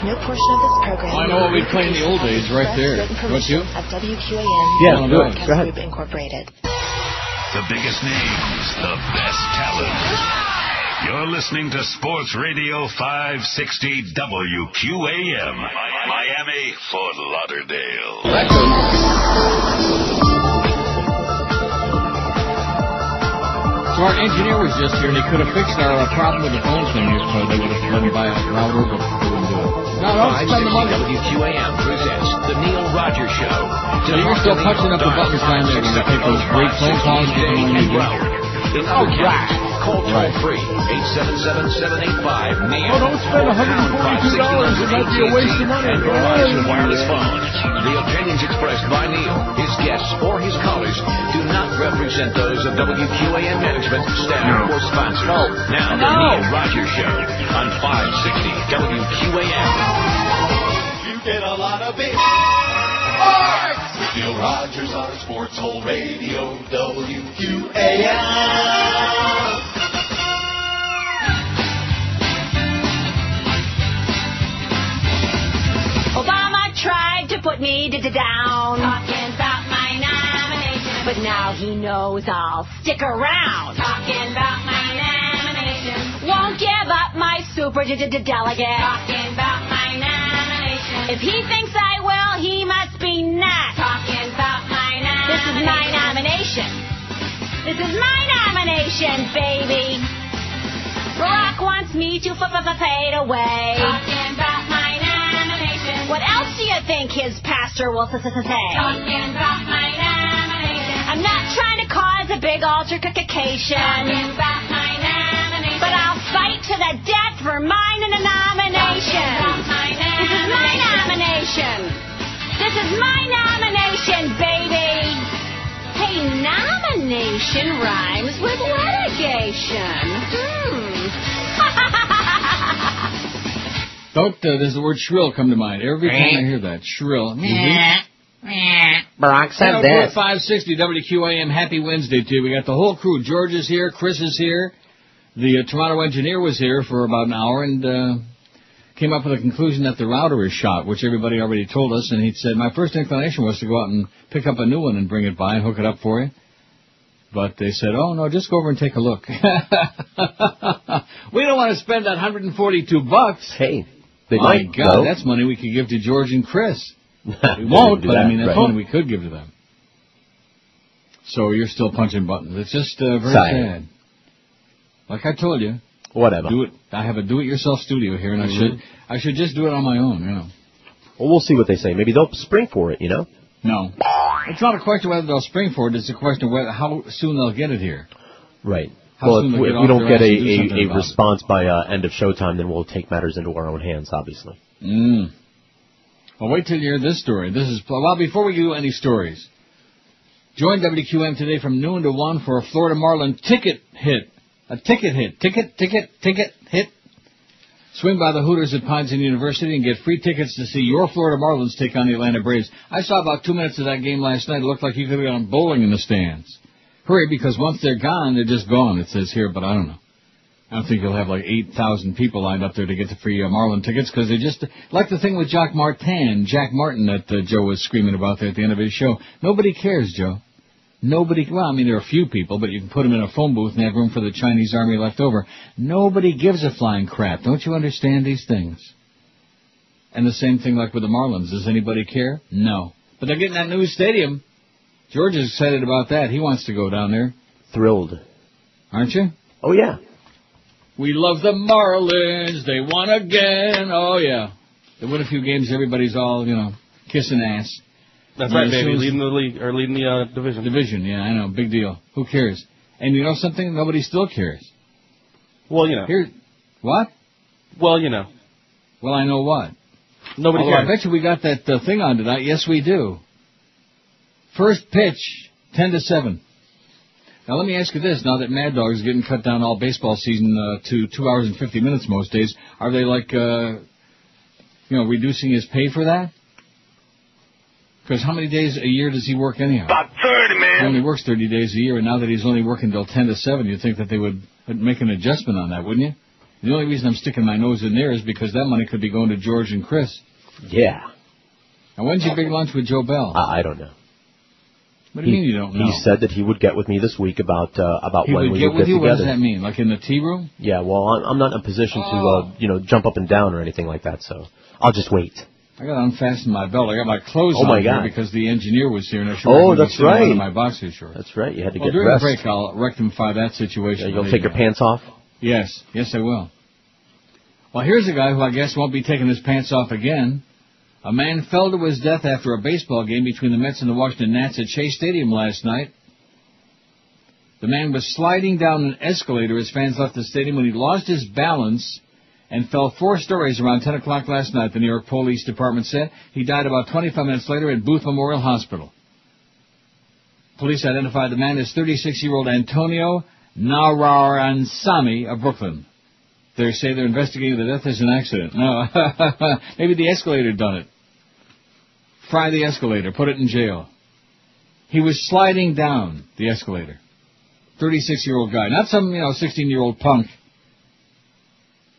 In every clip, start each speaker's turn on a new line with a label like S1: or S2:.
S1: No portion of this program.
S2: I know what we played in the old days, right there. What you?
S1: Of WQAM.
S3: Yeah, go ahead.
S1: Group Incorporated.
S4: The biggest names, the best talent. You're listening to Sports Radio 560 WQAM. Miami, Fort Lauderdale.
S2: So our engineer was just here, and he could have fixed our problem with the phone thing if they would have let him buy a router, but they wouldn't do it. No, don't spend the money.
S5: WQAM presents The Neil Rogers Show.
S2: So you're still punching up the buttons down there when you take those great phone calls you can only do.
S5: Oh, right. Call toll-free, 877-785-NEIL.
S2: Oh, don't spend $142. It might be a waste of money.
S5: And your wireless phone. The opinions expressed by Neil, his guests, or his callers do not represent those of WQAM management, staff, or sponsors. Now, The Neil Rogers Show on 560 WQAM.
S6: You get a lot of big sports with Neil Rogers on Sports Hole Radio, WQAM.
S7: Obama tried to put me down, talking about my nomination, but now he knows I'll stick around, talking about my nomination. Won't give up my super delegate, talking about my nomination. If he thinks I will, he must be not, talking about my nomination. This is my nomination. This is my nomination, baby. Barack wants me to fade away, talking about my nomination. What else do you think his pastor will say? Talking about my nomination. I'm not trying to cause a big altercation. Talking about my nomination. But I'll fight to the death for mine and a nomination. This is my nomination. This is my nomination, baby. Hey, nomination rhymes with litigation.
S2: Does the word shrill come to mind? Every time I hear that, shrill.
S3: Barack said that.
S2: 560 WQAM, happy Wednesday to you. We got the whole crew. George is here, Chris is here. The Toronto engineer was here for about an hour and came up with a conclusion that the router is shot, which everybody already told us. And he said, my first inclination was to go out and pick up a new one and bring it by and hook it up for you. But they said, oh, no, just go over and take a look. We don't want to spend that $142.
S3: Hey, they
S2: my
S3: might.
S2: God,
S3: No.
S2: that's money we could give to George and Chris. We won't, but I mean, that's money we could give to them. So you're still punching buttons. It's just very sad. Like I told you.
S3: Whatever.
S2: Do it. I have a do-it-yourself studio here, and I should just do it on my own, you know.
S3: Well, we'll see what they say. Maybe they'll spring for it, you know?
S2: No. It's not a question whether they'll spring for it. It's a question of how soon they'll get it here.
S3: Right.
S2: How
S3: Well,
S2: soon
S3: if
S2: they'll
S3: we don't get a
S2: about
S3: response by end of showtime, then we'll take matters into our own hands, obviously.
S2: Well, wait till you hear this story. Well, before we do any stories, join WQM today from noon to 1 for a Florida Marlin ticket hit. A ticket hit. Ticket hit. Swing by the Hooters at Pines and University and get free tickets to see your Florida Marlins take on the Atlanta Braves. I saw about 2 minutes of that game last night. It looked like you could have gone bowling in the stands. Hurry, because once they're gone, they're just gone, it says here, but I don't know. I don't think you'll have like 8,000 people lined up there to get the free Marlin tickets, because they're just like the thing with Jack Martin that Joe was screaming about there at the end of his show. Nobody cares, Joe. Nobody, well, I mean, there are a few people, but you can put them in a phone booth and have room for the Chinese army left over. Nobody gives a flying crap. Don't you understand these things? And the same thing like with the Marlins. Does anybody care? No. But they're getting that new stadium. George is excited about that. He wants to go down there.
S3: Thrilled.
S2: Aren't you?
S3: Oh, yeah.
S2: We love the Marlins. They won again. Oh, yeah. They win a few games. Everybody's all, kissing ass.
S8: That's right, baby. Leading the league, or leading the division.
S2: Division, yeah, I know. Big deal. Who cares? And you know something? Nobody still cares.
S8: Well,
S2: What?
S8: Well,
S2: Well, I know what.
S8: Nobody cares.
S2: I bet you we got that thing on tonight. Yes, we do. First pitch, 10-7. Now, let me ask you this. Now that Mad Dog is getting cut down all baseball season to 2 hours and 50 minutes most days, are they reducing his pay for that? Because how many days a year does he work anyhow?
S4: About 30, man.
S2: He only works 30 days a year, and now that he's only working till 10-7, you'd think that they would make an adjustment on that, wouldn't you? The only reason I'm sticking my nose in there is because that money could be going to George and Chris.
S3: Yeah.
S2: And when's your big lunch with Joe Bell?
S3: I don't know.
S2: What do you mean you don't know?
S3: He said that he would get with me this week about
S2: he
S3: when
S2: would
S3: we
S2: get
S3: would
S2: with
S3: get
S2: you?
S3: together.
S2: What does that mean? Like in the tea room?
S3: Yeah, well, I'm not in a position to, jump up and down or anything like that, so I'll just wait.
S2: I got to unfasten my belt. I got my clothes
S3: Oh, my
S2: on here
S3: God.
S2: because the engineer was here, and I sure
S3: that's right.
S2: in my boxer shorts.
S3: That's right. You had to
S2: Well,
S3: get
S2: during
S3: dressed.
S2: the break, I'll rectify that situation.
S3: You'll take your pants off?
S2: Yes. Yes, I will. Well, here's a guy who I guess won't be taking his pants off again. A man fell to his death after a baseball game between the Mets and the Washington Nats at Shea Stadium last night. The man was sliding down an escalator as fans left the stadium when he lost his balance and fell 4 stories around 10 o'clock last night, the New York Police Department said. He died about 25 minutes later at Booth Memorial Hospital. Police identified the man as 36-year-old Antonio Narayansamy of Brooklyn. They say they're investigating the death as an accident. No, maybe the escalator done it. Fry the escalator, put it in jail. He was sliding down the escalator. 36-year-old guy, not some, 16-year-old punk.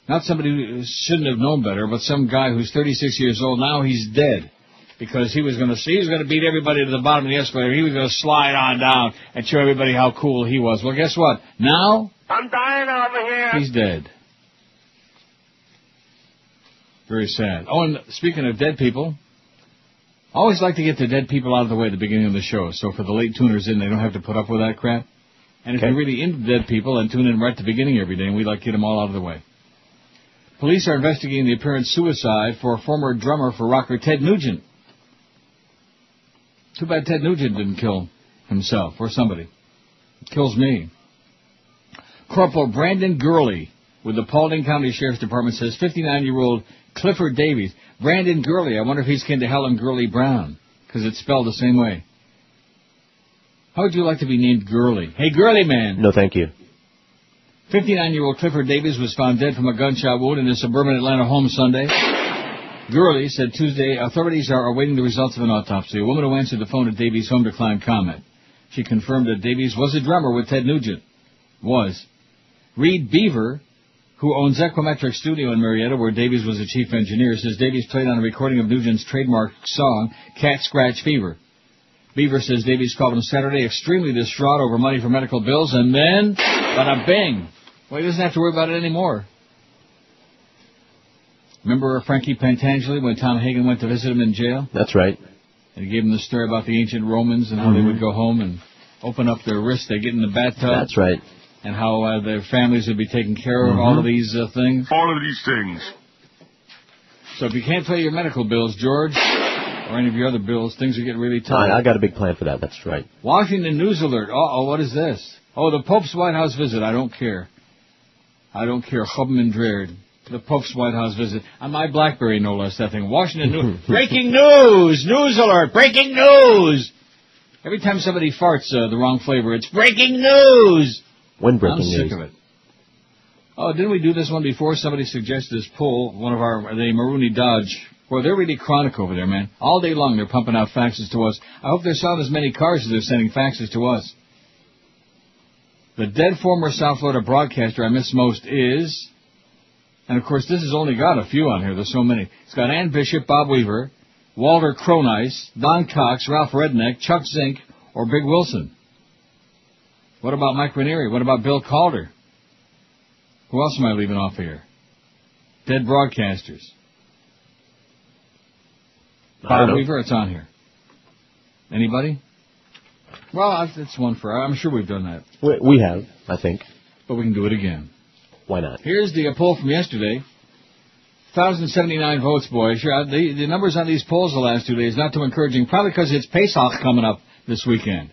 S2: Not somebody who shouldn't have known better, but some guy who's 36 years old. Now he's dead because he was going to beat everybody to the bottom of the escalator. He was going to slide on down and show everybody how cool he was. Well, guess what? Now
S9: I'm dying over here.
S2: He's dead. Very sad. Oh, and speaking of dead people, I always like to get the dead people out of the way at the beginning of the show, so for the late tuners in, they don't have to put up with that crap. And if you're really into dead people, then tune in right at the beginning every day, and we like to get them all out of the way. Police are investigating the apparent suicide for a former drummer for rocker Ted Nugent. Too bad Ted Nugent didn't kill himself or somebody. It kills me. Corporal Brandon Gurley with the Paulding County Sheriff's Department says 59-year-old Clifford Davies. Brandon Gurley, I wonder if he's kin to Helen Gurley Brown, because it's spelled the same way. How would you like to be named Gurley? Hey, Gurley man.
S3: No, thank you.
S2: 59-year-old Clifford Davies was found dead from a gunshot wound in his suburban Atlanta home Sunday. Gurley said Tuesday authorities are awaiting the results of an autopsy. A woman who answered the phone at Davies' home declined comment. She confirmed that Davies was a drummer with Ted Nugent. Reed Beaver, who owns Equimetric Studio in Marietta, where Davies was the chief engineer, says Davies played on a recording of Nugent's trademark song, Cat Scratch Fever. Beaver says Davies called him Saturday extremely distraught over money for medical bills, and then, bada bing. Well, he doesn't have to worry about it anymore. Remember Frankie Pentangeli when Tom Hagen went to visit him in jail?
S3: That's right.
S2: And he gave him the story about the ancient Romans and how they would go home and open up their wrists, they get in the bathtub.
S3: That's right.
S2: And how their families would be taking care of all of these things.
S9: All of these things.
S2: So if you can't pay your medical bills, George, or any of your other bills, things are getting really tough.
S3: I got a big plan for that. That's right.
S2: Washington News Alert. Uh-oh, what is this? Oh, the Pope's White House visit. I don't care. Hubman Dreard. The Pope's White House visit. On my BlackBerry, no less, that thing. Washington News. Breaking news! News alert! Breaking news! Every time somebody farts the wrong flavor, it's breaking news!
S3: When breaking news?
S2: I'm sick of it. Oh, didn't we do this one before? Somebody suggested this poll, the Marooney Dodge. Boy, they're really chronic over there, man. All day long they're pumping out faxes to us. I hope they're selling as many cars as they're sending faxes to us. The dead former South Florida broadcaster I miss most is... And, of course, this has only got a few on here. There's so many. It's got Ann Bishop, Bob Weaver, Walter Cronice, Don Cox, Ralph Redneck, Chuck Zink, or Big Wilson. What about Mike Ranieri? What about Bill Calder? Who else am I leaving off here? Dead broadcasters. Bob Weaver, it's on here. Anybody? Well, it's one for... I'm sure we've done that.
S3: We have, I think.
S2: But we can do it again.
S3: Why not?
S2: Here's the poll from yesterday. 1,079 votes, boys. The numbers on these polls the last 2 days, not too encouraging, probably because it's Pesach coming up this weekend.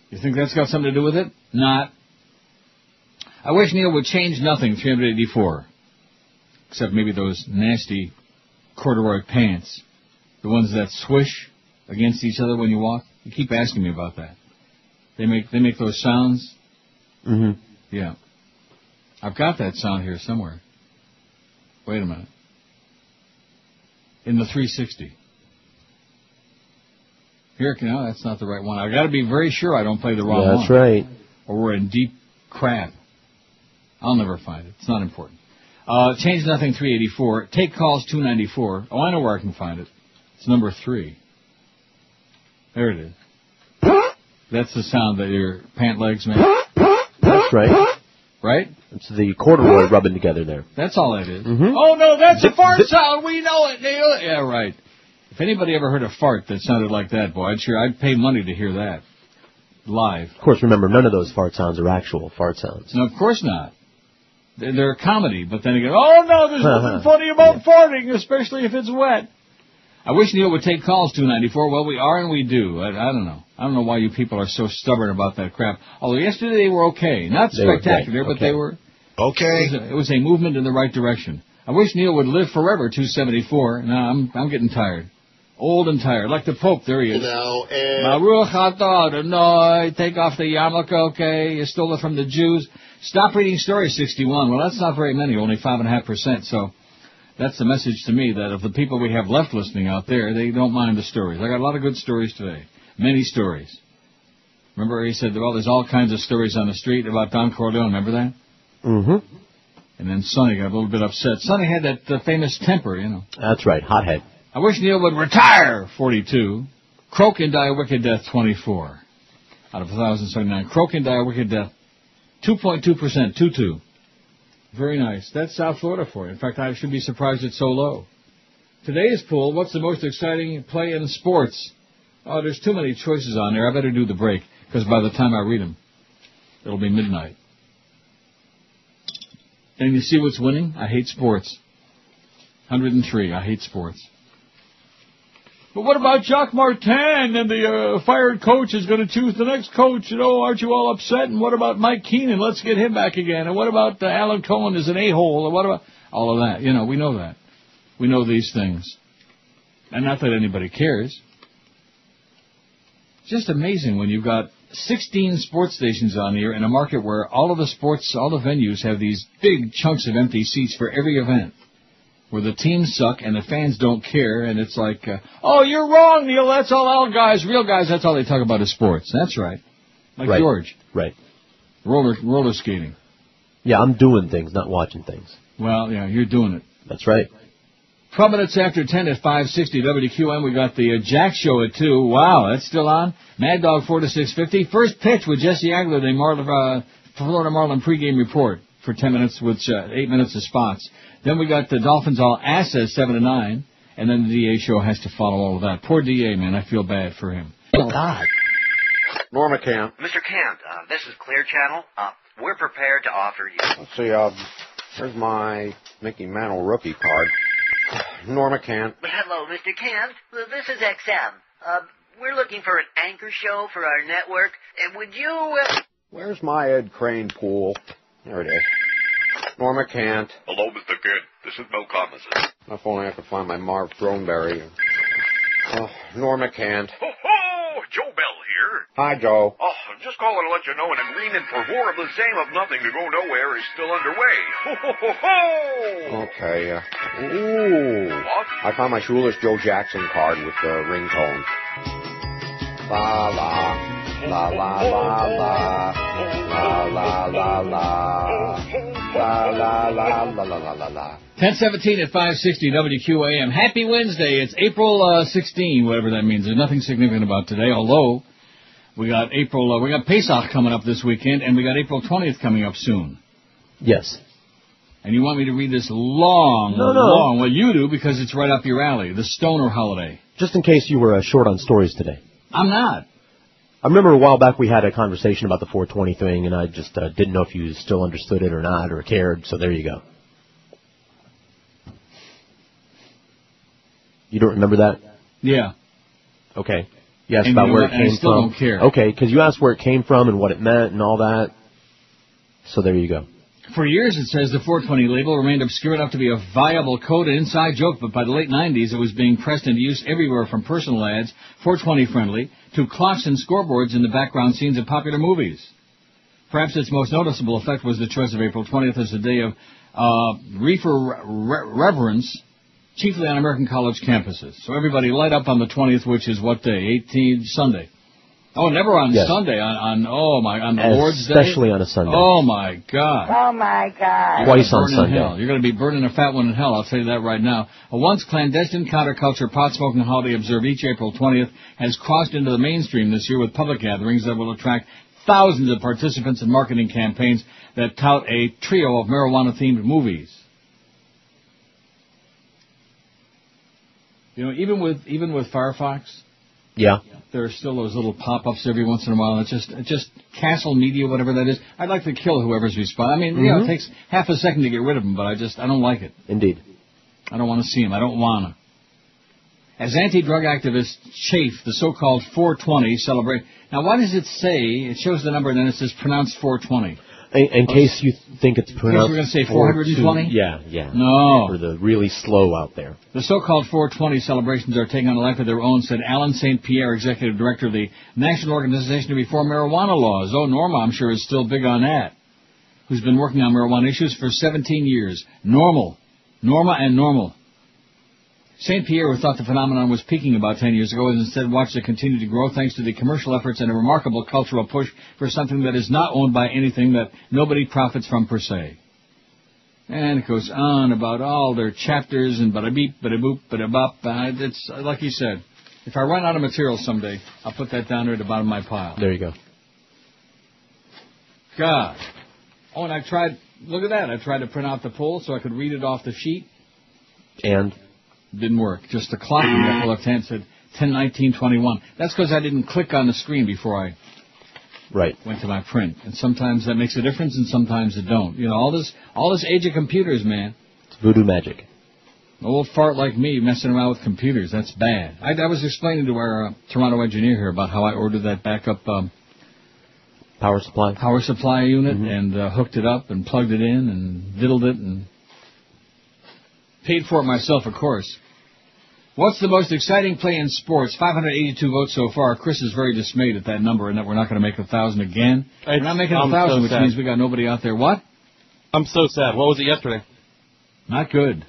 S2: You think that's got something to do with it? Not. I wish Neil would change nothing, 384. Except maybe those nasty corduroy pants. The ones that swish against each other when you walk. You keep asking me about that. They make those sounds.
S3: Mm-hmm.
S2: Yeah. I've got that sound here somewhere. Wait a minute. In the 360. Here, no, that's not the right one. I've got to be very sure I don't play the wrong one.
S3: That's right.
S2: Or we're in deep crap. I'll never find it. It's not important. Change Nothing 384. Take Calls 294. Oh, I know where I can find it. It's number 3. There it is. That's the sound that your pant legs make.
S3: That's right.
S2: Right?
S3: It's the corduroy rubbing together there.
S2: That's all it is.
S3: Mm-hmm.
S2: Oh, no, that's a fart sound. We know it, Neil. Yeah, right. If anybody ever heard a fart that sounded like that, boy, I'd pay money to hear that. Live.
S3: Of course, remember, none of those fart sounds are actual fart sounds.
S2: No, of course not. They're a comedy, but then again, oh, no, there's nothing funny about farting, especially if it's wet. I wish Neil would take calls 294. Well, we are and we do. I don't know. I don't know why you people are so stubborn about that crap. Although yesterday they were okay. Not spectacular, but they were...
S4: Okay.
S2: It was a movement in the right direction. I wish Neil would live forever, 274. No, I'm getting tired. Old and tired. Like the Pope, there he is. Baruch atah Adonai. Take off the yarmulke, okay? You stole it from the Jews. Stop reading stories, 61. Well, that's not very many, only 5.5%. So that's the message to me, that of the people we have left listening out there, they don't mind the stories. I got a lot of good stories today. Many stories. Remember he said, well, there's all kinds of stories on the street about Don Corleone. Remember that?
S3: Mm-hmm.
S2: And then Sonny got a little bit upset. Sonny had that famous temper, you know.
S3: That's right, hothead.
S2: I wish Neil would retire, 42. Croak and die a wicked death, 24. Out of 1,079. Croak and die a wicked death, 2.2%, 2.2. Very nice. That's South Florida for you. In fact, I should be surprised it's so low. Today's poll, what's the most exciting play in sports? Oh, there's too many choices on there. I better do the break, because by the time I read them, it'll be midnight. And you see what's winning? I hate sports. 103, I hate sports. But what about Jacques Martin and the fired coach is going to choose the next coach? You know, aren't you all upset? And what about Mike Keenan? Let's get him back again. And what about Alan Cohen is an a-hole? And what about all of that? You know, we know that. We know these things. And not that anybody cares. It's just amazing when you've got 16 sports stations on here in a market where all of the sports, all the venues have these big chunks of empty seats for every event, where the teams suck and the fans don't care, and it's like, oh, you're wrong, Neil, that's all our guys, real guys, that's all they talk about is sports. That's right. Like
S3: right.
S2: George.
S3: Right.
S2: Roller skating.
S3: Yeah, I'm doing things, not watching things.
S2: Well, yeah, you're doing it.
S3: That's right.
S2: 12 minutes after 10 at 560 WQAM, we got the Jack Show at 2. Wow, that's still on. Mad Dog 4 to 6:50. First pitch with Jesse Agler, the Florida Marlin pregame report for 10 minutes with 8 minutes of spots. Then we got the Dolphins all assets 7 to 9, and then the DA show has to follow all of that. Poor DA, man, I feel bad for him.
S3: Oh, God.
S10: Norma Camp.
S11: Mr. Kent, this is Clear Channel. We're prepared to offer you...
S10: Let's see, here's my Mickey Mantle rookie card. Norma Kent.
S11: Hello, Mr. Kent. This is XM. We're looking for an anchor show for our network. Would you...
S10: Where's my Ed Crane pool? There it is. Norma Kent.
S12: Hello, Mr. Kent. This is Bill Collins.
S10: If only I could find my Marv Throneberry. Norma Kent.
S12: Ho-ho! Joe Bell here.
S10: Hi, Joe.
S12: Oh, just calling to let you know an agreement for more of the same of nothing to go nowhere is still underway. Ho-ho-ho-ho!
S10: Okay, ooh.
S12: What?
S10: I found my Shoeless Joe Jackson card with the ringtone. La la. La la la la. La la la la. La la la la la la la.
S2: 10:17 at 560 WQAM. Happy Wednesday. It's April 16, whatever that means. There's nothing significant about today, although we got we got Pesach coming up this weekend, and we got April 20th coming up soon.
S3: Yes.
S2: And you want me to read this long. Well, you do, because it's right up your alley. The Stoner holiday.
S3: Just in case you were short on stories today.
S2: I'm not.
S3: I remember a while back we had a conversation about the 420 thing, and I just didn't know if you still understood it or not, or cared, so there you go. You don't remember that?
S2: Yeah.
S3: Okay. You asked about where it came from.
S2: I still don't care.
S3: Okay, because you asked where it came from and what it meant and all that. So there you go.
S2: For years, it says the 420 label remained obscure enough to be a viable code and inside joke, but by the late 90s, it was being pressed into use everywhere from personal ads, 420 friendly, to clocks and scoreboards in the background scenes of popular movies. Perhaps its most noticeable effect was the choice of April 20th as a day of reefer reverence, chiefly on American college campuses. So everybody light up on the 20th, which is what day? 18th, Sunday. Oh, never on
S3: Yes.
S2: Sunday. On the Lord's Day?
S3: Especially on a Sunday.
S2: Oh, my God.
S7: Oh, my God.
S3: Twice on
S2: Burn in
S3: Sunday.
S2: hell. You're going to be burning a fat one in hell, I'll tell you that right now. A once clandestine counterculture pot-smoking holiday observed each April 20th has crossed into the mainstream this year with public gatherings that will attract thousands of participants in marketing campaigns that tout a trio of marijuana-themed movies. You know, even with Firefox,
S3: Yeah.
S2: there are still those little pop-ups every once in a while. It's just Castle Media, whatever that is. I'd like to kill whoever's responding. I mean, you know, it takes half a second to get rid of them, but I don't like it.
S3: Indeed.
S2: I don't want to see them. I don't want to. As anti-drug activists chafe the so-called 420 celebration. Now, why does it say, it shows the number and then it says pronounced 420?
S3: In case you think it's pronounced...
S2: we're going to say 420?
S3: Yeah.
S2: No.
S3: For the really slow out there.
S2: The so-called 420 celebrations are taking on a life of their own, said Alan St. Pierre, executive director of the National Organization to Reform Marijuana Laws. Oh, Norma, I'm sure, is still big on that. Who's been working on marijuana issues for 17 years. Norma and Normal. St. Pierre thought the phenomenon was peaking about 10 years ago and instead watched it continue to grow thanks to the commercial efforts and a remarkable cultural push for something that is not owned by anything that nobody profits from per se. And it goes on about all their chapters and bada-beep, bada-boop, bada-bop. It's like you said, if I run out of material someday, I'll put that down there at the bottom of my pile.
S3: There you go.
S2: God. Oh, and I tried, look at that, I tried to print out the poll so I could read it off the sheet.
S3: And?
S2: Didn't work. Just the clock in the upper left hand said 10:19:21. That's because I didn't click on the screen before I went to my print. And sometimes that makes a difference, and sometimes it don't. You know, all this age of computers, man.
S3: It's voodoo magic.
S2: An old fart like me messing around with computers, that's bad. I was explaining to our Toronto engineer here about how I ordered that backup
S3: power supply
S2: unit and hooked it up and plugged it in and diddled it and paid for it myself, of course. What's the most exciting play in sports? 582 votes so far. Chris is very dismayed at that number and that we're not going to make 1,000 again. We're not making 1,000, which means we got nobody out there. What?
S8: I'm so sad. What was it yesterday?
S2: Not good.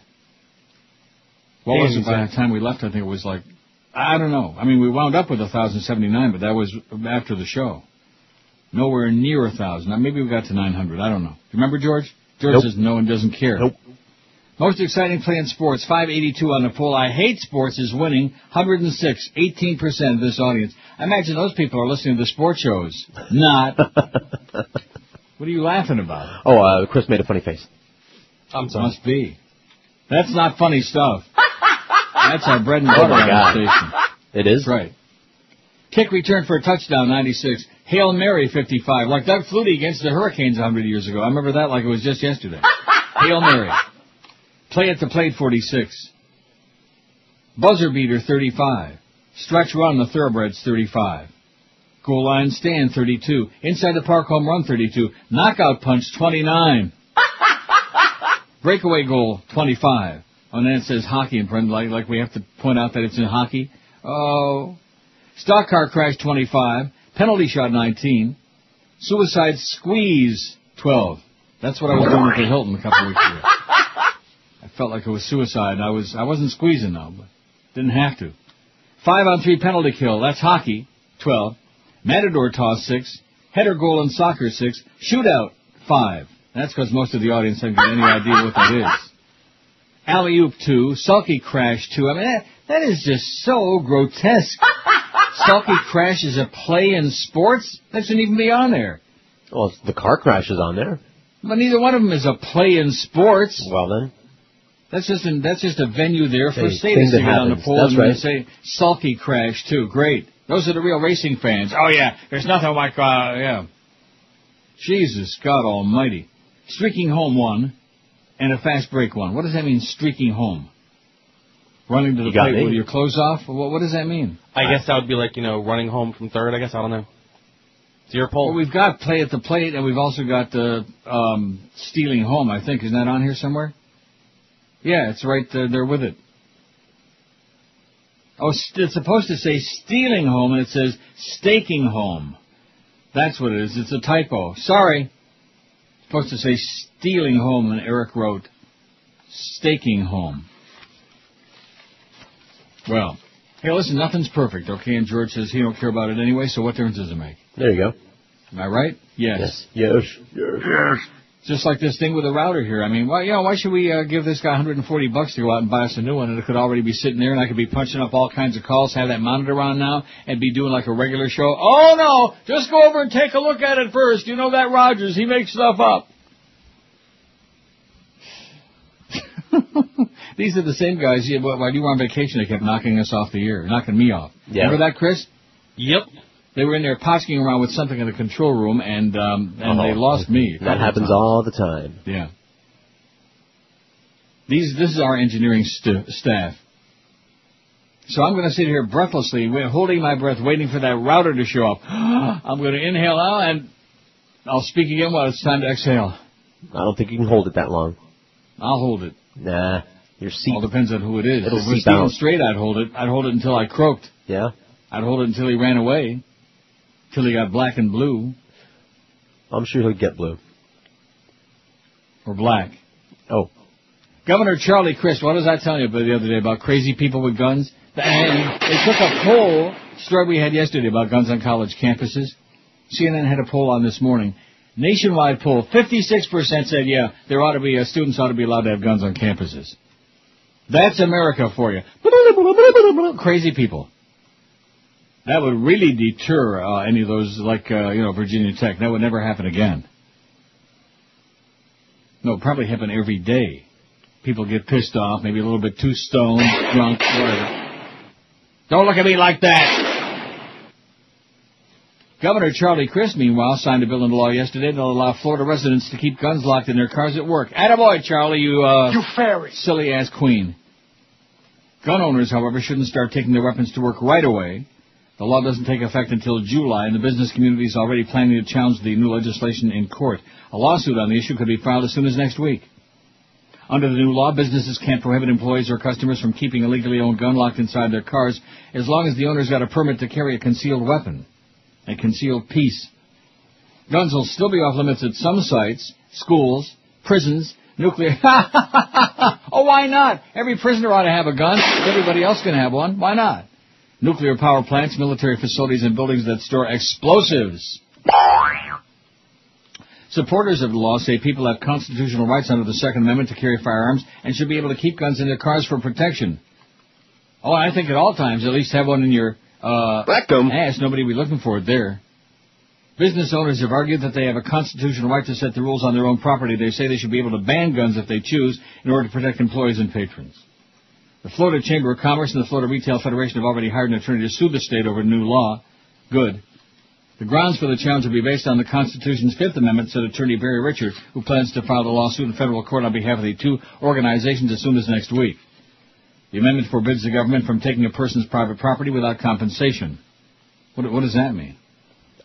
S2: What was it by the time we left? I think it was like, I don't know. I mean, we wound up with 1,079, but that was after the show. Nowhere near 1,000. Now, maybe we got to 900. I don't know. Remember, George? George says no and doesn't care.
S3: Nope.
S2: Most exciting play in sports, 582 on the poll. I hate sports is winning, 106, 18% of this audience. I imagine those people are listening to the sports shows. Not. What are you laughing about?
S3: Oh, Chris made a funny face.
S2: I'm sorry. Must be. That's not funny stuff. That's our bread and butter on the station.
S3: It is?
S2: Right. Kick return for a touchdown, 96. Hail Mary, 55. Like Doug Flutie against the Hurricanes 100 years ago. I remember that like it was just yesterday. Hail Mary. Play at the plate, 46. Buzzer beater, 35. Stretch run, the thoroughbreds, 35. Goal line stand, 32. Inside the park home run, 32. Knockout punch, 29. Breakaway goal, 25. And then it says hockey in front, like we have to point out that it's in hockey. Oh. Stock car crash, 25. Penalty shot, 19. Suicide squeeze, 12. That's what I was doing at the Hilton a couple weeks ago. I felt like it was suicide. I wasn't squeezing though, but didn't have to. 5-on-3 penalty kill. That's hockey. 12. Matador toss 6. Header goal in soccer 6. Shootout 5. That's because most of the audience haven't got any idea what that is. Alley-oop 2. Sulky crash 2. I mean, that is just so grotesque. Sulky crash is a play in sports? That shouldn't even be on there.
S3: Well, the car crash is on there.
S2: But neither one of them is a play in sports.
S3: Well then.
S2: That's just a venue there for statists to get on the pole and say sulky crash too. Great. Those are the real racing fans. Oh yeah, there's nothing like yeah. Jesus God Almighty. Streaking home 1 and a fast break 1. What does that mean? Streaking home. Running to the plate with your clothes off. What does that mean?
S8: I guess that would be like running home from third. I guess I don't know. It's your poll.
S2: Well, we've got play at the plate and we've also got stealing home. I think isn't that on here somewhere? Yeah, it's right there with it. Oh, it's supposed to say stealing home, and it says staking home. That's what it is. It's a typo. Sorry. It's supposed to say stealing home, and Eric wrote staking home. Well, Hey, listen, nothing's perfect, okay? And George says he don't care about it anyway, so what difference does it make?
S3: There you go.
S2: Am I right? Yes.
S3: Yes.
S2: Just like this thing with the router here. I mean, why should we give this guy $140 to go out and buy us a new one, and it could already be sitting there, and I could be punching up all kinds of calls, have that monitor on now, and be doing like a regular show. Oh, no, just go over and take a look at it first. You know that Rogers, he makes stuff up. These are the same guys. While you were on vacation, they kept knocking us off the air, knocking me off.
S3: Yeah.
S2: Remember that, Chris?
S8: Yep.
S2: They were in there potsking around with something in the control room, and they lost me.
S3: That happens all the time.
S2: Yeah. This is our engineering staff. So I'm going to sit here breathlessly, holding my breath, waiting for that router to show up. I'm going to inhale now, and I'll speak again while it's time to exhale.
S3: I don't think you can hold it that long.
S2: I'll hold it.
S3: Nah, your seat.
S2: All depends on who it is.
S3: It'll
S2: if it was
S3: seep out.
S2: Stephen Strait, I'd hold it. I'd hold it until I croaked.
S3: Yeah?
S2: I'd hold it until he ran away. Till he got black and blue.
S3: I'm sure he'll get blue.
S2: Or black.
S3: Oh.
S2: Governor Charlie Crist, what was I telling you about the other day about crazy people with guns? And they took a poll, story we had yesterday about guns on college campuses. CNN had a poll on this morning. Nationwide poll, 56% said, yeah, there ought to be, students ought to be allowed to have guns on campuses. That's America for you. Crazy people. That would really deter any of those, like, Virginia Tech. That would never happen again. No, it probably happen every day. People get pissed off, maybe a little bit too stoned, drunk, whatever. Don't look at me like that! Governor Charlie Crist, meanwhile, signed a bill into law yesterday that will allow Florida residents to keep guns locked in their cars at work. Attaboy, Charlie, you
S6: fairy.
S2: Silly-ass queen. Gun owners, however, shouldn't start taking their weapons to work right away. The law doesn't take effect until July, and the business community is already planning to challenge the new legislation in court. A lawsuit on the issue could be filed as soon as next week. Under the new law, businesses can't prohibit employees or customers from keeping a legally owned gun locked inside their cars as long as the owner's got a permit to carry a concealed weapon, a concealed piece. Guns will still be off limits at some sites, schools, prisons, nuclear... Oh, why not? Every prisoner ought to have a gun. Everybody else can have one. Why not? Nuclear power plants, military facilities, and buildings that store explosives. Supporters of the law say people have constitutional rights under the Second Amendment to carry firearms and should be able to keep guns in their cars for protection. Oh, I think at all times, at least have one in your ass. Nobody will be looking for it there. Business owners have argued that they have a constitutional right to set the rules on their own property. They say they should be able to ban guns if they choose in order to protect employees and patrons. The Florida Chamber of Commerce and the Florida Retail Federation have already hired an attorney to sue the state over a new law. Good. The grounds for the challenge will be based on the Constitution's Fifth Amendment, said Attorney Barry Richard, who plans to file the lawsuit in federal court on behalf of the two organizations as soon as next week. The amendment forbids the government from taking a person's private property without compensation. What does that mean?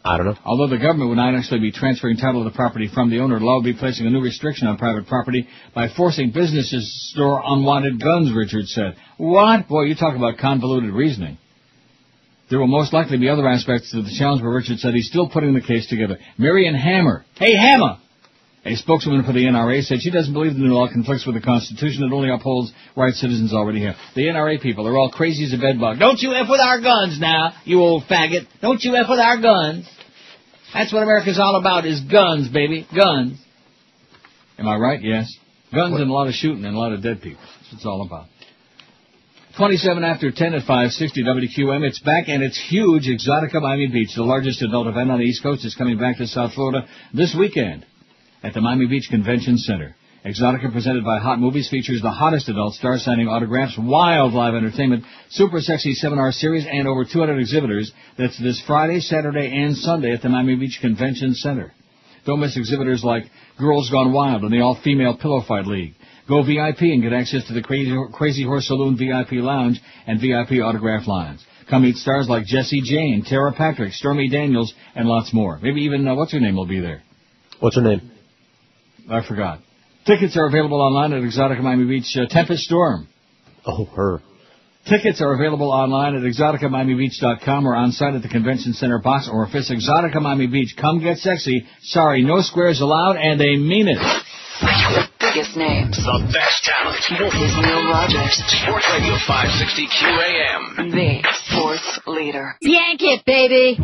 S3: I don't know.
S2: Although the government would not actually be transferring title of the property from the owner, the law would be placing a new restriction on private property by forcing businesses to store unwanted guns, Richard said. What? Boy, you talk about convoluted reasoning. There will most likely be other aspects to the challenge, but Richard said he's still putting the case together. Marion Hammer. Hey, Hammer! A spokeswoman for the NRA said she doesn't believe the new law conflicts with the Constitution. It only upholds rights citizens already have. The NRA people are all crazy as a bedbug. Don't you F with our guns now, you old faggot. Don't you F with our guns. That's what America's all about, is guns, baby. Guns. Am I right? Yes. Guns and a lot of shooting and a lot of dead people. That's what it's all about. 27 after 10 at 560 WQM. It's back, and it's huge. Exotica Miami Beach, the largest adult event on the East Coast, is coming back to South Florida this weekend at the Miami Beach Convention Center. Exotica, presented by Hot Movies, features the hottest adult stars signing autographs, wild live entertainment, super sexy seminar series, and over 200 exhibitors. That's this Friday, Saturday, and Sunday at the Miami Beach Convention Center. Don't miss exhibitors like Girls Gone Wild and the All-Female Pillow Fight League. Go VIP and get access to the Crazy Horse Saloon VIP Lounge and VIP autograph lines. Come meet stars like Jessie Jane, Tara Patrick, Stormy Daniels, and lots more. Maybe even, what's her name will be there?
S3: What's her name?
S2: I forgot. Tickets are available online at Exotica Miami Beach. Tempest Storm.
S3: Oh, her.
S2: Tickets are available online at exoticamiamibeach.com or on site at the Convention Center box or office. Exotica Miami Beach. Come get sexy. Sorry, no squares allowed, and they mean it.
S13: biggest names.
S5: The best talent.
S13: This is Neil Rogers.
S5: Sports Radio 560 QAM.
S13: The sports leader.
S7: Yank it, baby.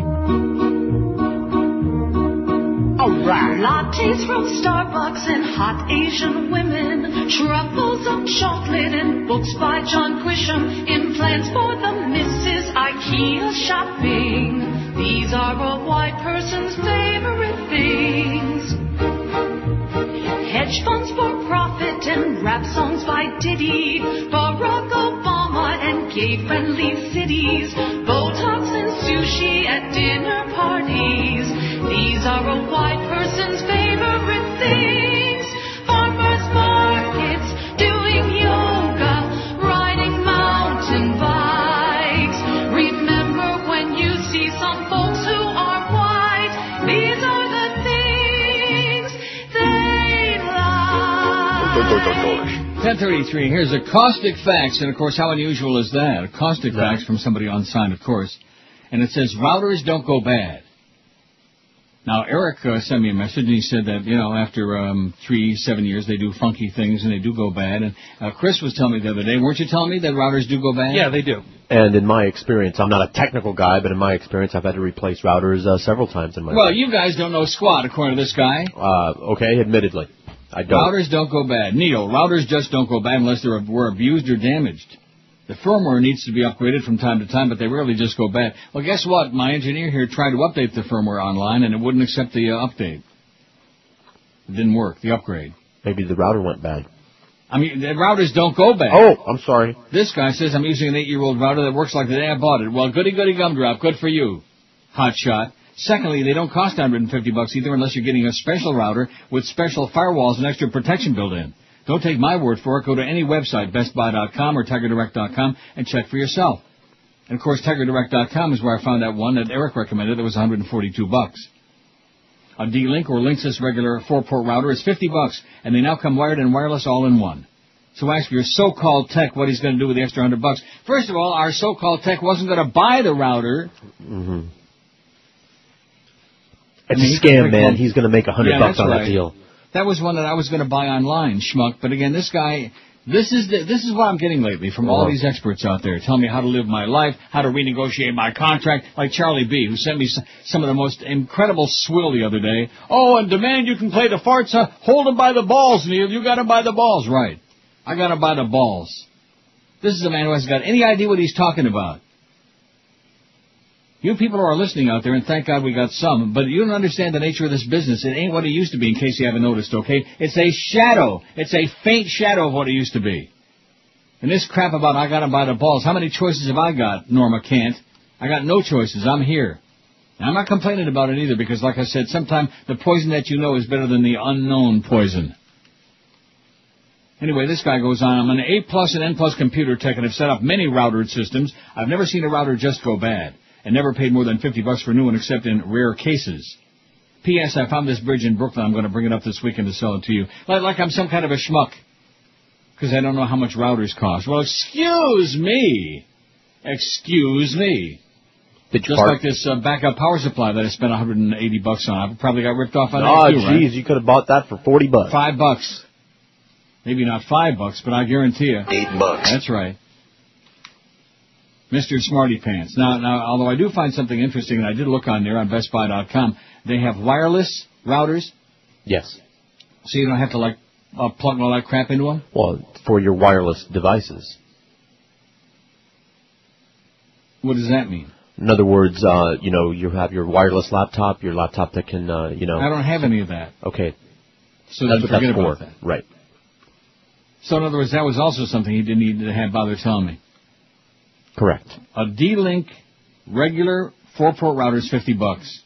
S14: Alright. Lattes from Starbucks and hot Asian women. Truffles of chocolate and books by John Grisham. Implants for the Mrs. IKEA shopping. These are a white person's favorite things. Hedge funds for profit and rap songs by Diddy. Barack Obama and gay-friendly cities. Botox and sushi at dinner parties. These are a white person's favorite things. Farmers markets, doing yoga, riding mountain bikes. Remember when you see some folks who are white, these are the things they like.
S2: 10:33. Here's a caustic facts, and of course, how unusual is that? A caustic facts from somebody on sign, of course, and it says routers don't go bad. Now, Eric sent me a message, and he said that, after 7 years, they do funky things, and they do go bad. And Chris was telling me the other day, weren't you telling me that routers do go bad?
S8: Yeah, they do.
S3: And in my experience, I'm not a technical guy, but in my experience, I've had to replace routers several times in my life.
S2: Well, you guys don't know squat, according to this guy.
S3: Okay, admittedly. I don't.
S2: Routers don't go bad. Neil, routers just don't go bad unless they were abused or damaged. The firmware needs to be upgraded from time to time, but they rarely just go bad. Well, guess what? My engineer here tried to update the firmware online, and it wouldn't accept the update. It didn't work, the upgrade.
S3: Maybe the router went bad.
S2: I mean, the routers don't go bad.
S3: Oh, I'm sorry.
S2: This guy says I'm using an 8-year-old router that works like the day I bought it. Well, goody gumdrop. Good for you, hot shot. Secondly, they don't cost $150 either unless you're getting a special router with special firewalls and extra protection built in. Don't take my word for it. Go to any website, bestbuy.com or tigerdirect.com, and check for yourself. And, of course, tigerdirect.com is where I found that one that Eric recommended that was $142. A D-Link or Linksys regular 4-port router is $50, and they now come wired and wireless all in one. So ask your so-called tech what he's going to do with the extra $100. First of all, our so-called tech wasn't going to buy the router.
S3: Mm-hmm. It's a scam, man. He's going to make $100 on that deal.
S2: That was one that I was going to buy online, schmuck. But again, this guy, this is what I'm getting lately from all these experts out there, telling me how to live my life, how to renegotiate my contract, like Charlie B., who sent me some of the most incredible swill the other day. Oh, and demand you can play the farts, hold him by the balls, Neil. You got him by the balls, right? I got him by the balls. This is a man who hasn't got any idea what he's talking about. You people who are listening out there, and thank God we got some, but you don't understand the nature of this business. It ain't what it used to be, in case you haven't noticed, okay? It's a shadow. It's a faint shadow of what it used to be. And this crap about I got him by the balls, how many choices have I got, Norma Kant? I got no choices. I'm here. And I'm not complaining about it either, because like I said, sometimes the poison that you know is better than the unknown poison. Anyway, this guy goes on, I'm an A+ and N+ computer tech and have set up many routered systems. I've never seen a router just go bad. And never paid more than $50 for a new one except in rare cases. P.S. I found this bridge in Brooklyn. I'm going to bring it up this weekend to sell it to you. Like I'm some kind of a schmuck. Because I don't know how much routers cost. Well, excuse me. Excuse me. Just like this backup power supply that I spent $180 on. I probably got ripped off on that too, right? Oh,
S3: geez, you could have bought that for $40.
S2: $5. Maybe not $5, but I guarantee you.
S5: $8.
S2: That's right. Mr. Smarty Pants. Now, although I do find something interesting, and I did look on there on bestbuy.com, they have wireless routers.
S3: Yes.
S2: So you don't have to, plug all that crap into them?
S3: Well, for your wireless devices.
S2: What does that mean?
S3: In other words, you have your wireless laptop, your laptop that can,
S2: I don't have any of that.
S3: Okay.
S2: So then forget about that.
S3: Right.
S2: So in other words, that was also something he didn't need to have bother telling me.
S3: Correct.
S2: A D-Link regular 4-port router is $50.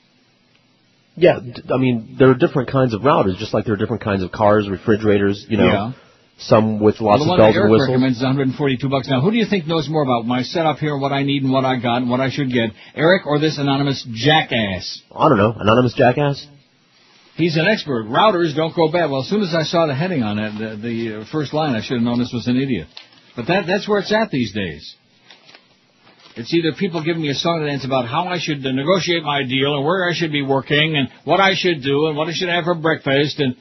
S3: Yeah, I mean, there are different kinds of routers, just like there are different kinds of cars, refrigerators,
S2: Yeah.
S3: Some with lots of bells and whistles.
S2: The one that Eric recommends is $142. Now, who do you think knows more about my setup here, what I need and what I got and what I should get? Eric or this anonymous jackass?
S3: I don't know. Anonymous jackass?
S2: He's an expert. Routers don't go bad. Well, as soon as I saw the heading on it, the first line, I should have known this was an idiot. But that's where it's at these days. It's either people giving me a song and dance about how I should negotiate my deal and where I should be working and what I should do and what I should have for breakfast. And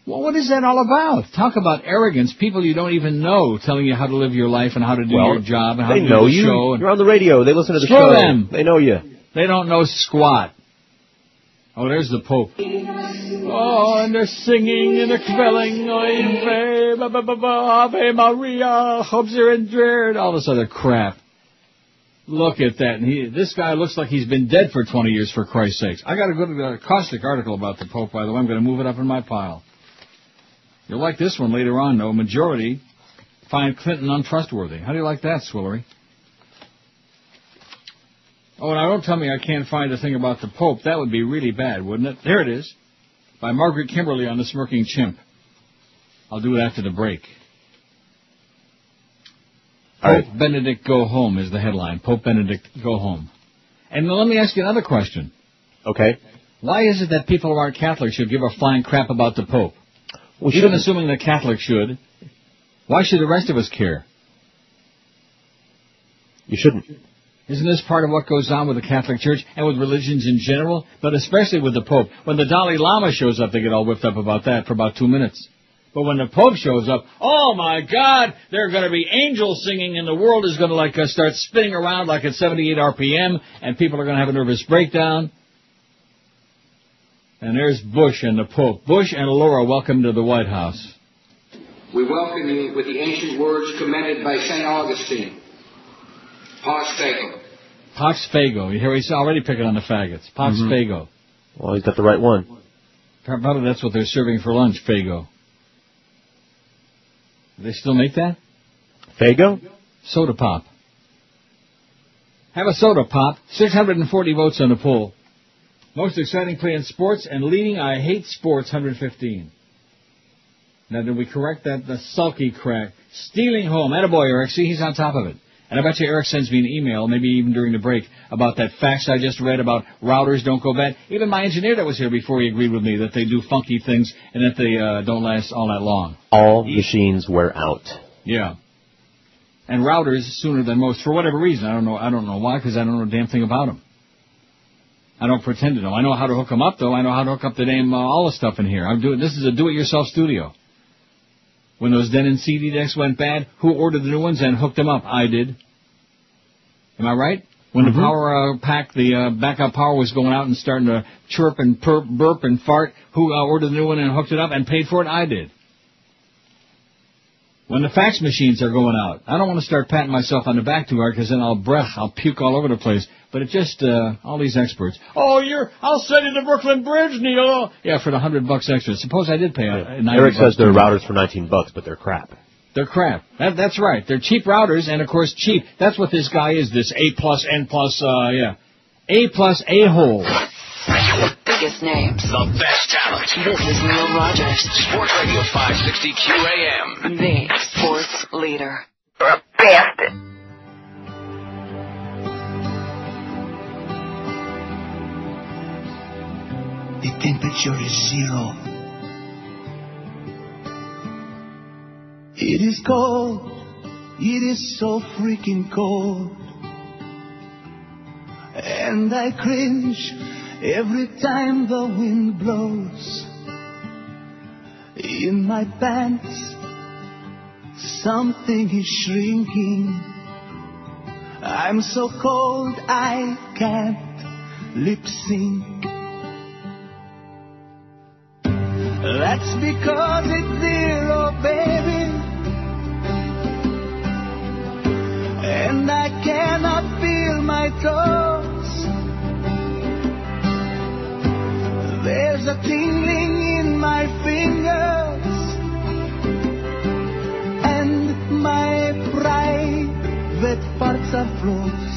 S2: Well, what is that all about? Talk about arrogance. People you don't even know telling you how to live your life and how to do your job and how to do the show.
S3: You're on the radio. They listen to the
S2: show.
S3: show.
S2: Them.
S3: They know you.
S2: They don't know squat. Oh, there's the Pope. Oh, and they're singing and they're quelling. Ave Maria, and all this other crap. Look at that. And this guy looks like he's been dead for 20 years, for Christ's sakes. I got a good caustic article about the Pope, by the way. I'm going to move it up in my pile. You'll like this one later on, though. Majority find Clinton untrustworthy. How do you like that, Swillery? Oh, now don't tell me I can't find a thing about the Pope. That would be really bad, wouldn't it? There it is. By Margaret Kimberly on the Smirking Chimp. I'll do it after the break. Pope Benedict Go Home is the headline. Pope Benedict Go Home. And let me ask you another question.
S3: Okay.
S2: Why is it that people who aren't Catholic should give a flying crap about the Pope?
S3: Well,
S2: even assuming the Catholics should. Why should the rest of us care?
S3: You shouldn't.
S2: Isn't this part of what goes on with the Catholic Church and with religions in general? But especially with the Pope. When the Dalai Lama shows up, they get all whipped up about that for about 2 minutes. But when the Pope shows up, oh my God, there are going to be angels singing and the world is going to start spinning around like at 78 RPM and people are going to have a nervous breakdown. And there's Bush and the Pope. Bush and Laura, welcome to the White House.
S15: We welcome you with the ancient words commended by St. Augustine. Pax Fago.
S2: Pax Fago. You hear he's already picking on the faggots. Pax Fago.
S3: Well, he's got the right one.
S2: Probably that's what they're serving for lunch, Fago. Do they still make that?
S3: Fago?
S2: Soda pop. Have a soda pop. 640 votes on the poll. Most exciting play in sports and leading I hate sports 115. Now, did we correct that? The sulky crack. Stealing home. Attaboy, Eric. See, he's on top of it. And I bet you Eric sends me an email, maybe even during the break, about that fax I just read about routers don't go bad. Even my engineer that was here before he agreed with me that they do funky things and that they don't last all that long.
S3: All machines wear out.
S2: Yeah. And routers sooner than most, for whatever reason. I don't know why, because I don't know a damn thing about them. I don't pretend to know. I know how to hook them up, though. I know how to hook up the damn all the stuff in here. This is a do-it-yourself studio. When those Denon CD decks went bad, who ordered the new ones and hooked them up? I did. Am I right? When the power pack, the backup power was going out and starting to chirp and burp and fart, who ordered the new one and hooked it up and paid for it? I did. When the fax machines are going out, I don't want to start patting myself on the back too hard because then I'll puke all over the place. But it just, all these experts. Oh, I'll send you to Brooklyn Bridge, Neil. Yeah, for the $100 extra. Suppose I did pay $90.
S3: Eric says they're routers for $19, but they're crap.
S2: They're crap. That's right. They're cheap routers, and of course cheap. That's what this guy is, this A+, N+, A+ A-hole.
S13: Biggest names.
S5: The best talent.
S13: This is Neil Rogers.
S5: Sports Radio 560 QAM.
S13: The sports leader.
S16: You're a bastard.
S17: The temperature is 0. It is cold. It is so freaking cold. And I cringe every time the wind blows. In my pants, something is shrinking. I'm so cold I can't lip sync. That's because it's 0, baby. And I cannot feel my toes. There's a tingling in my fingers, and my private parts are froze.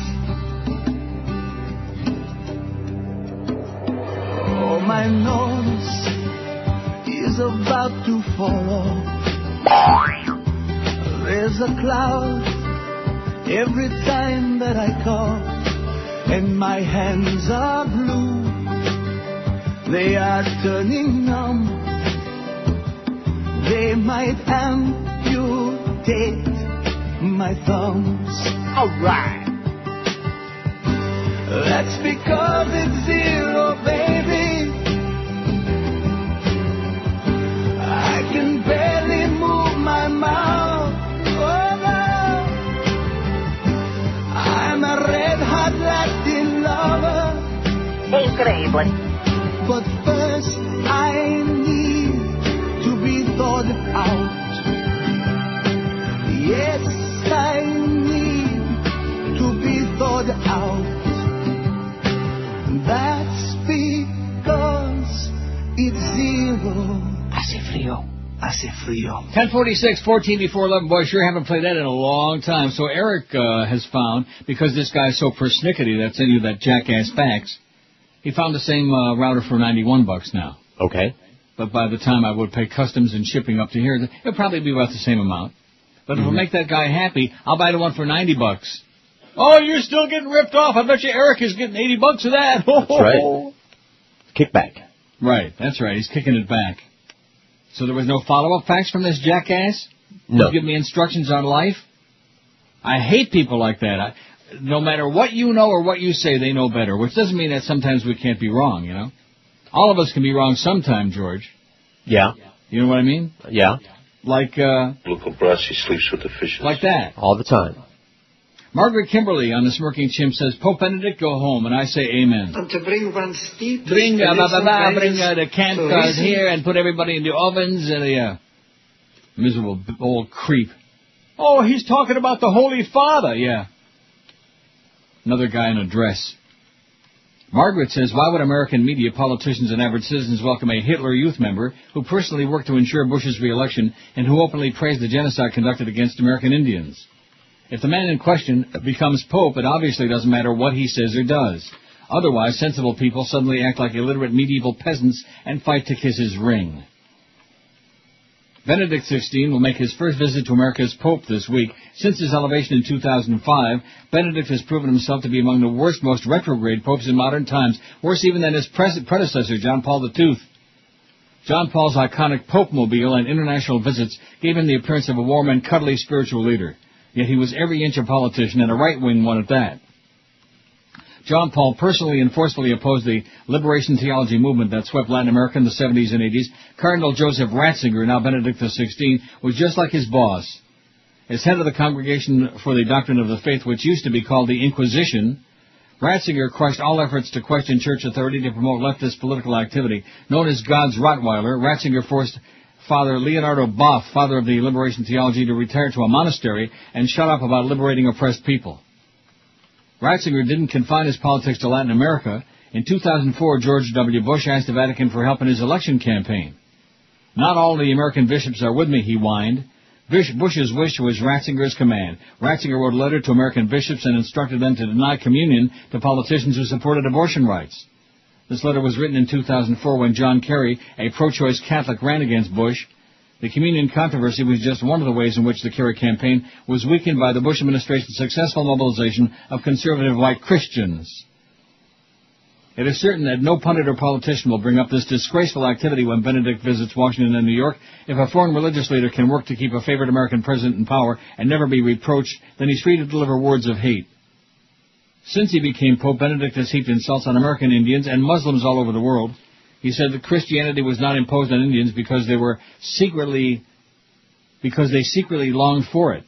S17: Oh, my nose is about to fall off. There's a cloud every time that I cough, and my hands are blue. They are turning numb. They might amputate my thumbs. All right. That's because it's 0, baby.
S11: increíble.
S17: But first I need to be thought out. Yes, I need to be thought out. That's because it's zero.
S2: Hace frío. 10:46, 14 before 11. Boy, sure haven't played that in a long time. So Eric has found, because this guy's so persnickety that sent you that jackass fax, he found the same router for $91 now.
S3: Okay.
S2: But by the time I would pay customs and shipping up to here, it'll probably be about the same amount. But if we'll make that guy happy, I'll buy the one for $90. Oh, you're still getting ripped off. I bet you Eric is getting $80 of that.
S3: That's right. Kickback.
S2: Right, that's right. He's kicking it back. So there was no follow-up fax from this jackass?
S3: No.
S2: Give me instructions on life? I hate people like that. No matter what you know or what you say, they know better, which doesn't mean that sometimes we can't be wrong, you know? All of us can be wrong sometime, George.
S3: Yeah.
S2: You know what I mean?
S3: Yeah.
S2: Like,
S16: Luca sleeps with the fishes.
S2: Like that.
S3: All the time.
S2: Margaret Kimberly on the Smirking Chimp says, Pope Benedict, go home, and I say amen.
S18: And to bring one steep...
S2: Bring the camp cars here and put everybody in the ovens and miserable old creep. Oh, he's talking about the Holy Father, yeah. Another guy in a dress. Margaret says, why would American media, politicians, and average citizens welcome a Hitler Youth member who personally worked to ensure Bush's re-election and who openly praised the genocide conducted against American Indians? If the man in question becomes Pope, it obviously doesn't matter what he says or does. Otherwise, sensible people suddenly act like illiterate medieval peasants and fight to kiss his ring. Benedict XVI will make his first visit to America as Pope this week. Since his elevation in 2005, Benedict has proven himself to be among the worst, most retrograde popes in modern times, worse even than his predecessor, John Paul II. John Paul's iconic Pope-mobile and international visits gave him the appearance of a warm and cuddly spiritual leader. Yet he was every inch a politician, and a right-wing one at that. John Paul personally and forcefully opposed the liberation theology movement that swept Latin America in the 70s and 80s. Cardinal Joseph Ratzinger, now Benedict XVI, was just like his boss. As head of the Congregation for the Doctrine of the Faith, which used to be called the Inquisition, Ratzinger crushed all efforts to question church authority to promote leftist political activity. Known as God's Rottweiler, Ratzinger forced Father Leonardo Boff, father of the liberation theology, to retire to a monastery and shut up about liberating oppressed people. Ratzinger didn't confine his politics to Latin America. In 2004, George W. Bush asked the Vatican for help in his election campaign. Not all the American bishops are with me, he whined. Bush's wish was Ratzinger's command. Ratzinger wrote a letter to American bishops and instructed them to deny communion to politicians who supported abortion rights. This letter was written in 2004 when John Kerry, a pro-choice Catholic, ran against Bush. The communion controversy was just one of the ways in which the Kerry campaign was weakened by the Bush administration's successful mobilization of conservative white Christians. It is certain that no pundit or politician will bring up this disgraceful activity when Benedict visits Washington and New York. If a foreign religious leader can work to keep a favorite American president in power and never be reproached, then he's free to deliver words of hate. Since he became Pope, Benedict has heaped insults on American Indians and Muslims all over the world. He said that Christianity was not imposed on Indians because they secretly longed for it.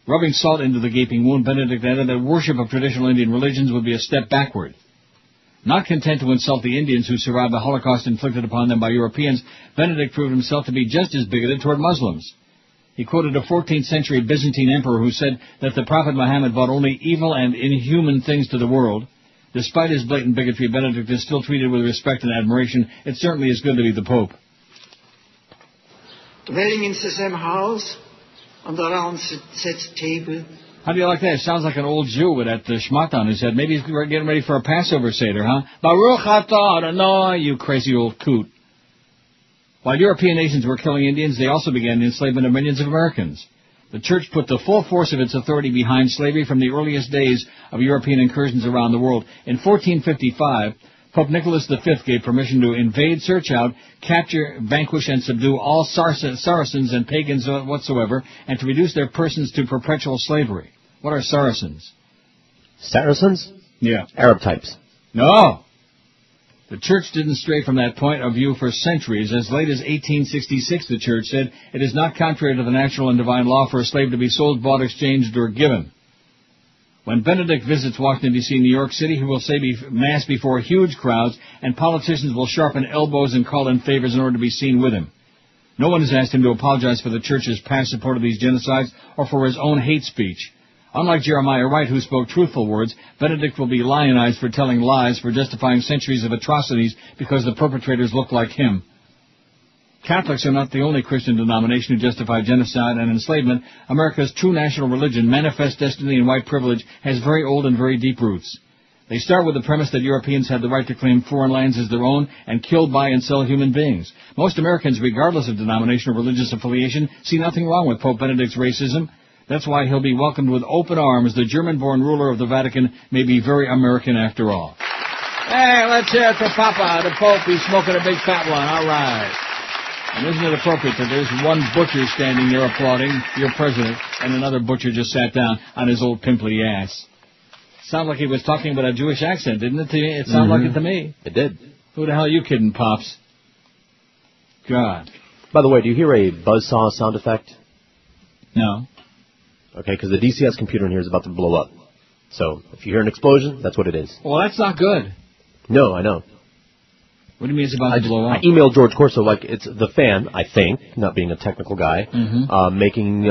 S2: Rubbing salt into the gaping wound, Benedict added that worship of traditional Indian religions would be a step backward. Not content to insult the Indians who survived the Holocaust inflicted upon them by Europeans, Benedict proved himself to be just as bigoted toward Muslims. He quoted a 14th century Byzantine emperor who said that the Prophet Muhammad brought only evil and inhuman things to the world. Despite his blatant bigotry, Benedict is still treated with respect and admiration. It certainly is good to be the Pope.
S18: Dwelling in the same house, and around that table.
S2: How do you like that? It sounds like an old Jew with that schmat on his head. Maybe he's getting ready for a Passover Seder, huh? Baruch atah Adonai, you crazy old coot. While European nations were killing Indians, they also began the enslavement of millions of Americans. The Church put the full force of its authority behind slavery from the earliest days of European incursions around the world. In 1455, Pope Nicholas V gave permission to invade, search out, capture, vanquish, and subdue all Saracens and pagans whatsoever, and to reduce their persons to perpetual slavery. What are Saracens?
S3: Saracens?
S2: Yeah.
S3: Arab types.
S2: No! The Church didn't stray from that point of view for centuries. As late as 1866, the Church said, it is not contrary to the natural and divine law for a slave to be sold, bought, exchanged, or given. When Benedict visits Washington, D.C. and New York City, he will say Mass before huge crowds, and politicians will sharpen elbows and call in favors in order to be seen with him. No one has asked him to apologize for the Church's past support of these genocides or for his own hate speech. Unlike Jeremiah Wright, who spoke truthful words, Benedict will be lionized for telling lies, for justifying centuries of atrocities because the perpetrators look like him. Catholics are not the only Christian denomination who justify genocide and enslavement. America's true national religion, manifest destiny and white privilege, has very old and very deep roots. They start with the premise that Europeans had the right to claim foreign lands as their own and kill, buy, and sell human beings. Most Americans, regardless of denomination or religious affiliation, see nothing wrong with Pope Benedict's racism. That's why he'll be welcomed with open arms. The German-born ruler of the Vatican may be very American after all. Hey, let's hear it for Papa, the Pope. He's smoking a big fat one. All right. And isn't it appropriate that there's one butcher standing there applauding your president, and another butcher just sat down on his old pimply ass? Sounded like he was talking about a Jewish accent, didn't it? It sounded like it to me.
S3: It did.
S2: Who the hell are you kidding, Pops? God.
S3: By the way, do you hear a buzzsaw sound effect?
S2: No.
S3: Okay, because the DCS computer in here is about to blow up. So, if you hear an explosion, that's what it is.
S2: Well, that's not good.
S3: No, I know.
S2: What do you mean it's about to blow up?
S3: I emailed George Corso, like, it's the fan, I think, not being a technical guy, making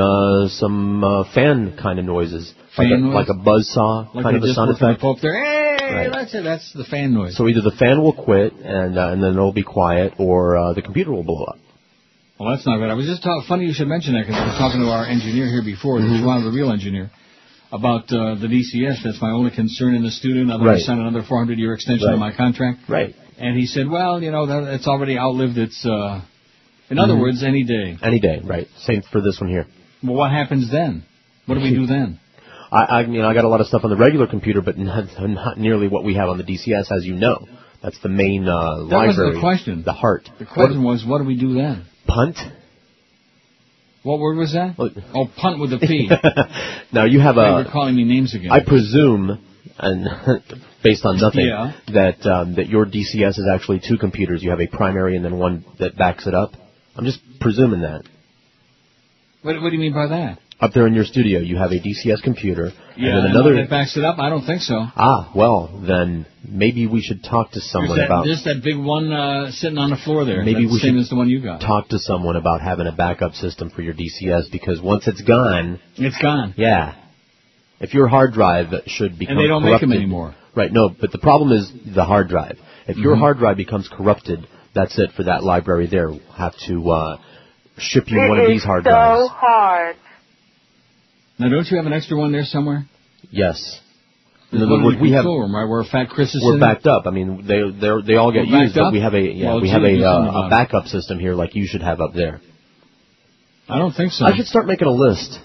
S3: some fan kind of noises. Like a buzzsaw kind of a sound effect.
S2: Pope there. Hey, right. That's the fan noise.
S3: So either the fan will quit and then it'll be quiet, or the computer will blow up.
S2: Well, that's not good. I was just funny you should mention that, because I was talking to our engineer here before, the real engineer, about the DCS. That's my only concern in the studio. Now that I signed another 400-year extension of my contract.
S3: Right.
S2: And he said, well, it's already outlived its, in other words, any day.
S3: Any day, right. Same for this one here.
S2: Well, what happens then? What do we do then?
S3: I got a lot of stuff on the regular computer, but not nearly what we have on the DCS, as you know. That's the main library.
S2: That was the question.
S3: The heart.
S2: The question was, what do we do then?
S3: Punt?
S2: What word was that? Oh, punt with a P.
S3: Now, you have
S2: You're calling me names again.
S3: I presume, and based on nothing, that your DCS is actually two computers. You have a primary and then one that backs it up. I'm just presuming that.
S2: What do you mean by that?
S3: Up there in your studio, you have a DCS computer,
S2: and
S3: then another
S2: that backs it up. I don't think so.
S3: Ah, well, then maybe we should talk to someone about.
S2: There's that big one sitting on the floor there.
S3: Maybe
S2: That's
S3: we
S2: the same
S3: should
S2: as the one you got.
S3: Talk to someone about having a backup system for your DCS, because once it's gone,
S2: it's gone.
S3: Yeah. If your hard drive should become
S2: and they don't
S3: corrupted,
S2: make them anymore.
S3: Right. No, but the problem is the hard drive. If your hard drive becomes corrupted, that's it for that library there. We'll have to ship you one of these hard drives.
S19: So hard.
S2: Now, don't you have an extra one there somewhere?
S3: Yes.
S2: In other words, we have room, right, where Fat Chris is
S3: We're backed up. I mean, they all get used, but we have a backup system here, like you should have up there.
S2: I don't think so.
S3: I should start making a list.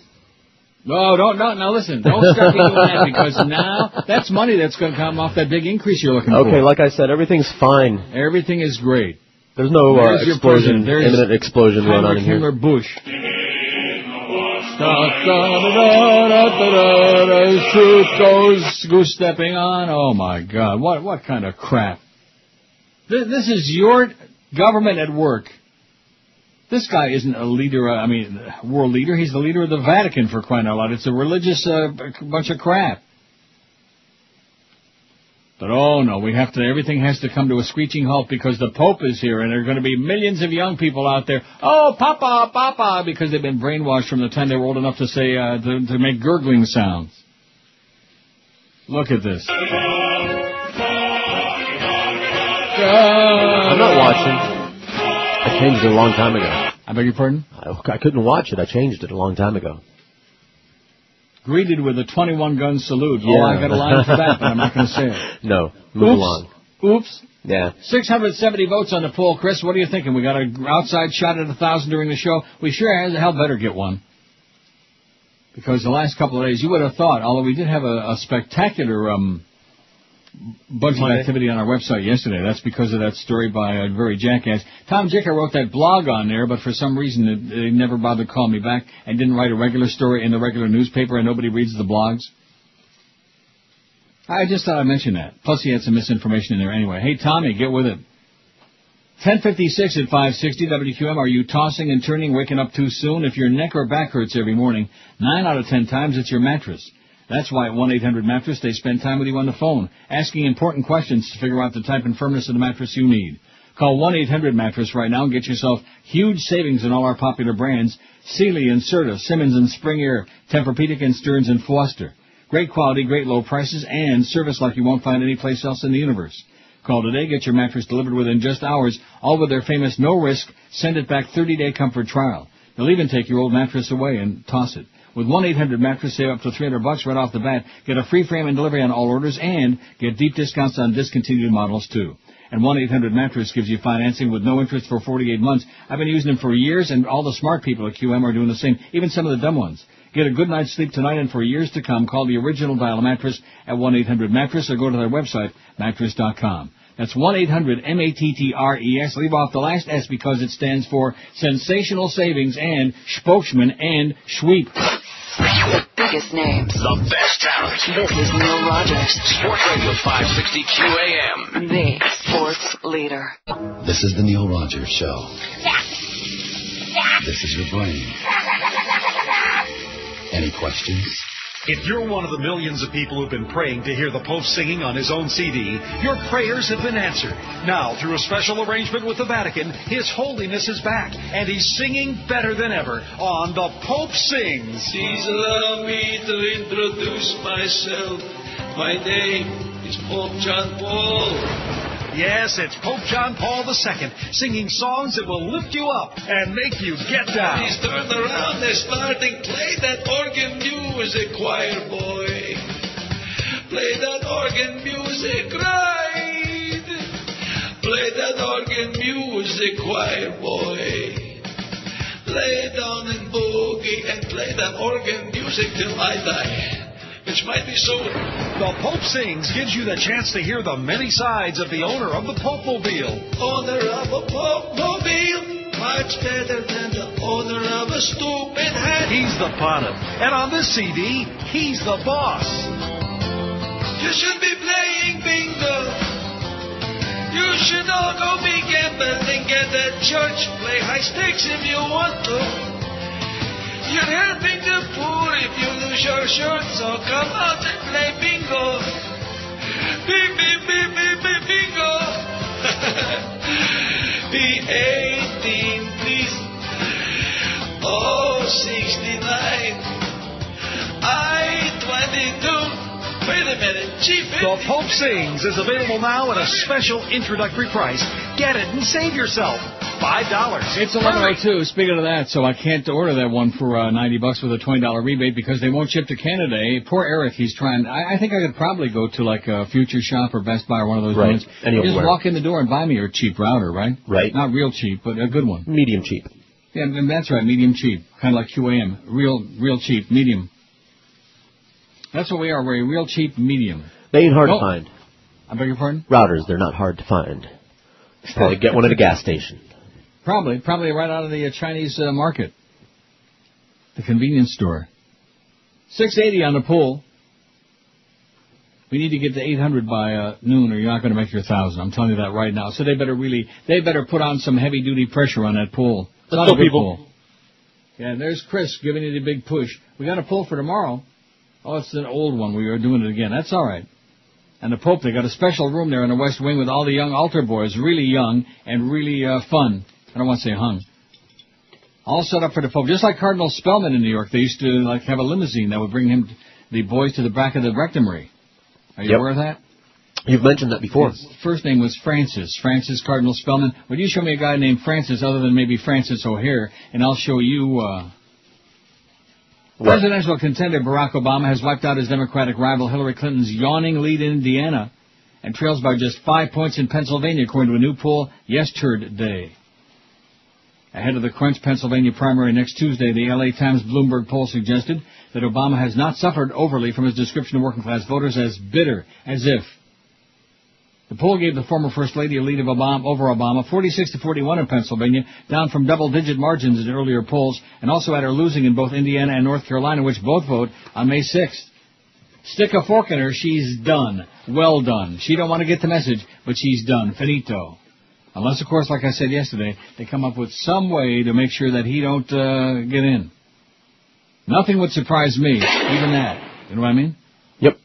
S2: No, now listen, don't start doing that, because now that's money that's going to come off that big increase you're looking for.
S3: Okay, like I said, everything's fine.
S2: Everything is great.
S3: There's no explosion, imminent explosion going on in here.
S2: Heinrich Busch. Shoot goes goose stepping on. Oh my God! What kind of crap? This is your government at work. This guy isn't a leader. World leader. He's the leader of the Vatican, for crying out loud. It's a religious bunch of crap. But oh no, everything has to come to a screeching halt because the Pope is here, and there are going to be millions of young people out there. Oh, Papa, Papa, because they've been brainwashed from the time they were old enough to say to make gurgling sounds. Look at this.
S3: I'm not watching. I changed it a long time ago.
S2: I beg your pardon?
S3: I couldn't watch it. I changed it a long time ago.
S2: Greeted with a 21-gun salute. Yeah. Oh, I got a line for that, but I'm not going to say it.
S3: No, move along.
S2: Oops.
S3: Yeah.
S2: 670 votes on the poll. Chris, what are you thinking? We got an outside shot at 1,000 during the show. We sure as hell better get one. Because the last couple of days, you would have thought, although we did have a spectacular bunch of activity on our website yesterday. That's because of that story by a very jackass. Tom Jicker wrote that blog on there, but for some reason they never bothered to call me back and didn't write a regular story in the regular newspaper, and nobody reads the blogs. I just thought I'd mention that. Plus he had some misinformation in there anyway. Hey, Tommy, get with it. 10:56 at 560 WQAM. Are you tossing and turning, waking up too soon? If your neck or back hurts every morning, 9 out of 10 times it's your mattress. That's why at 1-800-Mattress they spend time with you on the phone, asking important questions to figure out the type and firmness of the mattress you need. Call 1-800-Mattress right now and get yourself huge savings in all our popular brands: Sealy and Serta, Simmons and Spring Air, Tempur-Pedic and Stearns and Foster. Great quality, great low prices, and service like you won't find anyplace else in the universe. Call today, get your mattress delivered within just hours, all with their famous no-risk, send-it-back 30-day comfort trial. They'll even take your old mattress away and toss it. With 1-800-Mattress, save up to $300 right off the bat, get a free frame and delivery on all orders, and get deep discounts on discontinued models, too. And 1-800-Mattress gives you financing with no interest for 48 months. I've been using them for years, and all the smart people at QM are doing the same, even some of the dumb ones. Get a good night's sleep tonight and for years to come. Call the original Dial Mattress at 1-800-Mattress or go to their website, mattress.com. That's 1-800-MATTRES. Leave off the last S because it stands for sensational savings and spokesman and sweep.
S13: The biggest names.
S5: The best talent.
S13: This is Neil Rogers.
S5: Sports Radio 560 QAM.
S13: The sports leader.
S19: This is the Neil Rogers Show. This is your brain. Any questions?
S20: If you're one of the millions of people who've been praying to hear the Pope singing on his own CD, your prayers have been answered. Now, through a special arrangement with the Vatican, His Holiness is back, and he's singing better than ever on The Pope Sings.
S21: Please allow me to introduce myself. My name is Pope John Paul.
S20: Yes, it's Pope John Paul II, singing songs that will lift you up and make you get down.
S21: Please turn around and starting. Play that organ music, choir boy. Play that organ music right. Play that organ music, choir boy. Lay down and boogie and play that organ music till I die. Which might be so.
S20: The Pope Sings gives you the chance to hear the many sides of the owner of the Pope-mobile.
S21: Owner of a Pope-mobile, much better than the owner of a stupid hat.
S20: He's the pontiff, and on this CD, he's the boss.
S21: You should be playing bingo. You should all go be gambling, get at church, play high stakes if you want to. You're helping the poor if you lose your shirt, so come out and play bingo. Beep, beep, beep, beep, beep, bingo. Be 18, please. Oh, 69. I 22. Wait a minute, Chief.
S20: The Pope Sings is available now at a special introductory price. Get it and save yourself $5.
S2: It's 11:02. Speaking of that, so I can't order that one for $90 with a $20 rebate because they won't ship to Canada. Poor Eric, he's trying. I think I could probably go to like a Future Shop or Best Buy or one of those ones. Just walk in the door and buy me a cheap router, right?
S3: Right.
S2: Not real cheap, but a good one.
S3: Medium cheap.
S2: Yeah, and that's right, medium cheap, kind of like QAM. Real cheap, medium. That's what we are. We're a real cheap medium.
S3: They ain't hard to find.
S2: I beg your pardon?
S3: Routers, they're not hard to find. Probably get one at a gas station.
S2: Probably right out of the Chinese market. The convenience store. $6.80 on the pool. We need to get to 800 by noon or you're not going to make your 1,000. I'm telling you that right now. So they better put on some heavy duty pressure on that pool. It's not a good pool. Yeah, there's Chris giving you the big push. We got a pool for tomorrow. Oh, it's an old one. We are doing it again. That's all right. And the Pope, they got a special room there in the West Wing with all the young altar boys, really young and really fun. I don't want to say hung. All set up for the Pope. Just like Cardinal Spellman in New York. They used to have a limousine that would bring the boys to the back of the rectory. Are you aware of that?
S3: You've mentioned that before.
S2: His first name was Francis Cardinal Spellman. Would you show me a guy named Francis other than maybe Francis O'Hare, and I'll show you... Presidential contender Barack Obama has wiped out his Democratic rival Hillary Clinton's yawning lead in Indiana and trails by just 5 points in Pennsylvania, according to a new poll yesterday. Ahead of the Crunch, Pennsylvania primary next Tuesday, the LA Times Bloomberg poll suggested that Obama has not suffered overly from his description of working-class voters as bitter, as if. The poll gave the former First Lady a lead of over Obama, 46-41 in Pennsylvania, down from double-digit margins in earlier polls, and also had her losing in both Indiana and North Carolina, which both vote on May 6th. Stick a fork in her, she's done. Well done. She don't want to get the message, but she's done. Finito. Unless, of course, like I said yesterday, they come up with some way to make sure that he don't get in. Nothing would surprise me, even that. You know what I mean?
S3: Yep.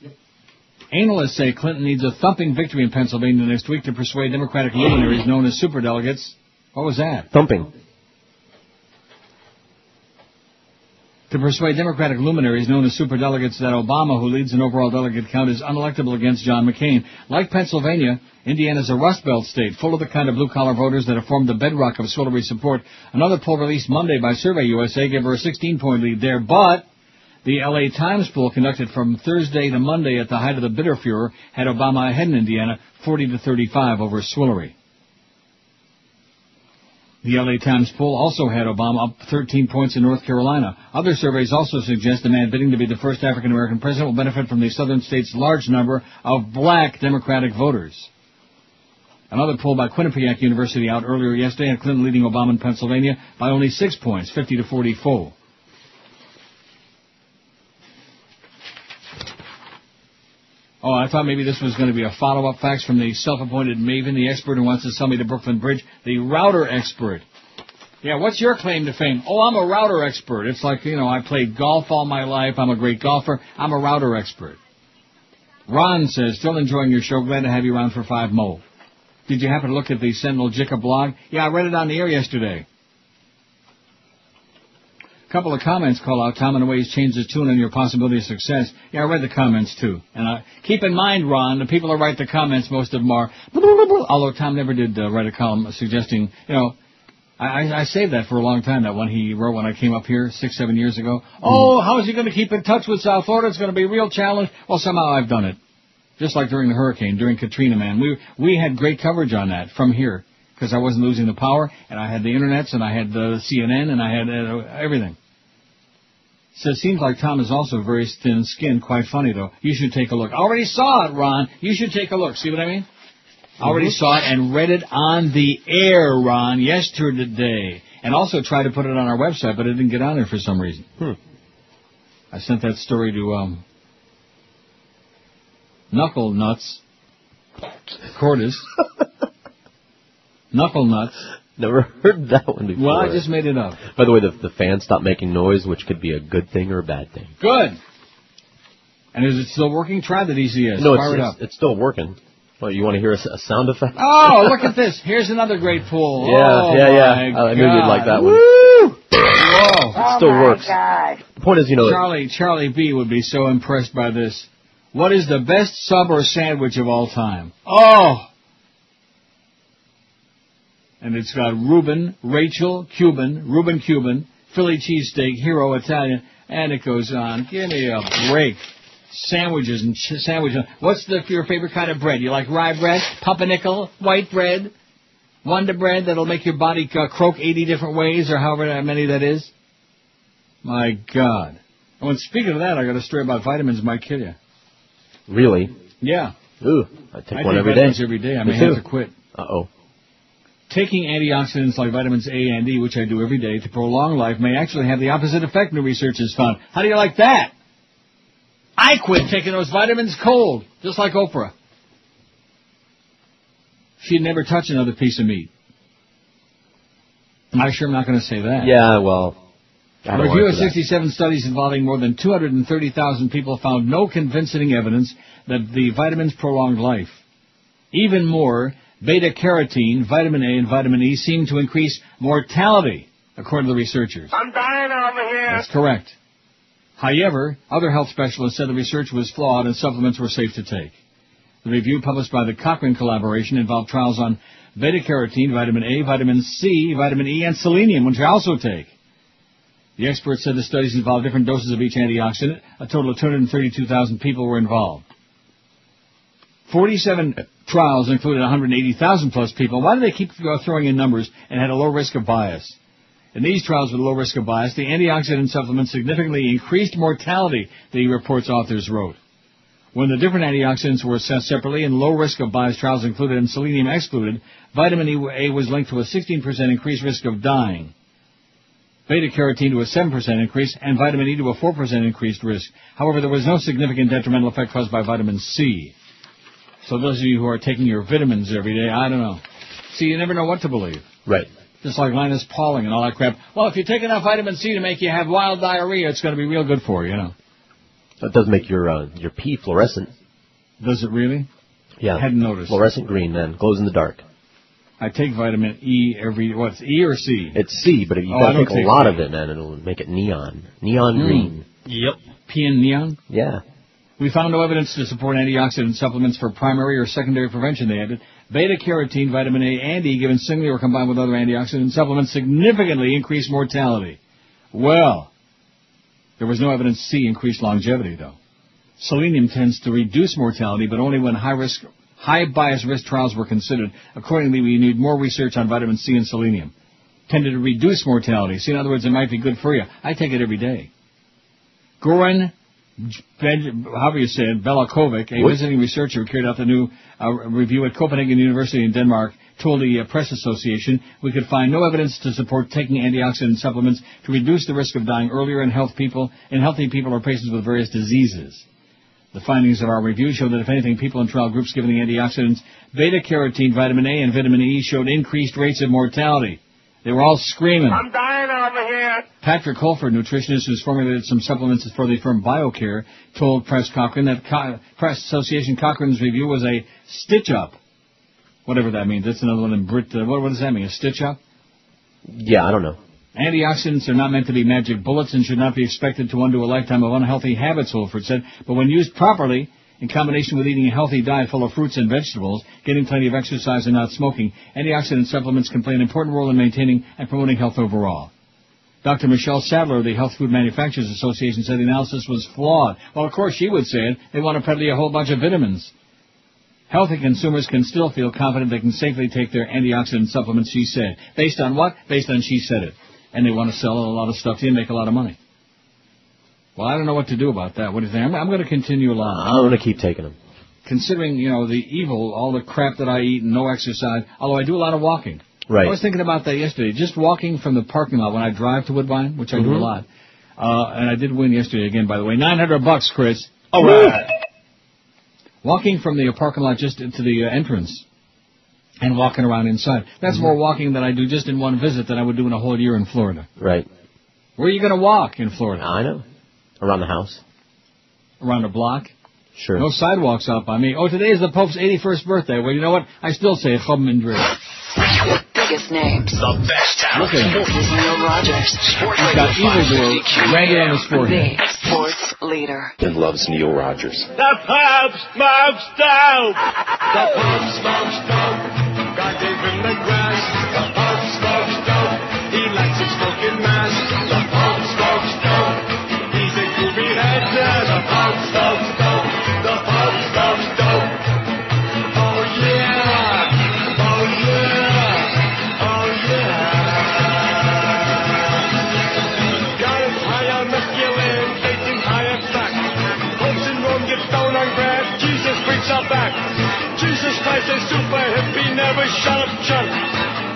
S2: Analysts say Clinton needs a thumping victory in Pennsylvania next week to persuade Democratic luminaries known as superdelegates. What was that?
S3: Thumping.
S2: To persuade Democratic luminaries known as superdelegates that Obama, who leads an overall delegate count, is unelectable against John McCain. Like Pennsylvania, Indiana's a Rust Belt state, full of the kind of blue-collar voters that have formed the bedrock of Swillery support. Another poll released Monday by Survey USA gave her a 16-point lead there, but the LA Times poll conducted from Thursday to Monday at the height of the bitter furor had Obama ahead in Indiana, 40-35 over Swillery. The LA Times poll also had Obama up 13 points in North Carolina. Other surveys also suggest the man bidding to be the first African-American president will benefit from the southern state's large number of black Democratic voters. Another poll by Quinnipiac University out earlier yesterday had Clinton leading Obama in Pennsylvania by only 6 points, 50-44. Oh, I thought maybe this was going to be a follow-up fax from the self-appointed Maven, the expert who wants to sell me to Brooklyn Bridge, the router expert. Yeah, what's your claim to fame? Oh, I'm a router expert. It's like, I played golf all my life. I'm a great golfer. I'm a router expert. Ron says, still enjoying your show. Glad to have you around for 5 more. Did you happen to look at the Sentinel Jicka blog? Yeah, I read it on the air yesterday. A couple of comments call out, Tom, in a way he's changed his tune on your possibility of success. Yeah, I read the comments, too. And keep in mind, Ron, the people who write the comments, most of them are, although Tom never did write a column suggesting, I saved that for a long time, that one he wrote when I came up here 6-7 years ago. Oh, how is he going to keep in touch with South Florida? It's going to be a real challenge. Well, somehow I've done it. Just like during the hurricane, during Katrina, man. We had great coverage on that from here, because I wasn't losing the power, and I had the internets, and I had the CNN, and I had everything. So it seems like Tom is also very thin-skinned. Quite funny, though. You should take a look. I already saw it, Ron. You should take a look. See what I mean? I already saw it and read it on the air, Ron, yesterday. And also tried to put it on our website, but it didn't get on there for some reason. I sent that story to Knuckle Nuts. Cordis. Knuckle Nuts.
S3: Never heard that one before.
S2: Well, I just made it up.
S3: By the way, the fan stopped making noise, which could be a good thing or a bad thing.
S2: Good. And is it still working? Try the DCS.
S3: No,
S2: Fire it up.
S3: It's still working. Well, you want to hear a sound effect?
S2: Oh, look at this. Here's another great pull.
S3: Yeah. I knew you'd like that one.
S2: Woo!
S3: Whoa. It still works.
S11: God.
S3: The point is,
S2: Charlie B would be so impressed by this. What is the best sub or sandwich of all time? Oh! And it's got Reuben, Rachel, Cuban, Philly cheesesteak, Hero, Italian, and it goes on. Give me a break. Sandwiches and sandwiches. What's your favorite kind of bread? You like rye bread, pumpernickel, white bread, Wonder bread that'll make your body croak 80 different ways, or however many that is? My God. Oh, and speaking of that, I got a story about vitamins might kill you.
S3: Really?
S2: Yeah.
S3: Ooh, I take one every day.
S2: Every day. I may have to quit.
S3: Uh-oh.
S2: Taking antioxidants like vitamins A and E, which I do every day, to prolong life may actually have the opposite effect, new research has found. How do you like that? I quit taking those vitamins cold, just like Oprah. She'd never touch another piece of meat. I sure am not going to say that.
S3: Yeah, well,
S2: A review of 67 studies involving more than 230,000 people found no convincing evidence that the vitamins prolonged life. Even more, beta-carotene, vitamin A, and vitamin E seem to increase mortality, according to the researchers.
S9: I'm dying over here.
S2: That's correct. However, other health specialists said the research was flawed and supplements were safe to take. The review, published by the Cochrane Collaboration, involved trials on beta-carotene, vitamin A, vitamin C, vitamin E, and selenium, which I also take. The experts said the studies involved different doses of each antioxidant. A total of 232,000 people were involved. 47 trials included 180,000 plus people. Why do they keep throwing in numbers and had a low risk of bias? In these trials with a low risk of bias, the antioxidant supplements significantly increased mortality, the report's authors wrote. When the different antioxidants were assessed separately in low risk of bias trials included and selenium excluded, vitamin A was linked to a 16% increased risk of dying, beta-carotene to a 7% increase, and vitamin E to a 4% increased risk. However, there was no significant detrimental effect caused by vitamin C. So those of you who are taking your vitamins every day, I don't know. See, you never know what to believe.
S3: Right.
S2: Just like Linus Pauling and all that crap. Well, if you take enough vitamin C to make you have wild diarrhea, it's going to be real good for you, you know.
S3: That does make your pee fluorescent.
S2: Does it really?
S3: Yeah.
S2: I hadn't noticed.
S3: Fluorescent green, then. Glows in the dark.
S2: I take vitamin E what's E or C?
S3: It's C, but if you gotta take a lot of it, man, it'll make it neon. Neon green.
S2: Yep. P and neon?
S3: Yeah.
S2: We found no evidence to support antioxidant supplements for primary or secondary prevention, they added. Beta-carotene, vitamin A, and E, given singly or combined with other antioxidant supplements, significantly increase mortality. Well, there was no evidence C increased longevity, though. Selenium tends to reduce mortality, but only when high-bias risk trials were considered. Accordingly, we need more research on vitamin C and selenium. Tended to reduce mortality. See, in other words, it might be good for you. I take it every day. Goran, however you say it, Belakovic, a visiting researcher who carried out the new review at Copenhagen University in Denmark, told the Press Association, we could find no evidence to support taking antioxidant supplements to reduce the risk of dying earlier in healthy people or patients with various diseases. The findings of our review show that, if anything, people in trial groups given the antioxidants beta-carotene, vitamin A, and vitamin E showed increased rates of mortality. They were all screaming.
S9: I'm dying over here.
S2: Patrick Holford, nutritionist who's formulated some supplements for the firm BioCare, told Press Cochrane that Press Association Cochrane's review was a stitch-up. Whatever that means. That's another one in Brit. What does that mean, a stitch-up?
S3: Yeah, I don't know.
S2: Antioxidants are not meant to be magic bullets and should not be expected to undo a lifetime of unhealthy habits, Holford said. But when used properly, in combination with eating a healthy diet full of fruits and vegetables, getting plenty of exercise and not smoking, antioxidant supplements can play an important role in maintaining and promoting health overall. Dr. Michelle Sadler of the Health Food Manufacturers Association said the analysis was flawed. Well, of course she would say it. They want to peddle you a whole bunch of vitamins. Healthy consumers can still feel confident they can safely take their antioxidant supplements, she said. Based on what? Based on she said it. And they want to sell a lot of stuff to you and make a lot of money. Well, I don't know what to do about that. What do you think? I'm going to continue along.
S3: I'm going to keep taking them.
S2: Considering, the evil, all the crap that I eat and no exercise, although I do a lot of walking.
S3: Right.
S2: I was thinking about that yesterday. Just walking from the parking lot when I drive to Woodbine, which I do a lot. And I did win yesterday again, by the way. $900, Chris.
S3: All right.
S2: Walking from the parking lot just into the entrance and walking around inside. That's more walking than I do just in one visit than I would do in a whole year in Florida.
S3: Right.
S2: Where are you going to walk in Florida?
S3: I know. Around the house.
S2: Around the block?
S3: Sure.
S2: No sidewalks out by me. Oh, today is the Pope's 81st birthday. Well, you know what? I still say Chum Indri.
S13: The biggest names.
S4: The best talent.
S2: Look at him.
S13: This is Neil Rogers.
S4: Sports
S2: He's got evildoer ragged on his forehead.
S13: The sports leader.
S16: And loves Neil Rogers.
S9: The pub smokes dope. The pub smokes dope. God gave him the grass. The pub smokes dope. He likes his smoking mask. The pub smokes dope. He's a groovy head. The pub smokes dope. The pub smokes dope. Oh yeah. Oh yeah. Oh yeah. Got him high on mescaline, facing high at back. Hopes in Rome get stoned on grass. Jesus brings us back. Jesus Christ is super hippie, never shut up chunk.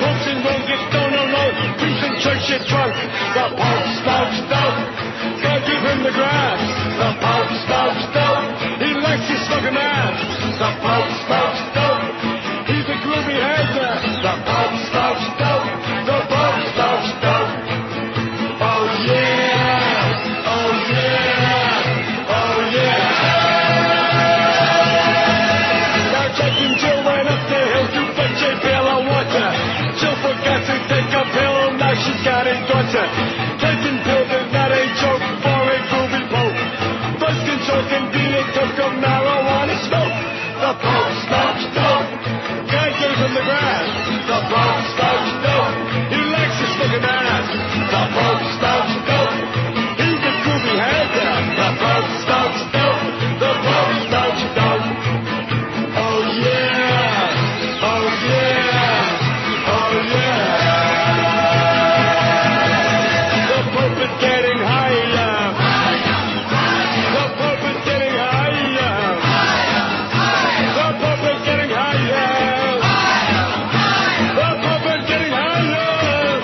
S9: Hopes in Rome get stoned alone. Priests in church get drunk. The Pope smokes dope. God give him the grass. The Pope smokes dope. He likes his smoking ass. The Pope smokes dope. He's a groovy head there. The Pope smokes dope. The Pope smokes dope. Oh yeah. Oh yeah. Oh yeah. Now Jack and Jill went up the hill to fetch a pail of water. Jill forgot to take a pill. Now she's got a daughter. Taking pills is not a joke for a groovy Pope. Birth control can be a toke of marijuana smoke. The Pope smokes dope. God gave him the grass. The Pope smokes dope. He likes his smoking ass. The Pope smokes dope. He's a groovy head there. The Pope smokes dope. The Pope smokes dope. Oh yeah. Oh yeah. Oh yeah. The Pope is getting higher. The Pope is getting higher. The Pope is getting higher. The Pope is getting higher.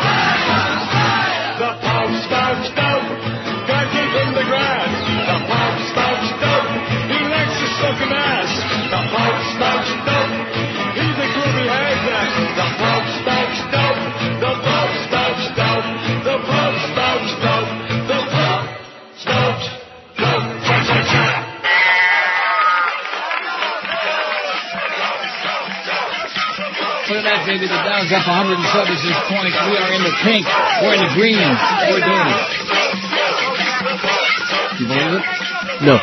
S9: The Pope smokes dope. God gave him the grass. The Pope smokes dope. He likes his smoking ass. The Pope smokes dope. He's a groovy head there. The Pope smokes dope. The Pope smokes dope. The Pope smokes dope. The Pope smokes dope.
S2: baby. The Dow's up 176 points. We are in the pink. We're in the green. We're doing it. You believe it?
S3: No.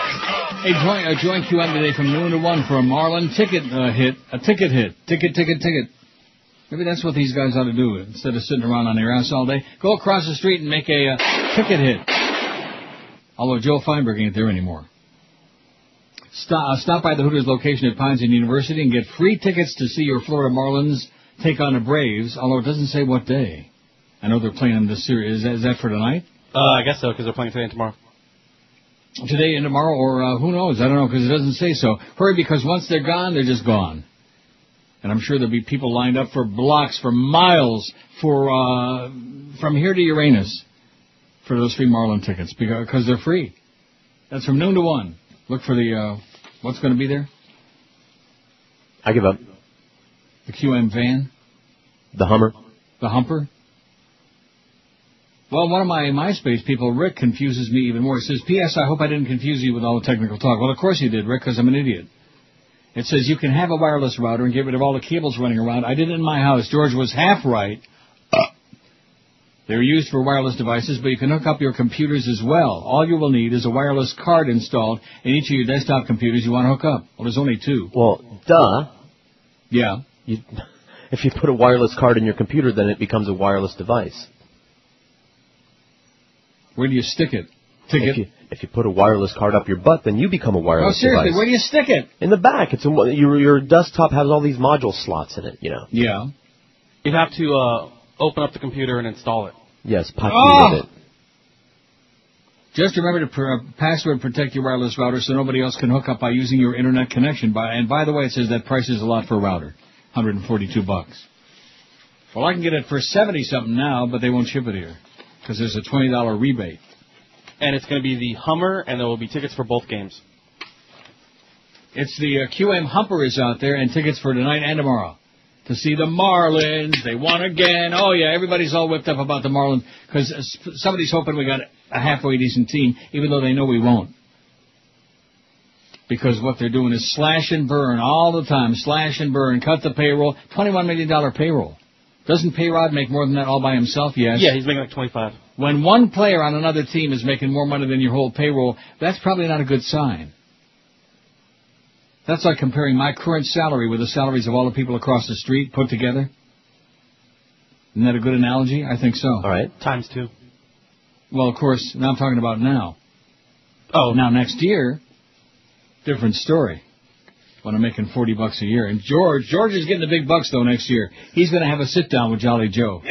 S2: Hey, join QM today from noon to 1 for a Marlin ticket hit. A ticket hit. Ticket. Maybe that's what these guys ought to do. Instead of sitting around on their ass all day, go across the street and make a ticket hit. Although Joe Feinberg ain't there anymore. Stop by the Hooters location at Pines and University and get free tickets to see your Florida Marlins take on the Braves, although it doesn't say what day. I know they're playing in this series. Is that for tonight?
S8: I guess so, because they're playing today and tomorrow.
S2: Today and tomorrow, or who knows? I don't know, because it doesn't say so. Hurry, because once they're gone, they're just gone. And I'm sure there'll be people lined up for blocks, for miles, from here to Uranus for those free Marlin tickets, because they're free. That's from noon to 1. Look for the, what's going to be there?
S3: I give up.
S2: The QM van?
S3: The Hummer?
S2: The Humper? Well, one of my MySpace people, Rick, confuses me even more. He says, P.S. I hope I didn't confuse you with all the technical talk. Well, of course you did, Rick, because I'm an idiot. It says you can have a wireless router and get rid of all the cables running around. I did it in my house. George was half right. They're used for wireless devices, but you can hook up your computers as well. All you will need is a wireless card installed in each of your desktop computers you want to hook up. Well, there's only 2.
S3: Well, duh.
S2: Yeah.
S3: If you put a wireless card in your computer, then it becomes a wireless device.
S2: Where do you stick it?
S3: If you put a wireless card up your butt, then you become a wireless device.
S2: Oh, seriously, where do you stick it?
S3: In the back. Your desktop has all these module slots in it, you know.
S2: Yeah.
S8: You'd have to open up the computer and install it.
S3: Yes, with it.
S2: Just remember to password protect your wireless router so nobody else can hook up by using your internet connection. And by the way, it says that price is a lot for a router, $142. Well, I can get it for $70-something now, but they won't ship it here because there's a $20 rebate.
S8: And it's going to be the Hummer, and there will be tickets for both games.
S2: It's the QM Humper is out there, and tickets for tonight and tomorrow. To see the Marlins. They won again. Oh, yeah, everybody's all whipped up about the Marlins because somebody's hoping we got a halfway decent team, even though they know we won't. Because what they're doing is slash and burn all the time. Slash and burn. Cut the payroll. $21 million payroll. Doesn't Payrod make more than that all by himself? Yes.
S8: Yeah, he's making like 25.
S2: When one player on another team is making more money than your whole payroll, that's probably not a good sign. That's like comparing my current salary with the salaries of all the people across the street put together. Isn't that a good analogy? I think so.
S3: All right.
S8: Times 2.
S2: Well, of course, now I'm talking about now.
S8: Oh.
S2: Now, next year, different story. When I'm making $40 a year. And George is getting the big bucks, though, next year. He's going to have a sit-down with Jolly Joe.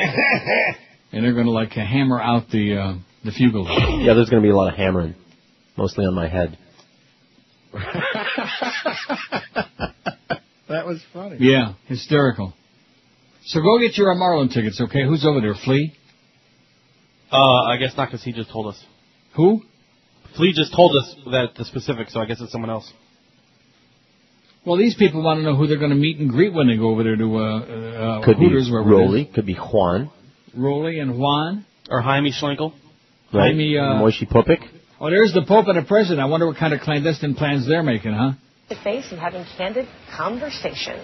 S2: And they're going to, hammer out the fugal.
S3: Yeah, there's going to be a lot of hammering. Mostly on my head.
S2: That was funny. Yeah, hysterical. So go get your Marlin tickets, okay? Who's over there, Flea?
S8: I guess not, because he just told us.
S2: Who?
S8: Flea just told us that the specifics, so I guess it's someone else.
S2: Well, these people want to know who they're going to meet and greet when they go over there to
S3: could
S2: Hooters.
S3: Could be Rolly. Could be Juan.
S2: Rolly and Juan.
S8: Or Jaime Schlenkel.
S3: Right.
S2: Jaime,
S3: Moishi Popik.
S2: Oh, there's the Pope and the President. I wonder what kind of clandestine plans they're making, huh?
S1: To face and having candid conversation.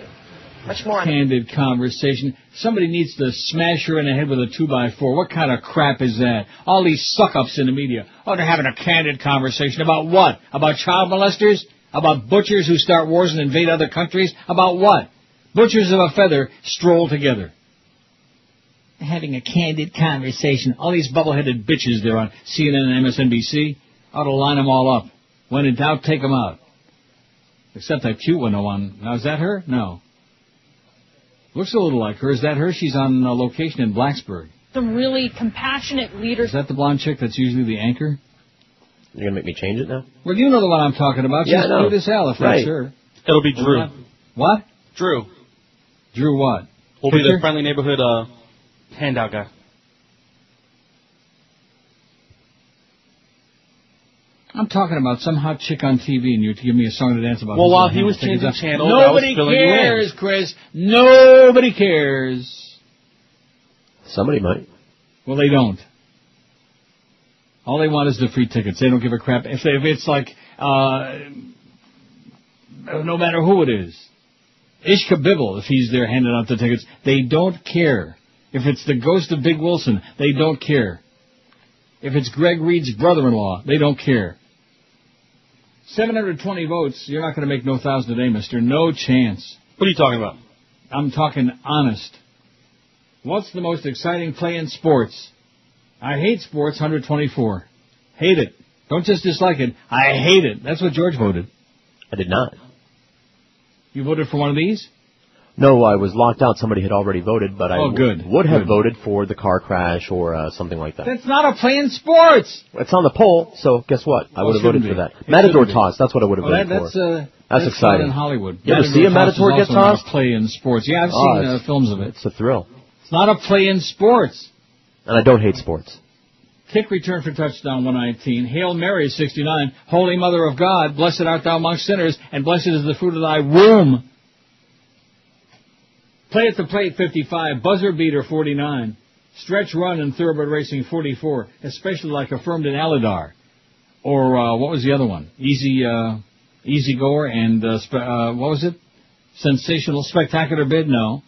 S1: Much more.
S2: Candid conversation. Somebody needs to smash her in the head with a 2x4. What kind of crap is that? All these suck-ups in the media. Oh, they're having a candid conversation. About what? About child molesters? About butchers who start wars and invade other countries? About what? Butchers of a feather stroll together. Having a candid conversation. All these bubble-headed bitches there on CNN and MSNBC ought to line them all up. When in doubt, take them out. Except that cute one on. Now, is that her? No. Looks a little like her. Is that her? She's on location in Blacksburg.
S22: Some really compassionate leaders.
S2: Is that the blonde chick that's usually the anchor?
S3: You're going to make me change it now?
S2: Well, you know the one I'm talking about. She's cute as hell, if that's her.
S8: It'll be Drew.
S2: What?
S8: Drew.
S2: Drew what?
S8: Will be the friendly neighborhood handout guy.
S2: I'm talking about some hot chick on TV and you to give me a song to dance about.
S8: Well, while he was changing channels,
S2: nobody cares, Chris. Nobody cares.
S3: Somebody might.
S2: Well, they don't. All they want is the free tickets. They don't give a crap. If it's like, no matter who it is. Ishka Bibble, if he's there handing out the tickets, they don't care. If it's the ghost of Big Wilson, they don't care. If it's Greg Reed's brother-in-law, they don't care. 720 votes, you're not going to make no 1,000 a day, mister. No chance.
S8: What are you talking about?
S2: I'm talking honest. What's the most exciting play in sports? I hate sports, 124. Hate it. Don't just dislike it. I hate it. That's what George voted.
S3: I did not.
S2: You voted for one of these?
S3: No, I was locked out. Somebody had already voted, but I would have
S2: Good.
S3: voted for the car crash or something like that.
S2: That's not a play in sports.
S3: It's on the poll, so guess what? I would have voted for that. Matador toss, that's what I would have voted for. That's exciting.
S2: In Hollywood.
S3: You ever see a Matador get tossed?
S2: Not a play in sports. Yeah, I've seen films of it.
S3: It's a thrill.
S2: It's not a play in sports.
S3: And I don't hate sports.
S2: Kick return for touchdown, 119. Hail Mary, 69. Holy Mother of God, blessed art thou amongst sinners, and blessed is the fruit of thy womb. Play at the plate, 55. Buzzer beater, 49. Stretch run in thoroughbred racing, 44. Especially like affirmed in Aladar. Or, what was the other one? Easy goer and, what was it? Sensational spectacular bid? No.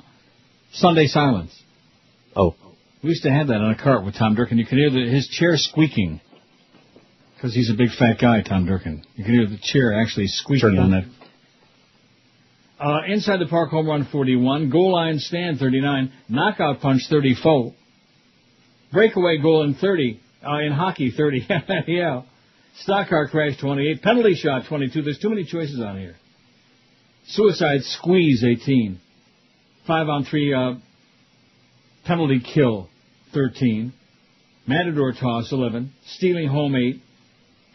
S2: Sunday silence.
S3: Oh.
S2: We used to have that on a cart with Tom Durkin. You can hear his chair squeaking. Because he's a big fat guy, Tom Durkin. You can hear the chair actually squeaking on that. Inside the park, home run 41. Goal line stand 39. Knockout punch 34. Breakaway goal in 30. In hockey 30. Yeah. Stock car crash 28. Penalty shot 22. There's too many choices on here. Suicide squeeze 18. 5-on-3 penalty kill 13. Matador toss 11. Stealing home 8.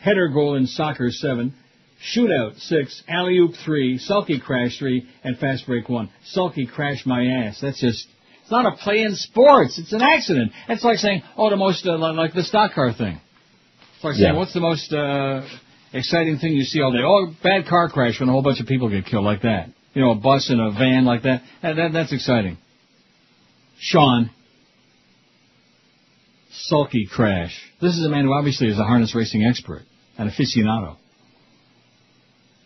S2: Header goal in soccer 7. Shootout 6, alley-oop 3, sulky crash 3, and fast break 1. Sulky crash my ass. That's just, it's not a play in sports. It's an accident. It's like saying, the most, like the stock car thing. It's like saying, what's the most exciting thing you see all day? Bad car crash when a whole bunch of people get killed like that. You know, a bus and a van like that. That's exciting. Sean. Sulky crash. This is a man who obviously is a harness racing expert, an aficionado.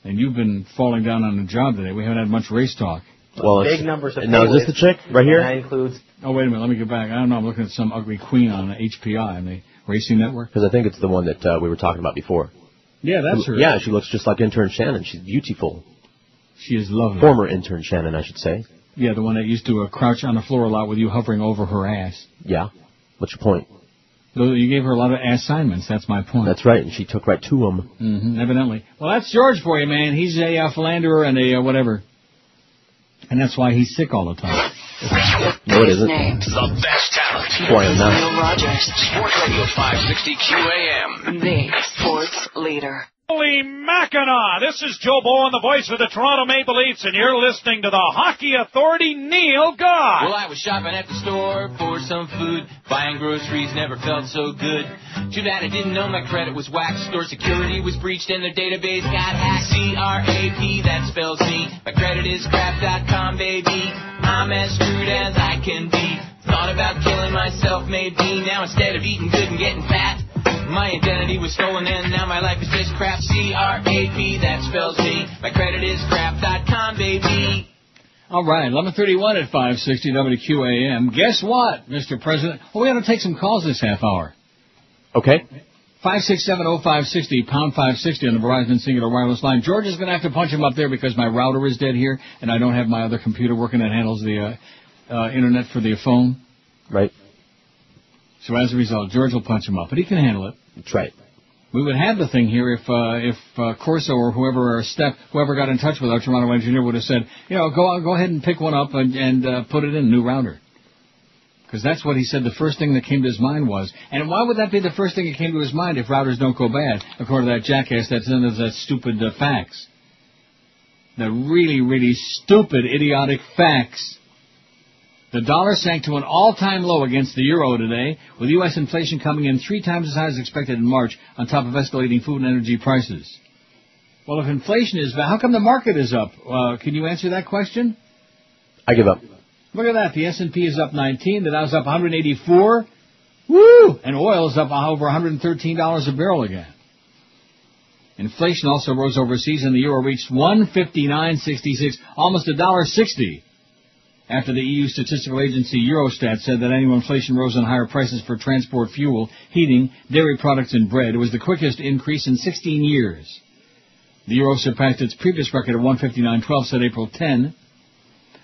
S2: And you've been falling down on the job today. We haven't had much race talk.
S3: Well,
S10: big numbers of
S3: now, is this the chick right here?
S10: That includes...
S2: Oh, wait a minute. Let me get back. I don't know. I'm looking at some ugly queen on the HPI, on the racing network.
S3: Because I think it's the one that we were talking about before.
S2: Yeah, that's her.
S3: Yeah, she looks just like intern Shannon. She's beautiful.
S2: She is lovely.
S3: Former intern Shannon, I should say.
S2: Yeah, the one that used to crouch on the floor a lot with you hovering over her ass.
S3: Yeah. What's your point?
S2: You gave her a lot of assignments. That's my point.
S3: That's right, and she took right to them.
S2: Mm-hmm, evidently. Well, that's George for you, man. He's a philanderer and a whatever. And that's why he's sick all the time.
S3: No, it isn't.
S4: The best talent.
S3: Boy, I'm not.
S13: Neil Rogers.
S4: Sports Radio 560 QAM.
S13: The sports leader.
S12: Holy Mackinac! This is Joe Bowen, the voice of the Toronto Maple Leafs, and you're listening to the Hockey Authority, Neil God.
S23: Well, I was shopping at the store for some food. Buying groceries never felt so good. Too bad I didn't know my credit was whacked. Store security was breached and their database got hacked. C-R-A-P, that spells me. My credit is crap.com, baby. I'm as screwed as I can be. Thought about killing myself, maybe. Now instead of eating good and getting fat, my identity was stolen and now my life is just crap. C-R-A-P, that spells me. My credit is crap.com, baby.
S2: All right, 11:31 at 560 WQAM. Guess what, Mr. President? Well, we got to take some calls this half hour.
S3: Okay.
S2: 5670560, pound 560 on the Verizon Singular Wireless line. George is going to have to punch him up there because my router is dead here, and I don't have my other computer working that handles the internet for the phone.
S3: Right.
S2: So as a result, George will punch him up, but he can handle it.
S3: That's right.
S2: We would have the thing here if Corso or whoever got in touch with our Toronto engineer would have said, go ahead and pick one up and put it in a new router. Because that's what he said the first thing that came to his mind was. And why would that be the first thing that came to his mind if routers don't go bad, according to that jackass that's in that stupid fax? The really, really stupid, idiotic fax. The dollar sank to an all-time low against the euro today, with U.S. inflation coming in 3 times as high as expected in March, on top of escalating food and energy prices. Well, if inflation is bad, how come the market is up? Can you answer that question?
S3: I give up.
S2: Look at that. The S&P is up 19. The Dow's up 184. Woo! And oil is up over $113 a barrel again. Inflation also rose overseas, and the euro reached 159.66, almost $1.60. After the EU statistical agency Eurostat said that annual inflation rose on higher prices for transport, fuel, heating, dairy products, and bread. It was the quickest increase in 16 years. The euro surpassed its previous record of 159.12, said April 10.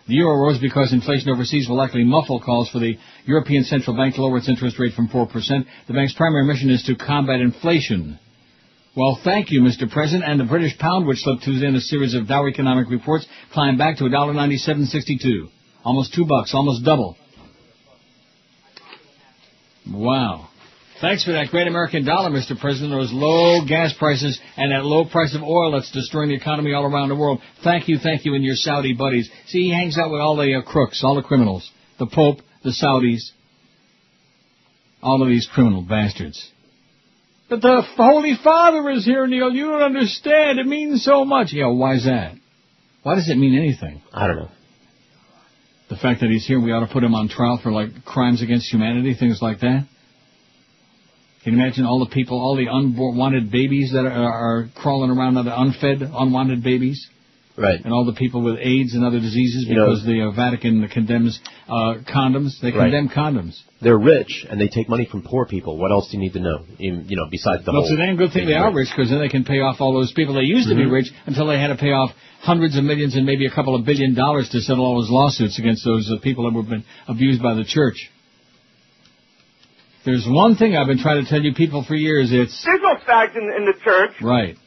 S2: The euro rose because inflation overseas will likely muffle calls for the European Central Bank to lower its interest rate from 4%. The bank's primary mission is to combat inflation. Well, thank you, Mr. President. And the British pound, which slipped Tuesday in a series of Dow economic reports, climbed back to $1.9762. Almost $2, almost double. Wow. Thanks for that great American dollar, Mr. President. Those low gas prices and that low price of oil that's destroying the economy all around the world. Thank you, and your Saudi buddies. See, he hangs out with all the crooks, all the criminals. The Pope, the Saudis, all of these criminal bastards. But the Holy Father is here, Neil. You don't understand. It means so much. Yeah, why's that? Why does it mean anything?
S3: I don't know.
S2: The fact that he's here, we ought to put him on trial for, crimes against humanity, things like that. Can you imagine all the people, all the unwanted babies that are crawling around, the unfed, unwanted babies?
S3: Right.
S2: And all the people with AIDS and other diseases because the Vatican condemns condoms. They condemn condoms.
S3: They're rich, and they take money from poor people. What else do you need to know? Besides the whole...
S2: Well, it's a damn good thing they are rich, because then they can pay off all those people. They used to be rich until they had to pay off hundreds of millions and maybe a couple of $1 billion to settle all those lawsuits against those people that were been abused by the church. There's one thing I've been trying to tell you people for years, it's...
S6: There's no fact in the church.
S2: Right.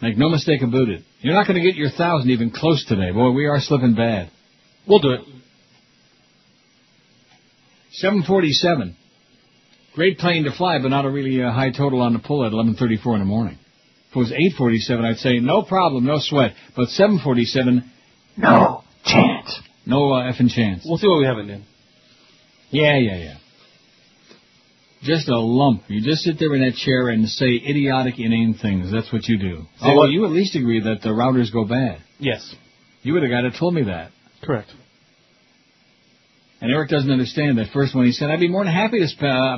S2: Make no mistake about it. You're not going to get your 1,000 even close today. Boy, we are slipping bad.
S8: We'll do it.
S2: 747. Great plane to fly, but not a really high total on the pull at 11:34 in the morning. If it was 847, I'd say no problem, no sweat. But 747, no chance. No effing chance.
S8: We'll see what we have in there.
S2: Yeah. Just a lump. You just sit there in that chair and say idiotic, inane things. That's what you do. Well, you at least agree that the routers go bad.
S8: Yes.
S2: You were the guy that told me that.
S8: Correct.
S2: And Eric doesn't understand that first when he said, I'd be more than happy to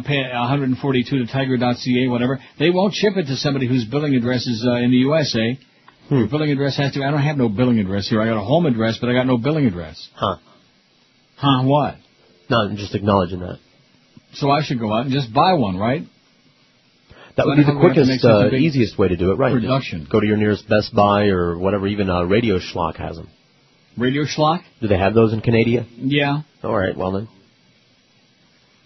S2: pay $142 to Tiger.ca, whatever. They won't ship it to somebody whose billing address is in the USA. Your billing address has to... I don't have no billing address here. I got a home address, but I got no billing address.
S3: Huh,
S2: what?
S3: No, I'm just acknowledging that.
S2: So I should go out and just buy one, right?
S3: That would be the quickest, easiest way to do it, right?
S2: Production.
S3: Go to your nearest Best Buy or whatever, even Radio Schlock has them.
S2: Radio Schlock?
S3: Do they have those in Canada?
S2: Yeah.
S3: All right, well then.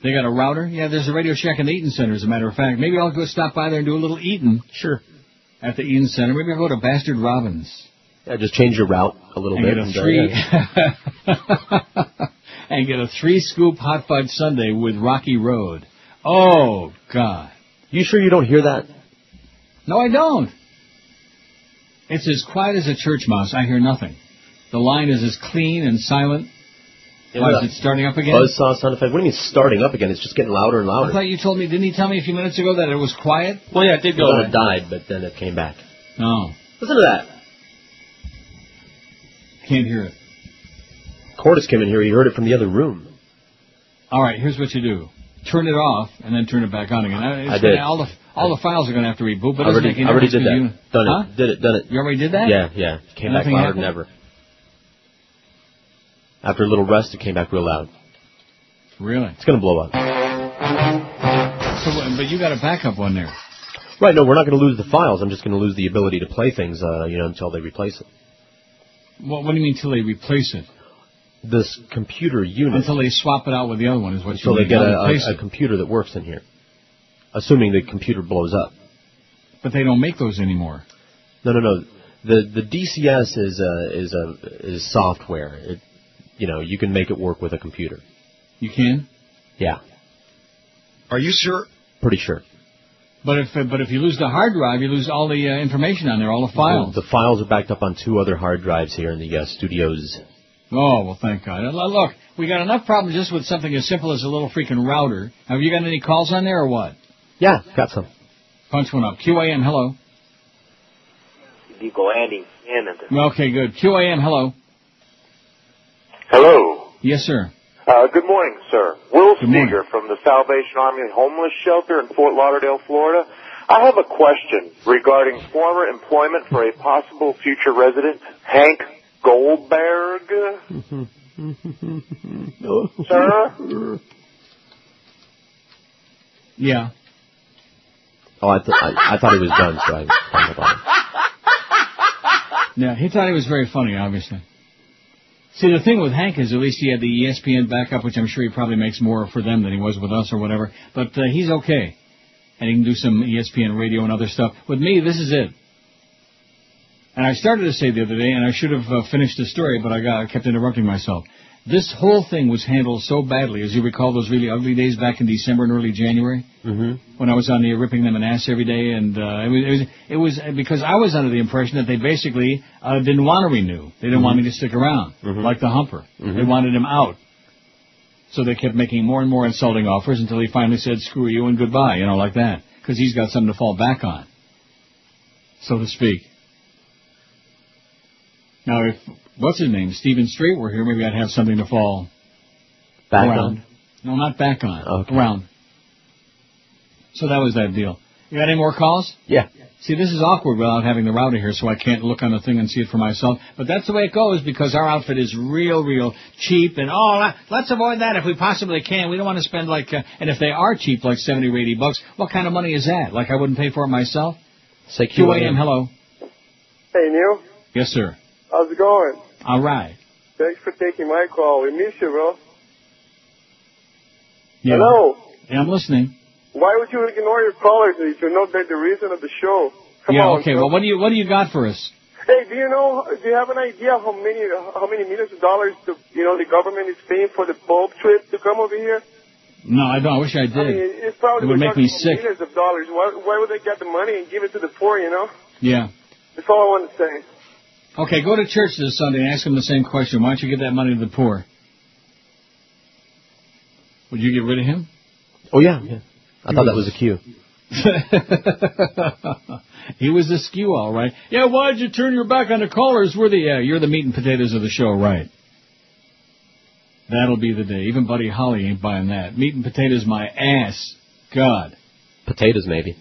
S2: They got a router? Yeah, there's a Radio Shack in the Eaton Center, as a matter of fact. Maybe I'll go stop by there and do a little eating.
S3: Sure.
S2: At the Eaton Center. Maybe I'll go to Bastard Robbins.
S3: Yeah, just change your route a little bit.
S2: And get a 3-scoop hot fudge sundae with Rocky Road. Oh, God.
S3: You sure you don't hear that?
S2: No, I don't. It's as quiet as a church mouse. I hear nothing. The line is as clean and silent. Why, is it starting up again?
S3: Buzzsaw sound effect. What do you mean starting up again? It's just getting louder and louder.
S2: I thought you told me, didn't he tell me a few minutes ago that it was quiet?
S8: Well, yeah, it did go.
S3: It died, but then it came back.
S2: Oh.
S3: Listen to that.
S2: Can't hear it.
S3: Cordes came in here. He heard it from the other room.
S2: All right, here's what you do. Turn it off and then turn it back on again.
S3: I did.
S2: All the files are going to have to reboot. But
S3: I already did that. Done it.
S2: You already did that?
S3: Yeah. Came back louder than ever. After a little rest, it came back real loud.
S2: Really?
S3: It's going to blow up.
S2: But you got a backup one there.
S3: Right, no, we're not going to lose the files. I'm just going to lose the ability to play things, until they replace it.
S2: What do you mean until they replace it?
S3: This computer unit.
S2: Until they swap it out with the other one is what you mean.
S3: Until they get a computer that works in here. Assuming the computer blows up.
S2: But they don't make those anymore.
S3: No. The DCS is software. You can make it work with a computer.
S2: You can?
S3: Yeah.
S20: Are you sure?
S3: Pretty sure.
S2: But if you lose the hard drive, you lose all the information on there, all the files.
S3: The files are backed up on 2 other hard drives here in the studios.
S2: Oh, well, thank God. Look, we got enough problems just with something as simple as a little freaking router. Have you got any calls on there or what?
S3: Yeah, got some.
S2: Punch one up. QAM, hello. Okay, good. QAM, hello.
S7: Hello.
S2: Yes, sir.
S7: Good morning, sir. Will
S2: Good morning.
S7: Steger from the Salvation Army Homeless Shelter in Fort Lauderdale, Florida.
S6: I have a question regarding former employment for a possible future resident, Hank Goldberg. Sir?
S2: Yeah.
S3: Oh, I thought he was done, so I thought about it.
S2: Yeah, he thought he was very funny, obviously. See, the thing with Hank is at least he had the ESPN backup, which I'm sure he probably makes more for them than he was with us or whatever. But he's okay. And he can do some ESPN radio and other stuff. With me, this is it. And I started to say the other day, and I should have finished the story, but I kept interrupting myself. This whole thing was handled so badly, as you recall those really ugly days back in December and early January, when I was on the air ripping them an ass every day, and it was because I was under the impression that they basically didn't want to renew. They didn't want me to stick around, like the Humper. They wanted him out. So they kept making more and more insulting offers until he finally said, screw you and goodbye, like that, because he's got something to fall back on, so to speak. Now, if, what's his name, Stephen Strait were here, maybe I'd have something to fall
S3: back
S2: around.
S3: on?
S2: No, not back on.
S3: Okay.
S2: Around. So that was that deal. You got any more calls?
S3: Yeah.
S2: See, this is awkward without having the router here, so I can't look on the thing and see it for myself. But that's the way it goes, because our outfit is real cheap, and let's avoid that if we possibly can. We don't want to spend and if they are cheap, like $70 or $80, what kind of money is that? Like I wouldn't pay for it myself?
S3: Say
S2: QAM, hello.
S6: Hey, Neil.
S2: Yes, sir.
S6: How's it going?
S2: All right.
S6: Thanks for taking my call. We miss you, bro.
S2: Yeah.
S6: Hello.
S2: Yeah, I'm listening.
S6: Why would you ignore your callers if you know they're the reason of the show? Come on,
S2: okay.
S6: bro.
S2: Well, what do you got for us?
S6: Hey, do you have an idea how many millions of dollars the government is paying for the Pope trip to come over here?
S2: No, I don't. I wish I did.
S6: I mean, it's probably
S2: it would make me sick.
S6: Millions of dollars. Why would they get the money and give it to the poor?
S2: Yeah.
S6: That's all I want to say.
S2: Okay, go to church this Sunday and ask them the same question. Why don't you give that money to the poor? Would you get rid of him?
S3: Oh, yeah. I thought that was a cue.
S2: He was the skew, all right. Yeah, why'd you turn your back on the callers? You're the meat and potatoes of the show, right? That'll be the day. Even Buddy Holly ain't buying that. Meat and potatoes, my ass. God.
S3: Potatoes, maybe.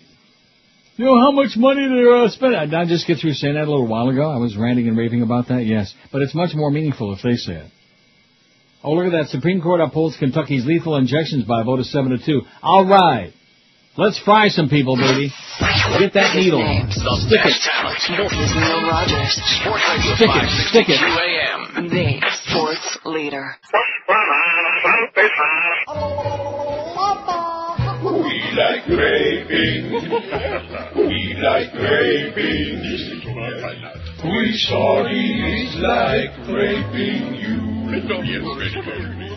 S2: You know how much money they're spending? Did I just get through saying that a little while ago? I was ranting and raving about that? Yes. But it's much more meaningful if they say it. Oh, look at that. Supreme Court upholds Kentucky's lethal injections by a vote of 7-2. All right. Let's fry some people, baby. Get that needle. Stick it.
S13: This is Neil Rogers.
S2: Stick it.
S13: QAM. The sports leader.
S9: We like raping. We like raping. We shorties like raping you.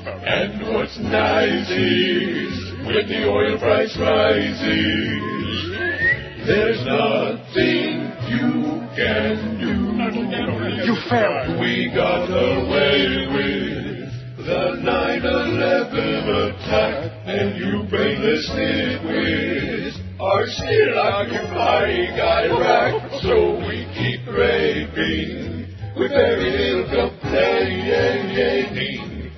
S9: And what's nice is when the oil price rises, there's nothing you can do. You failed. We got away with the 9/11 attack, and you brainless nitwits are still occupying Iraq, so we keep raping with very little complaining.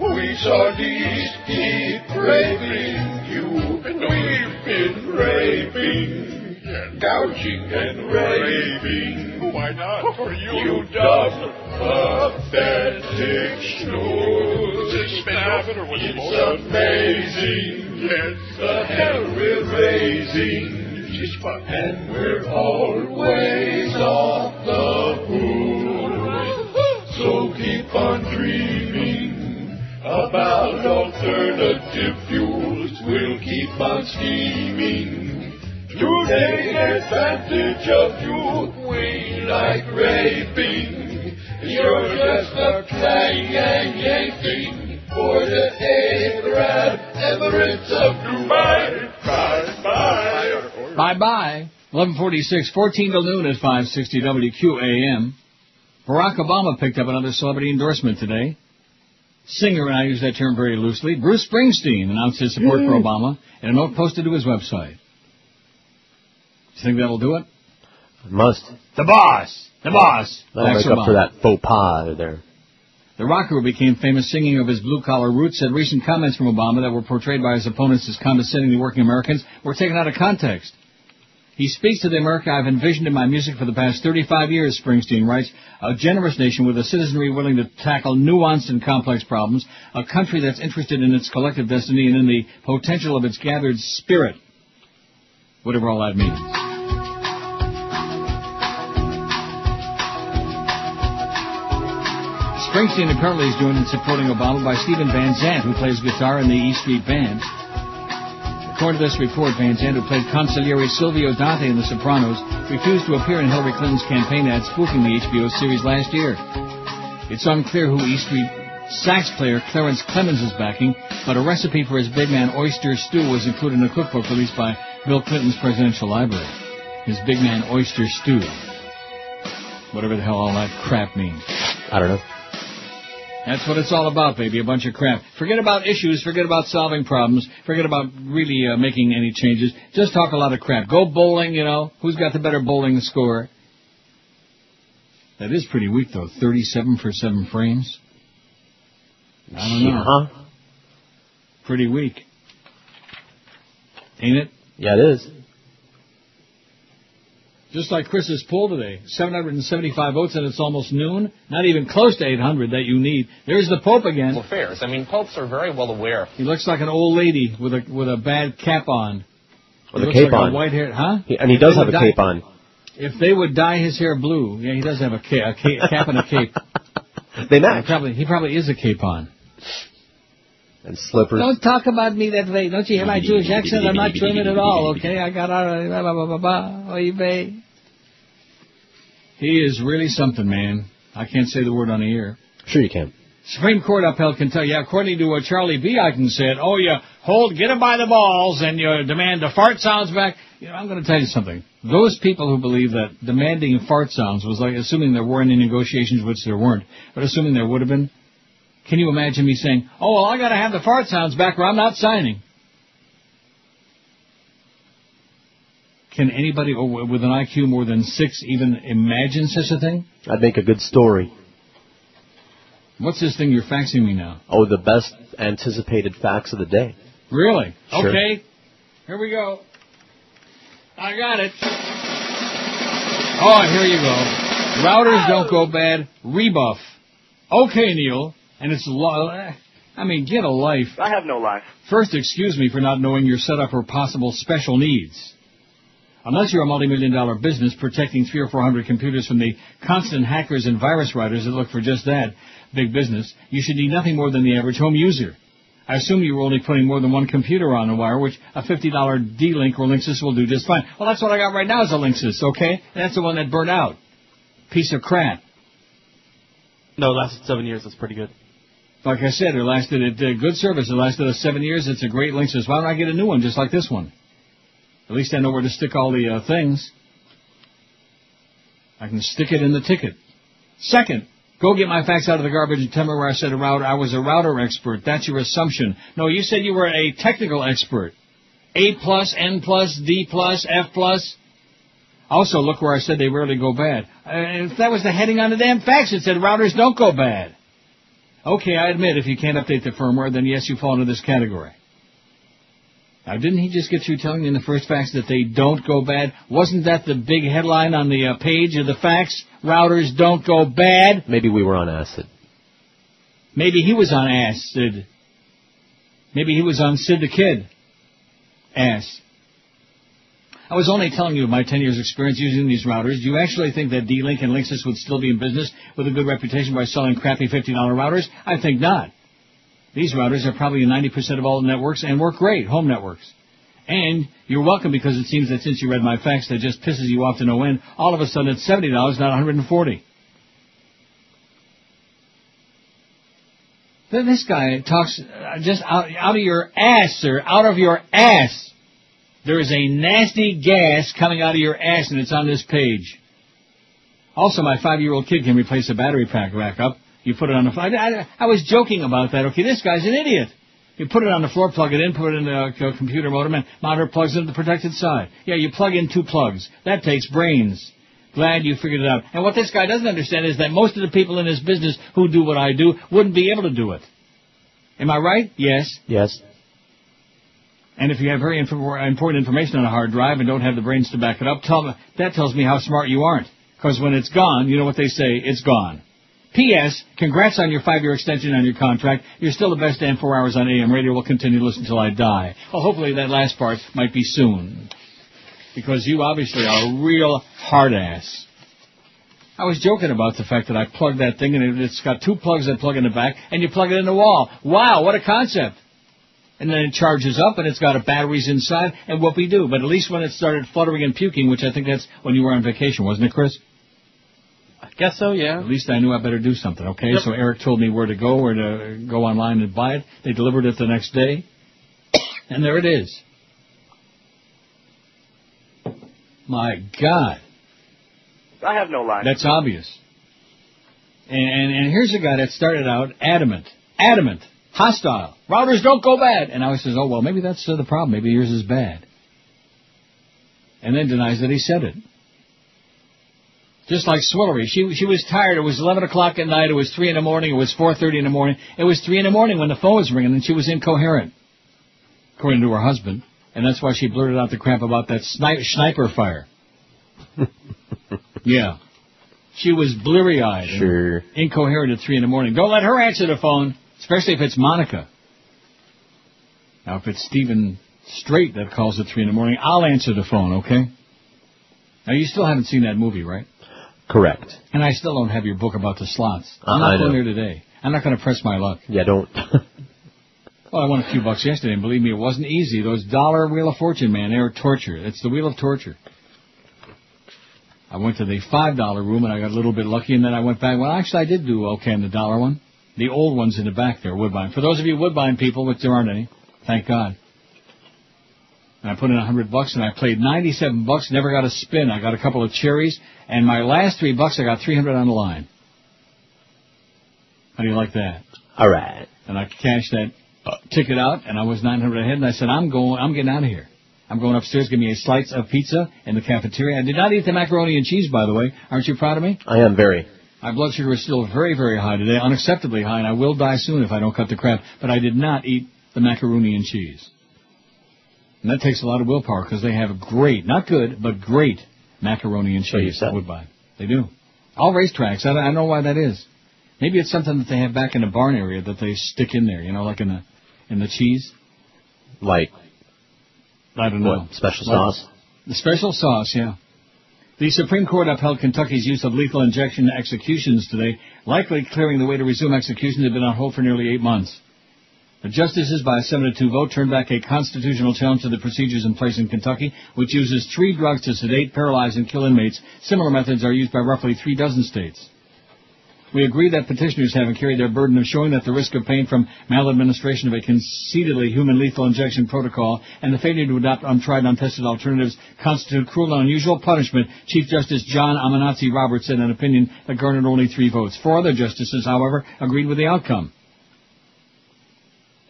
S9: We shorties keep raping you. We've been raping, gouging and raping. Why not for you? You dumb, pathetic schnooze. It's amazing. Yes, the hell we're raising. And we're always off the hook. So keep on dreaming about alternative fuels. We'll keep on scheming to take advantage of you. We like raping. You're just a clanging for the Arab Emirates of Dubai. Bye-bye.
S2: Bye-bye. 11:46, 14 till noon at 560 WQAM. Barack Obama picked up another celebrity endorsement today. Singer, and I use that term very loosely, Bruce Springsteen announced his support for Obama in a note posted to his website. Do you think that'll do it?
S3: It must.
S2: The boss! The boss!
S3: That'll make up for that faux pas there.
S2: The rocker who became famous singing of his blue-collar roots said recent comments from Obama that were portrayed by his opponents as condescending to working Americans were taken out of context. He speaks to the America I've envisioned in my music for the past 35 years, Springsteen writes. A generous nation with a citizenry willing to tackle nuanced and complex problems. A country that's interested in its collective destiny and in the potential of its gathered spirit. Whatever all that means. Springsteen apparently is joined in supporting Obama by Stephen Van Zandt, who plays guitar in the E Street Band. According to this report, Van Zandt, who played consigliere Silvio Dante in The Sopranos, refused to appear in Hillary Clinton's campaign ad spoofing the HBO series last year. It's unclear who E Street sax player Clarence Clemens is backing, but a recipe for his Big Man oyster stew was included in a cookbook released by Bill Clinton's presidential library. His Big Man oyster stew. Whatever the hell all that crap means.
S3: I don't know.
S2: That's what it's all about, baby, a bunch of crap. Forget about issues, forget about solving problems, forget about really making any changes. Just talk a lot of crap. Go bowling, you know. Who's got the better bowling score? That is pretty weak, though. 37 for 7 frames. I don't know.
S3: Huh?
S2: Pretty weak. Ain't it?
S3: Yeah, it is.
S2: Just like Chris's poll today, 775 votes, and it's almost noon. Not even close to 800 that you need. There's the Pope again.
S7: Affairs. I mean, popes are very well aware.
S2: He looks like an old lady with a bad cap on.
S3: With a cape on.
S2: A white hair, huh?
S3: And he does have a cape on.
S2: If they would dye his hair blue, yeah, he does have a cap and a cape.
S3: They match.
S2: He probably is a cape on.
S3: And slippers.
S2: Don't talk about me that way. Don't you hear my Jewish accent? I'm not German at all, okay? I got out of... Oy vey. He is really something, man. I can't say the word on the air.
S3: Sure you can.
S2: Supreme Court upheld Kentucky. Yeah, according to Charlie B. Eichen said, get him by the balls and you demand the fart sounds back. You know, I'm going to tell you something. Those people who believe that demanding fart sounds was like assuming there were any negotiations, which there weren't, but assuming there would have been. Can you imagine me saying, I got to have the fart sounds back or I'm not signing? Can anybody with an IQ more than 6 even imagine such a thing?
S3: I'd make a good story.
S2: What's this thing you're faxing me now?
S3: Oh, the best anticipated facts of the day.
S2: Really?
S3: Sure.
S2: Okay. Here we go. I got it. Oh, here you go. Routers don't go bad. Rebuff. Okay, Neil. And it's get a life.
S6: I have no life.
S2: First, excuse me for not knowing your setup for possible special needs. Unless you're a multi-million-dollar business protecting 300 or 400 computers from the constant hackers and virus writers that look for just that, big business, you should need nothing more than the average home user. I assume you were only putting more than one computer on the wire, which a $50 D-Link or Linksys will do just fine. Well, that's what I got right now is a Linksys, okay? That's the one that burnt out. Piece of crap.
S8: No, it lasted 7 years. That's pretty good.
S2: Like I said, it lasted good service. It lasted us 7 years. It's a great Linksys. Why don't I get a new one just like this one? At least I know where to stick all the things. I can stick it in the ticket. Second, go get my facts out of the garbage and tell me where I said I was a router expert. That's your assumption. No, you said you were a technical expert. A+, N+, D+, F+. Also, look where I said they rarely go bad. If that was the heading on the damn fax, it said routers don't go bad. Okay, I admit if you can't update the firmware, then yes, you fall into this category. Now, didn't he just get through telling you in the first fax that they don't go bad? Wasn't that the big headline on the page of the fax? Routers don't go bad?
S3: Maybe we were on acid.
S2: Maybe he was on acid. Maybe he was on Sid the Kid. Ass. I was only telling you of my 10 years' experience using these routers. Do you actually think that D-Link and Linksys would still be in business with a good reputation by selling crappy $50 routers? I think not. These routers are probably in 90% of all networks and work great, home networks. And you're welcome because it seems that since you read my fax that just pisses you off to no end, all of a sudden it's $70, not $140. Then this guy talks just out of your ass, sir, out of your ass. There is a nasty gas coming out of your ass, and it's on this page. Also, my 5-year-old kid can replace a battery pack back up. You put it on the floor. I was joking about that. Okay, this guy's an idiot. You put it on the floor, plug it in, put it in the computer modem, and monitor plugs into the protected side. Yeah, you plug in 2 plugs. That takes brains. Glad you figured it out. And what this guy doesn't understand is that most of the people in this business who do what I do wouldn't be able to do it. Am I right? Yes.
S3: Yes.
S2: And if you have very important information on a hard drive and don't have the brains to back it up, that tells me how smart you aren't. Because when it's gone, you know what they say, it's gone. P.S. Congrats on your 5-year extension on your contract. You're still the best damn 4 hours on AM radio. We'll continue to listen till I die. Well, hopefully that last part might be soon. Because you obviously are a real hard ass. I was joking about the fact that I plugged that thing and it's got 2 plugs that plug in the back and you plug it in the wall. Wow, what a concept. And then it charges up and it's got batteries inside and whoop-de-doo. But at least when it started fluttering and puking, which I think that's when you were on vacation, wasn't it, Chris?
S8: I guess so, yeah.
S2: At least I knew I better do something, okay?
S8: Yep.
S2: So Eric told me where to go online and buy it. They delivered it the next day. And there it is. My God.
S6: I have no line.
S2: That's obvious. And here's a guy that started out adamant, hostile. Routers don't go bad. And I says, oh, well, maybe that's the problem. Maybe yours is bad. And then denies that he said it. Just like Swillery. She was tired. It was 11 o'clock at night. It was 3 in the morning. It was 4:30 in the morning. It was 3 in the morning when the phone was ringing, and she was incoherent, according to her husband. And that's why she blurted out the crap about that sniper fire. Yeah. She was bleary-eyed and incoherent at 3 in the morning. Don't let her answer the phone, especially if it's Monica. Now, if it's Stephen Strait that calls at 3 in the morning, I'll answer the phone, okay? Now, you still haven't seen that movie, right?
S3: Correct.
S2: And I still don't have your book about the slots. I'm not going there today. I'm not going to press my luck.
S3: Yeah, don't.
S2: Well, I won a few bucks yesterday, and believe me, it wasn't easy. Those dollar Wheel of Fortune, man, they're torture. It's the Wheel of Torture. I went to the $5 room, and I got a little bit lucky, and then I went back. Well, actually, I did do okay in the dollar one. The old ones in the back there, Woodbine. For those of you Woodbine people, which there aren't any, thank God. And I put in $100, and I played $97, never got a spin. I got a couple of cherries, and my last $3, I got 300 on the line. How do you like that?
S3: All right.
S2: And I cashed that ticket out, and I was 900 ahead, and I said, I'm getting out of here. I'm going upstairs, give me a slice of pizza in the cafeteria. I did not eat the macaroni and cheese, by the way. Aren't you proud of me?
S3: I am very.
S2: My blood sugar is still very, very high today, unacceptably high, and I will die soon if I don't cut the crap. But I did not eat the macaroni and cheese. And that takes a lot of willpower, because they have great, not good, but great macaroni and cheese at Woodbine. They do. All racetracks. I don't know why that is. Maybe it's something that they have back in the barn area that they stick in there, you know, like in the cheese.
S3: Like?
S2: I don't know.
S3: What, special sauce?
S2: The special sauce, yeah. The Supreme Court upheld Kentucky's use of lethal injection executions today, likely clearing the way to resume executions that have been on hold for nearly 8 months. The justices, by a 7-2 vote, turned back a constitutional challenge to the procedures in place in Kentucky, which uses 3 drugs to sedate, paralyze, and kill inmates. Similar methods are used by roughly 36 states. We agree that petitioners haven't carried their burden of showing that the risk of pain from maladministration of a conceitedly human lethal injection protocol and the failure to adopt untried, untested alternatives constitute cruel and unusual punishment, Chief Justice John Amanatzi Roberts said in an opinion that garnered only 3 votes. 4 other justices, however, agreed with the outcome.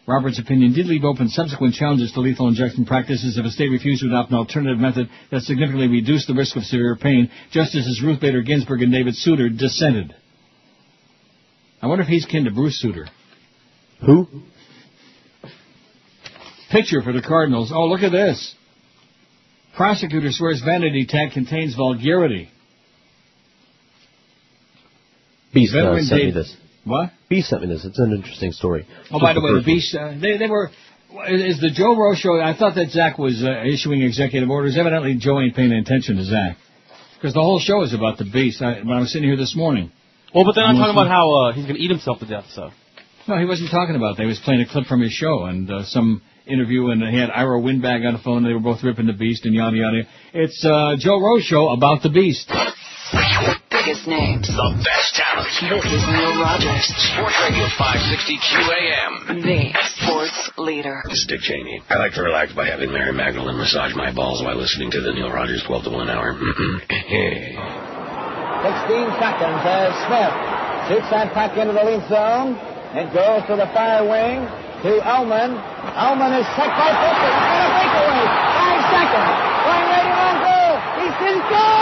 S2: Roberts' opinion did leave open subsequent challenges to lethal injection practices if a state refused to adopt an alternative method that significantly reduced the risk of severe pain. Justices Ruth Bader Ginsburg and David Souter dissented. I wonder if he's kin to Bruce Souter.
S3: Who?
S2: Picture for the Cardinals. Oh, look at this. Prosecutor swears vanity tag contains vulgarity.
S3: Beast sent me this.
S2: What?
S3: Beast sent me this. It's an interesting story.
S2: Oh, by the way, the Beast, they were... Is the Joe Rowe show... I thought that Zach was issuing executive orders. Evidently, Joe ain't paying attention to Zach. Because the whole show is about the Beast. When I was sitting here this morning...
S8: Well, but they're not talking about how he's going to eat himself to death, so...
S2: No, he wasn't talking about that. He was playing a clip from his show and some interview, and he had Ira Windbag on the phone. They were both ripping the Beast and yada, yada. It's Joe Rowe show about the Beast.
S13: Biggest names.
S4: The best talent.
S13: This is Neil Rogers.
S4: Sports Radio 560 QAM.
S13: The sports leader.
S16: This is Dick Cheney. I like to relax by having Mary Magdalene massage my balls while listening to the Neil Rogers 12 to 1 hour.
S10: 16 seconds as Smith shoots that puck into the lead zone. It goes to the far wing to Ullman. Ullman is checked by Fisher. He's got a breakaway. 5 seconds. Going right on goal. He's in goal.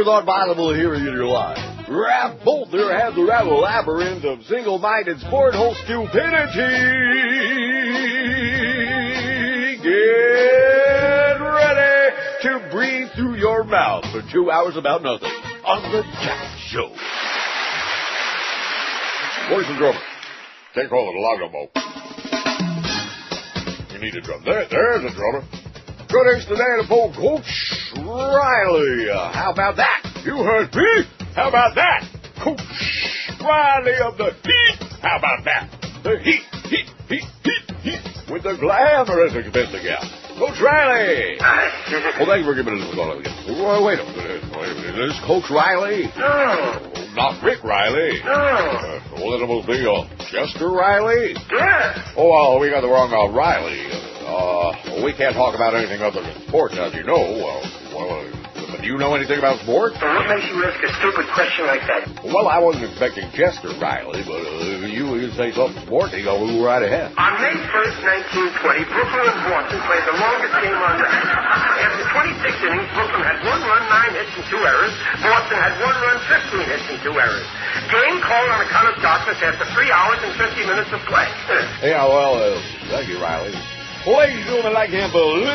S14: never thought possible of hearing in your life. Ralph Bolter has the labyrinth of single-minded sport hole stupidity. Get ready to breathe through your mouth for 2 hours about nothing on the Jack Show. Where's the drummer? Take hold of the logo. We need a drum. There's a drummer. Good instrumental for Coach Riley. How about that? You heard me? How about that? Coach Riley of the Heat. How about that? The Heat. With the glamorous expensive gal. Coach Riley. Well, thank you for giving us a call again. Wait a minute. Is this Coach Riley?
S21: No.
S14: Not Rick Riley.
S21: No.
S14: Well, then it must be Chester Riley.
S21: Yeah.
S14: Oh, well, we got the wrong Riley. We can't talk about anything other than sports, as you know. Do you know anything about sports?
S21: What makes you ask a stupid question like that?
S14: Well, I wasn't expecting Chester Riley, but if you say something sporty, I'll move right ahead.
S21: On May 1st, 1920, Brooklyn and Boston played the longest game on record. After 26 innings, Brooklyn had 1 run, 9 hits, and 2 errors. Boston had 1 run, 15 hits, and 2 errors. Game called on account of darkness after 3 hours and 50 minutes of play.
S14: Yeah, well, thank you, Riley. Well, ladies and gentlemen, I can't believe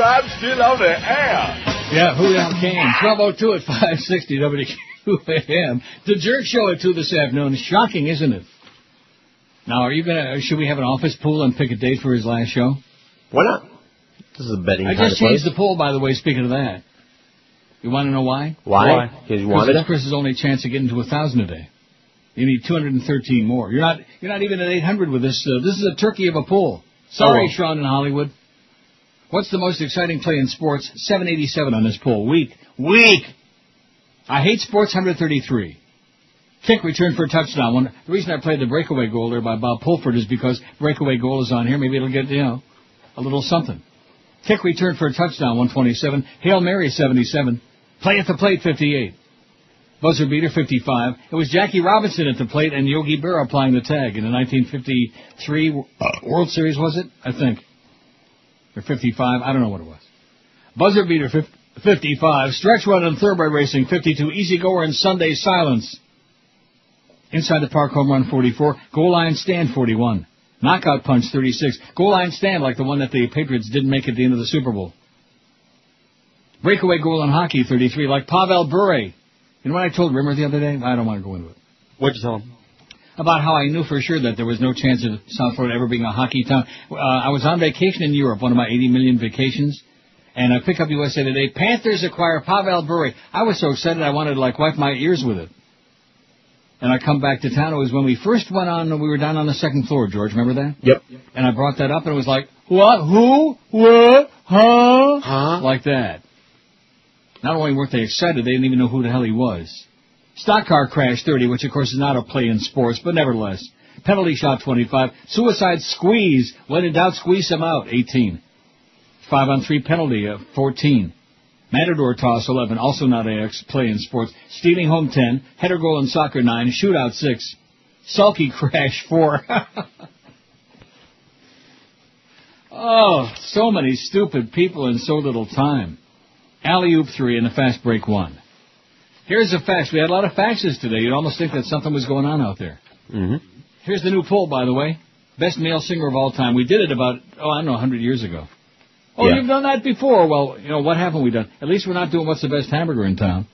S14: I'm still on the air.
S2: Yeah, who the hell came? 12:02 at 560 WQAM. The Jerk Show at 2 this afternoon. Shocking, isn't it? Now, should we have an office pool and pick a date for his last show?
S3: Why not? This is a betting kind of place.
S2: I just changed the poll, by the way, speaking of that. You want to know why?
S3: Why? Because
S2: Chris's only chance of getting to 1,000 a day. You need 213 more. You're not even at 800 with this. This is a turkey of a pool. Sorry, Sean in Hollywood. What's the most exciting play in sports? 787 on this poll. Weak. I hate sports, 133. Kick return for a touchdown. The reason I played the breakaway goal there by Bob Pulford is because breakaway goal is on here. Maybe it'll get, a little something. Kick return for a touchdown, 127. Hail Mary, 77. Play at the plate, 58. Buzzer beater, 55. It was Jackie Robinson at the plate and Yogi Berra applying the tag in the 1953 World Series, was it? I think. Or 55, I don't know what it was. Buzzer beater, 55. Stretch run and thoroughbred racing, 52. Easy goer and Sunday silence. Inside the park home run, 44. Goal line stand, 41. Knockout punch, 36. Goal line stand like the one that the Patriots didn't make at the end of the Super Bowl. Breakaway goal in hockey, 33. Like Pavel Bure. You know what I told Rimmer the other day? I don't want to go into it.
S8: What'd you tell him?
S2: About how I knew for sure that there was no chance of South Florida ever being a hockey town. I was on vacation in Europe, one of my 80 million vacations, and I pick up USA Today. Panthers acquire Pavel Bure. I was so excited I wanted to wipe my ears with it. And I come back to town. It was when we first went on, we were down on the second floor, George, remember that?
S3: Yep.
S2: And I brought that up, and it was like, what? Who? What? Huh? Huh? Like that. Not only weren't they excited, they didn't even know who the hell he was. Stock car crash, 30, which of course is not a play in sports, but nevertheless. Penalty shot, 25. Suicide squeeze. When in doubt, squeeze him out, 18. 5-on-3 penalty, 14. Matador toss, 11. Also not a play in sports. Stealing home, 10. Header goal in soccer, 9. Shootout, 6. Sulky crash, 4. Oh, so many stupid people in so little time. Alley-oop, 3, and a fast break, 1. Here's a fax. We had a lot of faxes today. You'd almost think that something was going on out there.
S3: Mm-hmm.
S2: Here's the new poll, by the way. Best male singer of all time. We did it about, 100 years ago. Oh, yeah. You've done that before. Well, what haven't we done? At least we're not doing what's the best hamburger in town.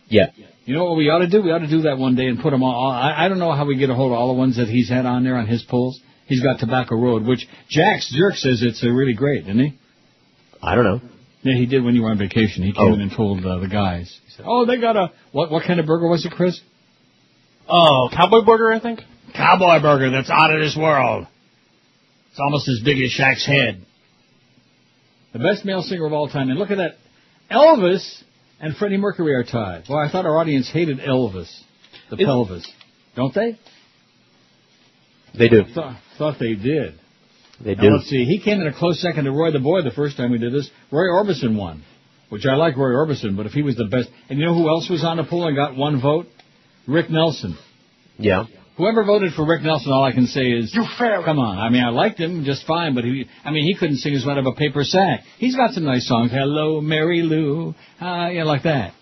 S3: Yeah.
S2: You know what we ought to do? We ought to do that one day and put them all. I don't know how we get a hold of all the ones that he's had on there on his polls. He's got Tobacco Road, which Jack's Jerk says it's really great, didn't he?
S3: I don't know.
S2: Yeah, he did when you were on vacation. He came in and told the guys. He said, they got a... What kind of burger was it, Chris?
S8: Oh, cowboy burger, I think.
S2: Cowboy burger that's out of this world. It's almost as big as Shaq's head. The best male singer of all time. And look at that. Elvis and Freddie Mercury are tied. Well, I thought our audience hated Elvis. The pelvis. Don't they?
S3: They do.
S2: Thought they did.
S3: They do.
S2: Now, let's see. He came in a close second to Roy the Boy the first time we did this. Roy Orbison won, which I like Roy Orbison, but if he was the best... And you know who else was on the poll and got 1 vote? Rick Nelson.
S3: Yeah.
S2: Whoever voted for Rick Nelson, all I can say is,
S9: you fair.
S2: Come on. I mean, I liked him just fine, but he couldn't sing his out of a paper sack. He's got some nice songs. Hello, Mary Lou. Yeah, like that.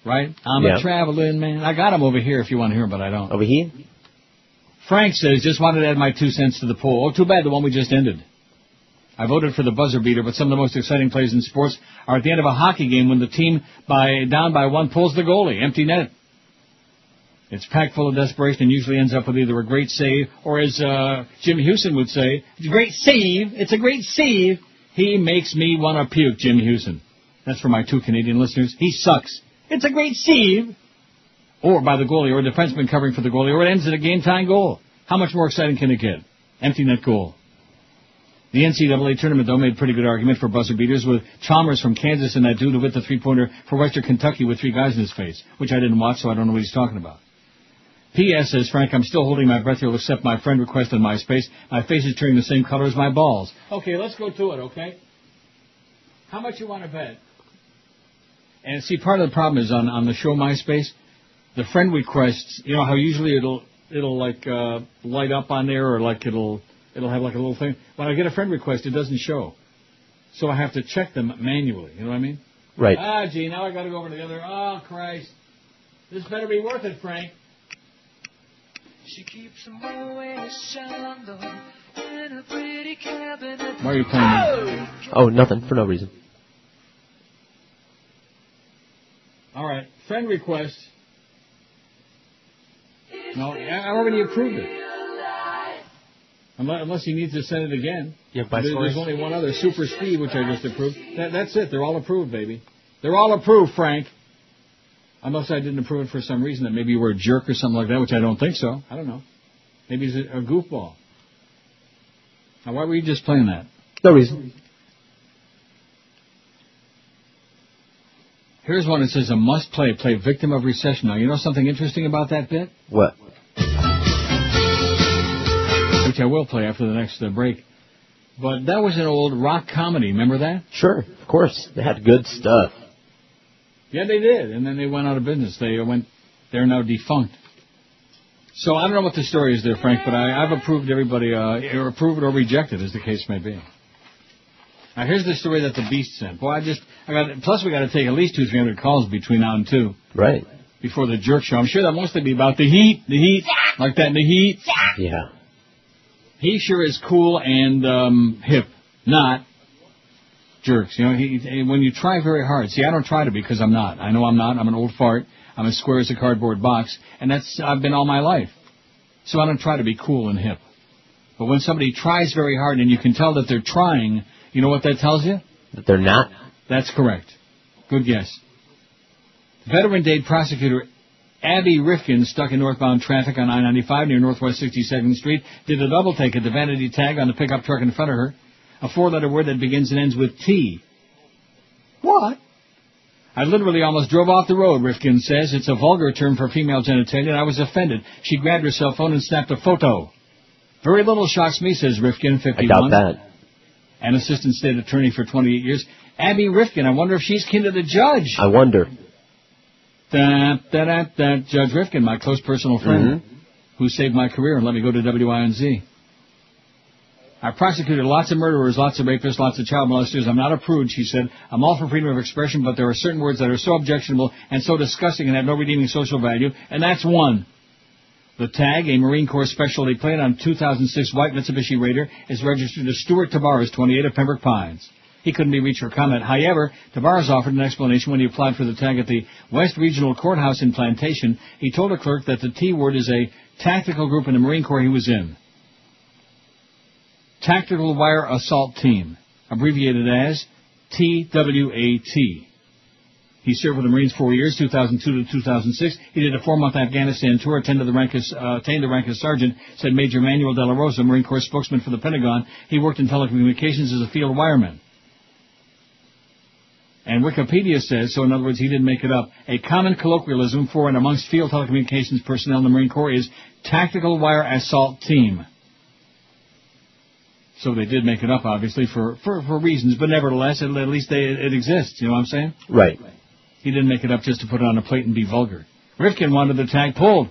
S2: Right? I'm a traveling man. I got him over here if you want to hear him, but I don't.
S3: Over here?
S2: Frank says, just wanted to add my 2 cents to the poll. Oh, too bad the one we just ended. I voted for the buzzer beater, but some of the most exciting plays in sports are at the end of a hockey game when the team down by 1 pulls the goalie. Empty net. It's packed full of desperation and usually ends up with either a great save or, as Jim Houston would say, it's a great save. It's a great save. He makes me want to puke, Jim Houston. That's for my 2 Canadian listeners. He sucks. It's a great save. Or by the goalie or a defenseman covering for the goalie, or it ends in a game-tying goal. How much more exciting can it get? Empty net goal. The NCAA tournament, though, made a pretty good argument for buzzer beaters with Chalmers from Kansas and that dude who hit the three-pointer for Western Kentucky with 3 guys in his face, which I didn't watch, so I don't know what he's talking about. P.S. says, Frank, I'm still holding my breath. You'll accept my friend request on MySpace. My face is turning the same color as my balls. Okay, let's go to it, okay? How much you want to bet? And see, part of the problem is on the show MySpace, the friend requests, you know how usually it'll like light up on there, or like it'll have like a little thing. When I get a friend request, it doesn't show. So I have to check them manually, you know what I mean?
S3: Right.
S2: Gee, now I got to go over to the other. Oh, Christ. This better be worth it, Frank.
S9: She keeps them always in a pretty cabinet.
S2: Why are you playing that?
S3: Oh, nothing. For no reason.
S2: All right. Friend request. No, I already approved it. Unless he needs to send it again.
S8: Yeah,
S2: there's only one other, Super Speed, which I just approved. That's it. They're all approved, baby. They're all approved, Frank. Unless I didn't approve it for some reason, that maybe you were a jerk or something like that, which I don't think so. I don't know. Maybe he's a goofball. Now, why were you just playing that?
S3: No reason.
S2: Here's one that says a must-play, play victim of recession. Now, you know something interesting about that bit?
S3: What?
S2: Which I will play after the next break. But that was an old rock comedy. Remember that?
S3: Sure, of course. They had good stuff.
S2: Yeah, they did. And then they went out of business. They're now defunct. So I don't know what the story is there, Frank, but I've approved everybody, or approve it or reject it, as the case may be. Now, here's the story that the Beast sent. Boy, plus we got to take at least 200-300 calls between now and 2.
S3: Right.
S2: Before the jerk show. I'm sure that'll mostly be about the heat, like that in the heat.
S3: Yeah.
S2: He sure is cool and hip. Not jerks. You know, when you try very hard. See, I don't try to be because I'm not. I know I'm not. I'm an old fart. I'm as square as a cardboard box. And I've been all my life. So I don't try to be cool and hip. But when somebody tries very hard and you can tell that they're trying, you know what that tells you?
S3: That they're not?
S2: That's correct. Good guess. Veteran Day prosecutor Abby Rifkin, stuck in northbound traffic on I-95 near Northwest 62nd Street, did a double take at the vanity tag on the pickup truck in front of her. A 4-letter word that begins and ends with T. What? I literally almost drove off the road, Rifkin says. It's a vulgar term for female genitalia. I was offended. She grabbed her cell phone and snapped a photo. Very little shocks me, says Rifkin, 51.
S3: I doubt that.
S2: An assistant state attorney for 28 years. Abby Rifkin, I wonder if she's kin to the judge.
S3: I wonder.
S2: Judge Rifkin, my close personal friend, who saved my career and let me go to WINZ. I prosecuted lots of murderers, lots of rapists, lots of child molesters. I'm not a prude, she said. I'm all for freedom of expression, but there are certain words that are so objectionable and so disgusting and have no redeeming social value, and that's one. The tag, a Marine Corps specialty plane on 2006 white Mitsubishi Raider, is registered to Stuart Tavares, 28 of Pembroke Pines. He couldn't be reached for comment. However, Tavares offered an explanation when he applied for the tag at the West Regional Courthouse in Plantation. He told a clerk that the T word is a tactical group in the Marine Corps he was in. Tactical Wire Assault Team, abbreviated as TWAT. He served with the Marines 4 years, 2002 to 2006. He did a 4-month Afghanistan tour, attained the rank as sergeant, said Major Manuel De La Rosa, Marine Corps spokesman for the Pentagon. He worked in telecommunications as a field wireman. And Wikipedia says, so in other words, he didn't make it up, a common colloquialism for and amongst field telecommunications personnel in the Marine Corps is Tactical Wire Assault Team. So they did make it up, obviously, for reasons, but nevertheless, at least it exists, you know what I'm saying?
S3: Right.
S2: He didn't make it up just to put it on a plate and be vulgar. Rifkin wanted the tag pulled.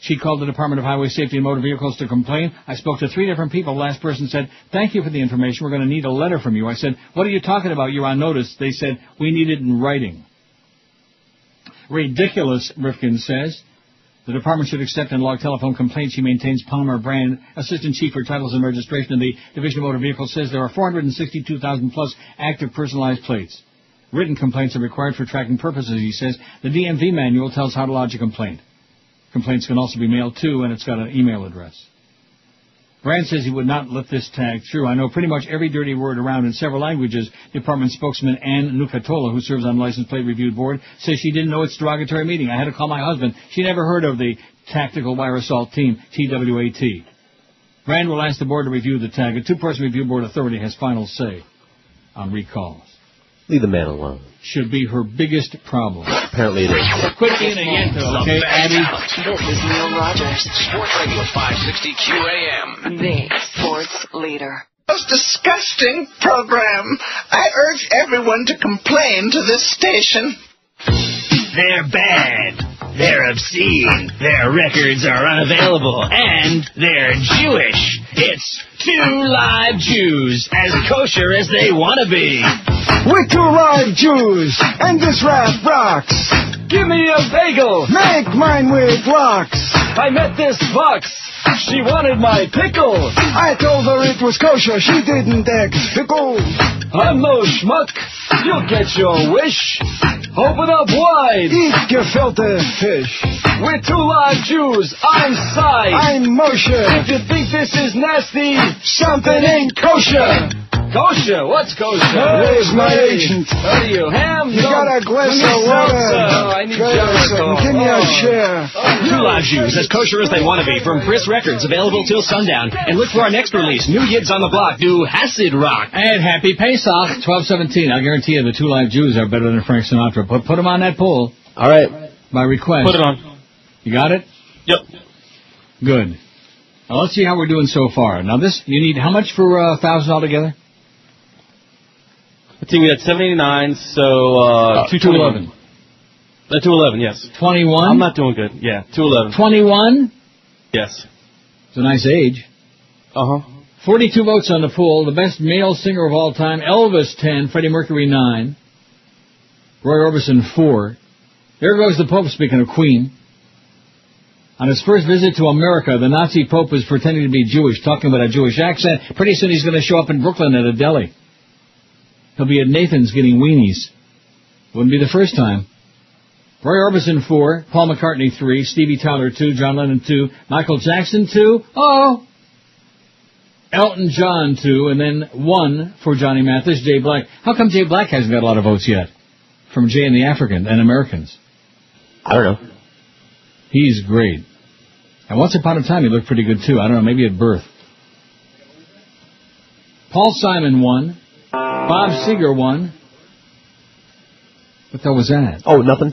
S2: She called the Department of Highway Safety and Motor Vehicles to complain. I spoke to 3 different people. The last person said, thank you for the information. We're going to need a letter from you. I said, what are you talking about? You're on notice. They said, we need it in writing. Ridiculous, Rifkin says. The department should accept and log telephone complaints. She maintains Palmer Brand, Assistant Chief for Titles and Registration in the Division of Motor Vehicles, says there are 462,000 plus active personalized plates. Written complaints are required for tracking purposes, he says. The DMV manual tells how to lodge a complaint. Complaints can also be mailed to, and it's got an email address. Brand says he would not let this tag through. I know pretty much every dirty word around in several languages. Department spokesman Ann Nucatola, who serves on the License Plate Review Board, says she didn't know it's derogatory meaning. I had to call my husband. She never heard of the Tactical Wire Assault Team, TWAT. Brand will ask the board to review the tag. A 2-person review board authority has final say on recalls.
S3: Leave the man alone.
S2: Should be her biggest problem.
S3: Apparently it is.
S2: Quickly and again, okay, Abby?
S13: This is Neil Rogers.
S4: Sports Radio 560 QAM.
S13: The sports leader.
S15: Most disgusting program. I urge everyone to complain to this station.
S17: They're bad. They're obscene. Their records are unavailable. And they're Jewish. It's 2 live Jews, as kosher as they want to be.
S18: We're 2 live Jews, and this rap rocks.
S24: Give me a bagel.
S18: Make mine with locks.
S24: I met this fox. She wanted my pickle.
S18: I told her it was kosher. She didn't act pickle.
S24: I'm no schmuck. You'll get your wish. Open up wide.
S18: Eat gefilte fish.
S24: We're 2 live Jews. I'm Cy.
S18: I'm Moshe.
S24: If you think this is nasty,
S18: something ain't kosher.
S24: Kosher? What's kosher?
S18: Where's my agent?
S24: What are you, ham?
S18: You got a glass of water.
S24: Oh, I need Jericho.
S18: Give me a chair.
S17: 2 live Jews, as kosher as they want to be, from Briss Records, available till sundown. And look for our next release, New Yids on the Block, do Hasid Rock.
S2: And Happy Pesach, 12:17. I guarantee you the 2 live Jews are better than Frank Sinatra. Put them on that poll.
S3: All right.
S2: By request.
S8: Put it on.
S2: You got it?
S8: Yep.
S2: Good. Now let's see how we're doing so far. Now this, you need how much for 1,000 altogether?
S8: I think we had 789, so
S2: 211.
S8: 211, yes.
S2: 21?
S8: I'm not doing good. Yeah, 211.
S2: 21?
S8: Yes.
S2: It's a nice age. 42 votes on the poll. The best male singer of all time, Elvis 10, Freddie Mercury 9, Roy Orbison 4. There goes the Pope, speaking of Queen. On his first visit to America, the Nazi Pope was pretending to be Jewish, talking with a Jewish accent. Pretty soon he's going to show up in Brooklyn at a deli. He'll be at Nathan's getting weenies. Wouldn't be the first time. Roy Orbison 4, Paul McCartney 3, Stevie Tyler 2, John Lennon 2, Michael Jackson 2, Elton John 2, and then 1 for Johnny Mathis, Jay Black. How come Jay Black hasn't got a lot of votes yet? From Jay and the African and Americans.
S3: I don't know.
S2: He's great. And once upon a time he looked pretty good too. I don't know, maybe at birth. Paul Simon 1. Bob Seger 1. What the hell was that?
S3: Oh, nothing.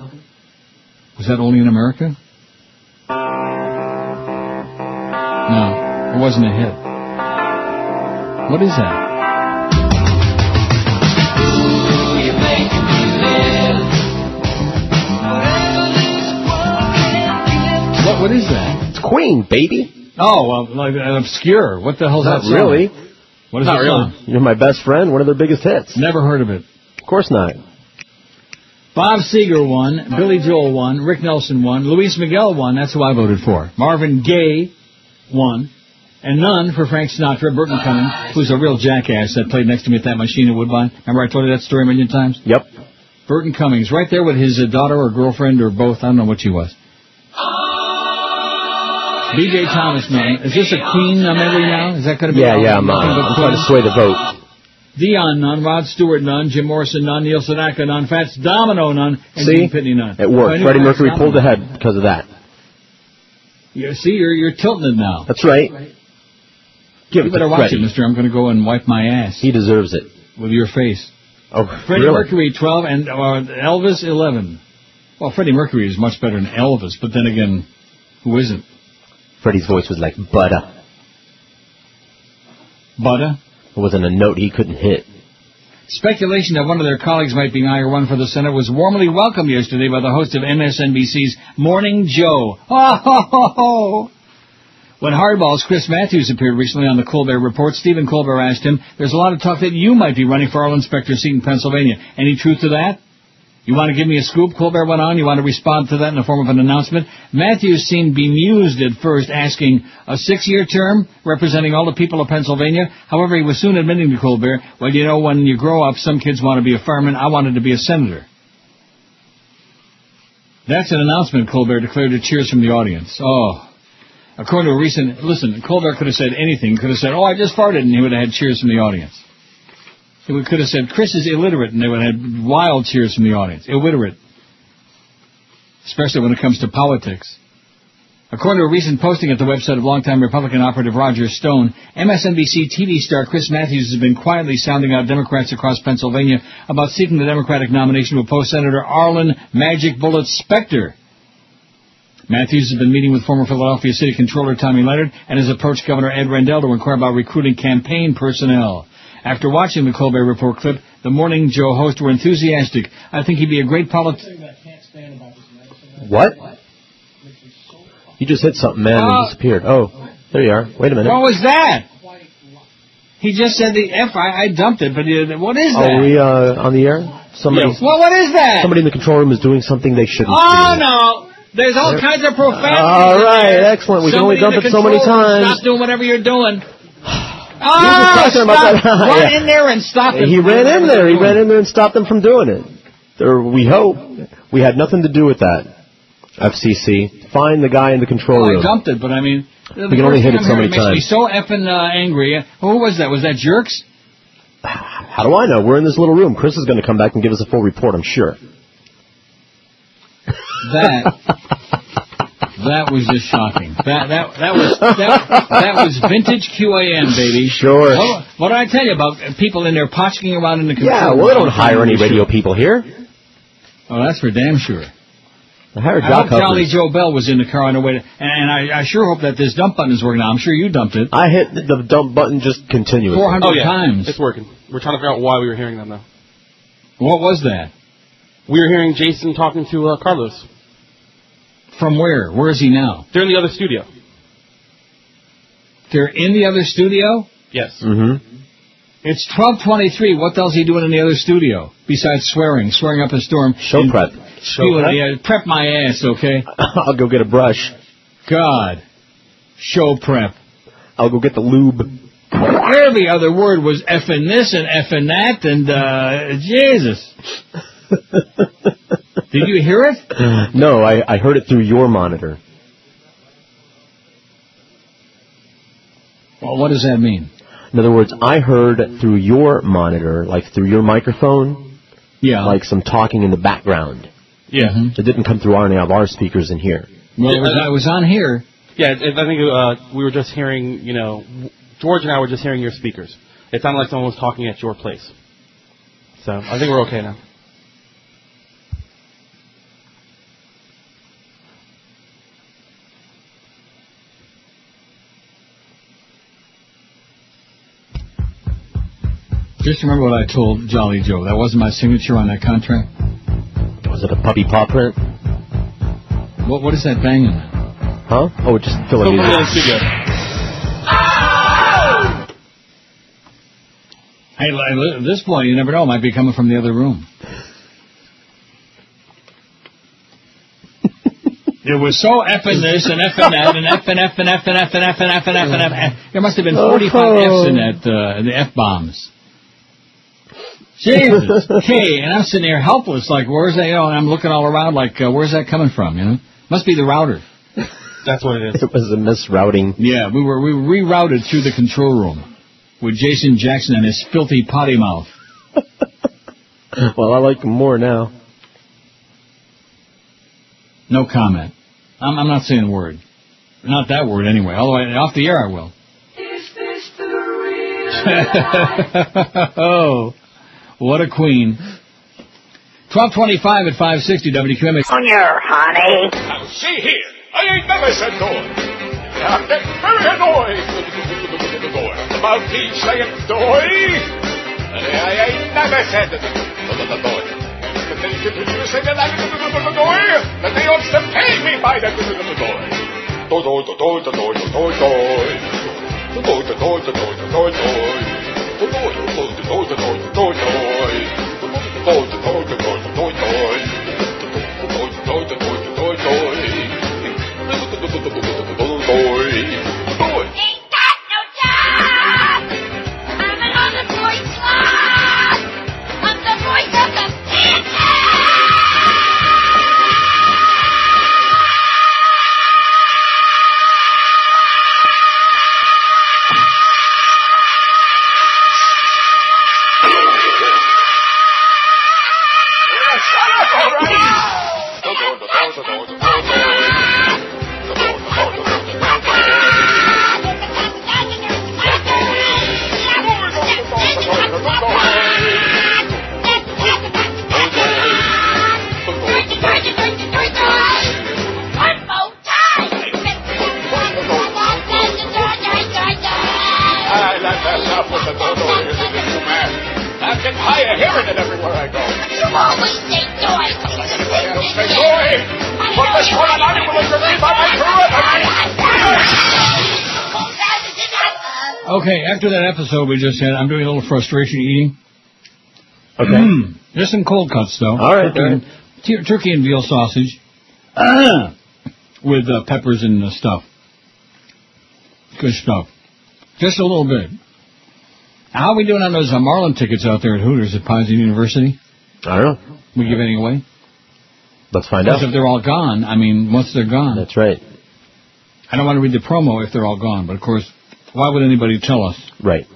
S2: Was that only in America? No, it wasn't a hit. What is that? What is that?
S3: It's Queen, baby.
S2: Oh, well, like obscure. What the hell's that song?
S3: Not really.
S2: What is that song?
S3: You're My Best Friend, one of their biggest hits.
S2: Never heard of it.
S3: Of course not.
S2: Bob Seger won, Billy Joel won, Rick Nelson won, Luis Miguel won, that's who I voted for. Marvin Gaye won, and none for Frank Sinatra. Burton Cummings, who's a real jackass that played next to me at that machine at Woodbine. Remember I told you that story a million times?
S3: Yep.
S2: Burton Cummings, right there with his daughter or girlfriend or both, I don't know what she was. B.J. Thomas, man. Is this a Queen memory now? Is that going to be...
S3: Yeah, I'm trying to sway the vote.
S2: Dion, none. Rod Stewart, none. Jim Morrison, none. Neil Sedaka, none. Fats Domino, none. And
S3: See?
S2: Gene Pitney, none.
S3: It worked. Freddie Mercury pulled ahead because of that.
S2: You see, you're tilting it now.
S3: That's right.
S2: You better watch it, mister. I'm going to go and wipe my ass.
S3: He deserves it.
S2: With your face.
S3: Oh,
S2: Freddie
S3: really?
S2: Mercury, 12, and Elvis, 11. Well, Freddie Mercury is much better than Elvis, but then again, who isn't?
S3: Freddie's voice was like butter.
S2: Butter?
S3: It wasn't a note he couldn't hit.
S2: Speculation that one of their colleagues might be eyeing one for the Senate was warmly welcomed yesterday by the host of MSNBC's Morning Joe. Ho, ho, ho, ho. When Hardball's Chris Matthews appeared recently on the Colbert Report, Stephen Colbert asked him, there's a lot of talk that you might be running for Arlen Specter's seat in Pennsylvania. Any truth to that? You want to give me a scoop? Colbert went on. You want to respond to that in the form of an announcement? Matthews seemed bemused at first, asking, a 6-year term representing all the people of Pennsylvania? However, he was soon admitting to Colbert, well, you know, when you grow up, some kids want to be a fireman. I wanted to be a senator. That's an announcement, Colbert declared to cheers from the audience. Oh. According to a recent... Listen, Colbert could have said anything. He could have said, oh, I just farted, and he would have had cheers from the audience. He could have said, Chris is illiterate, and they would have had wild cheers from the audience. Illiterate. Especially when it comes to politics. According to a recent posting at the website of longtime Republican operative Roger Stone, MSNBC TV star Chris Matthews has been quietly sounding out Democrats across Pennsylvania about seeking the Democratic nomination to oppose Senator Arlen Magic Bullet Specter. Matthews has been meeting with former Philadelphia City Controller Tommy Leonard and has approached Governor Ed Rendell to inquire about recruiting campaign personnel. After watching the Colbert Report clip, the Morning Joe hosts were enthusiastic. I think he'd be a great politician.
S3: What? You just hit something, man, and disappeared. Oh, there you are. Wait a minute.
S2: What was that? He just said the F. I dumped it, but what is that?
S3: Are we on the air? Somebody.
S2: Yes. Well, what is that?
S3: Somebody in the control room is doing something they shouldn't do.
S2: Oh, no. There's all kinds of profanity.
S3: All right, excellent. We can only dump it so many times.
S2: Stop doing whatever you're doing.
S3: Stop.
S2: Run in there and stop it.
S3: He ran in there. He ran in there and stopped them from doing it. We hope. We had nothing to do with that. FCC. Find the guy in the control room.
S2: I dumped it, but I mean...
S3: We can only hit it so many times.
S2: It makes me so effing angry. Who was that? Was that Jerks?
S3: How do I know? We're in this little room. Chris is going to come back and give us a full report, I'm sure.
S2: That was just shocking. That was vintage QAM, baby.
S3: Sure.
S2: What did I tell you about people in there potchking around in the control room?
S3: Yeah, well, they don't hire any radio people here.
S2: Oh, that's for damn sure.
S3: I hope
S2: Jolly Joe Bell was in the car on the way to, and I sure hope that this dump button is working now. I'm sure you dumped it.
S3: I hit the dump button just continuously.
S2: 400 times.
S8: It's working. We're trying to figure out why we were hearing them, though.
S2: What was that?
S8: We were hearing Jason talking to Carlos.
S2: From where? Where is he now?
S8: They're in the other studio.
S2: They're in the other studio?
S8: Yes.
S3: Mm-hmm.
S2: It's 12:23. What the hell's he doing in the other studio? Besides swearing up a storm.
S3: Show prep.
S2: Prep my ass, okay?
S3: I'll go get a brush.
S2: God. Show prep.
S3: I'll go get the lube.
S2: Every other word was effing this and effing that and, Jesus. Did you hear it?
S3: No, I heard it through your monitor.
S2: Well, what does that mean?
S3: In other words, I heard through your monitor, like through your microphone, like some talking in the background.
S8: Yeah.
S2: Mm-hmm.
S3: It didn't come through any of our speakers in here.
S2: Well, it was on here.
S8: Yeah, I think we were just hearing, George and I were just hearing your speakers. It sounded like someone was talking at your place. So I think we're okay now.
S2: Just remember what I told Jolly Joe. That wasn't my signature on that contract.
S3: Was it a puppy paw print?
S2: What is that banging?
S3: Huh? Oh, just Philadelphia.
S2: Hey, at this point, you never know. It might be coming from the other room. It was so effing this and effing that and effing. There must have been 45 F's in that, the F-bombs. Jesus. Okay, and I'm sitting there helpless, like, where's that, and I'm looking all around like, where's that coming from, Must be the router.
S8: That's what it is.
S3: It was a misrouting.
S2: Yeah, we were rerouted through the control room with Jason Jackson and his filthy potty mouth.
S3: Well, I like him more now.
S2: No comment. I'm not saying a word. Not that word anyway. Although off the air I will.
S21: Is this the real?
S2: Oh. What a queen. 12:25 at 560 WQAM.
S21: On your honey.
S14: Now, see here. I ain't never said door. I get very annoyed with the door. The mouthpiece saying doy. I never said that they ought to pay me by the
S2: Okay, after that episode we just had, I'm doing a little frustration eating.
S3: Okay.
S2: There's some cold cuts, though.
S3: All right.
S2: Turkey and veal sausage with peppers and stuff. Good stuff. Just a little bit. How are we doing on those Marlin tickets out there at Hooters at Paisley University?
S3: I don't know.
S2: We give any away?
S3: Let's find out.
S2: Because if they're all gone, I mean, once they're gone.
S3: That's right.
S2: I don't want to read the promo if they're all gone, but of course, why would anybody tell us?
S3: Right.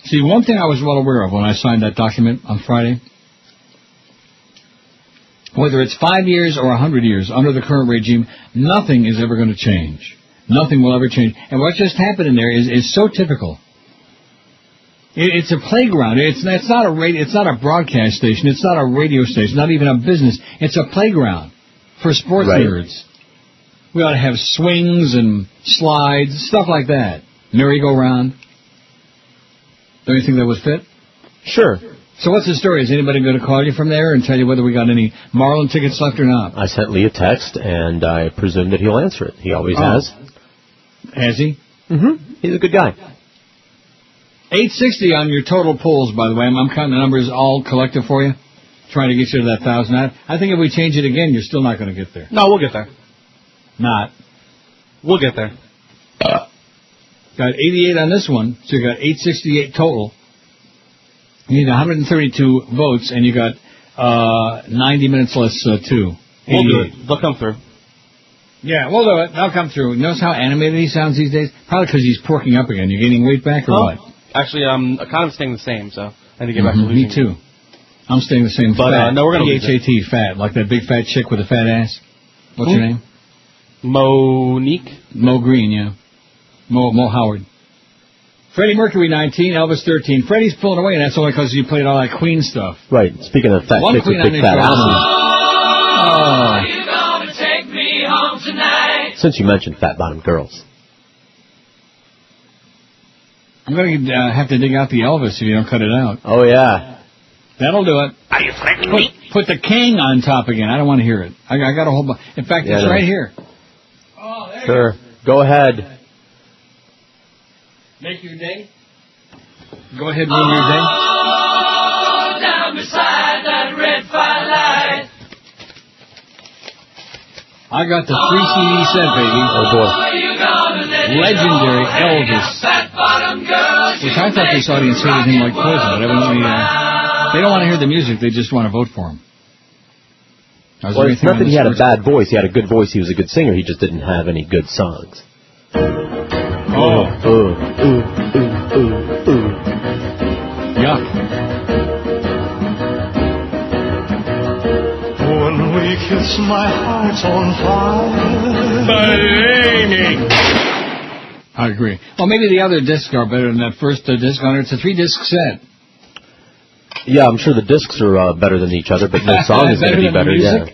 S2: See, one thing I was well aware of when I signed that document on Friday, whether it's 5 years or 100 years under the current regime, nothing is ever going to change. Nothing will ever change. And what just happened in there is so typical. It's a playground. It's not a radio. It's not a broadcast station. It's not a radio station. Not even a business. It's a playground for sports nerds. We ought to have swings and slides, stuff like that. Merry-go-round. Don't you think that would fit?
S3: Sure.
S2: So what's the story? Is anybody going to call you from there and tell you whether we got any Marlin tickets left or not?
S3: I sent Lee a text, and I presume that he'll answer it. He always has.
S2: Has he?
S3: Mm-hmm. He's a good guy.
S2: 860 on your total polls, by the way. I'm counting the numbers all collective for you, trying to get you to that 1,000. I think if we change it again, you're still not going to get there.
S8: No, we'll get there.
S2: Not.
S8: We'll get there.
S2: Got 88 on this one, so you got 868 total. You need 132 votes, and you got 90 minutes less 2.
S8: We'll do it. They'll come through.
S2: Yeah, we'll do it. They'll come through. Notice how animated he sounds these days? Probably because he's porking up again. You gaining weight back or what?
S8: Actually, I'm kind of staying the same, so I need to get back to losing.
S2: Me too. I'm staying the same.
S8: But
S2: fat.
S8: no, we're going to lose
S2: PHAT, fat, like that big fat chick with a fat ass. What's her name?
S8: Monique?
S2: Mo Green, yeah. Mo Howard. Freddie Mercury 19, Elvis 13. Freddie's pulling away, and that's only because you played all that Queen stuff.
S3: Right. Speaking of fat chicks with big fat asses.
S9: You gonna take me home tonight?
S3: Since you mentioned fat-bottomed girls.
S2: I'm going to have to dig out the Elvis if you don't cut it out.
S3: Oh, yeah.
S2: That'll do it.
S9: Are you threatening me?
S2: Put the king on top again. I don't want to hear it. I got a whole bunch. In fact, it's right here. Oh, there
S3: Sure. Go ahead.
S2: Make your day. Go ahead, ruin your day.
S9: Oh, down beside that red firelight.
S2: I got the 3 CD set, baby.
S3: Oh, boy.
S2: Legendary Elvis. Which I thought this audience hated him like poison, but evidently they don't want to hear the music, they just want to vote for him.
S3: Well, it's not that he had a bad voice, he had a good voice, he was a good singer, he just didn't have any good songs.
S2: Yuck.
S9: When we kiss, my heart's on fire.
S2: I agree. Well, maybe the other discs are better than that first disc on it. It's a 3-disc set.
S3: Yeah, I'm sure the discs are better than each other, but no song is going to be better. Yeah.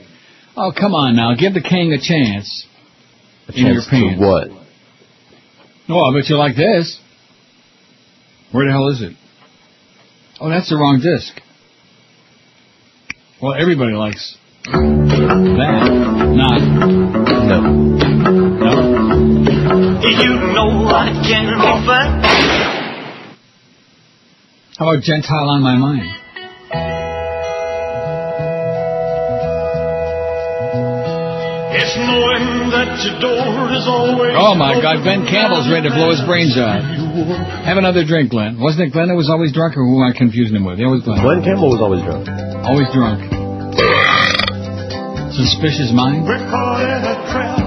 S2: Oh, come on now. Give the king a chance.
S3: A chance to what?
S2: Oh, I bet you like this. Where the hell is it? Oh, that's the wrong disc. Well, everybody likes that. Not.
S3: No.
S2: No?
S9: You know I can be fun.
S2: How about Gentile on My Mind?
S9: It's knowing that your door is always.
S2: Oh, my God. Ben Campbell's ready to blow his brains out. Have another drink, Glenn. Wasn't it Glenn that was always drunk, or who am I confusing him with? It was Glenn.
S3: Glenn Campbell was always drunk.
S2: Always drunk. Suspicious mind?
S9: We're caught in a trap.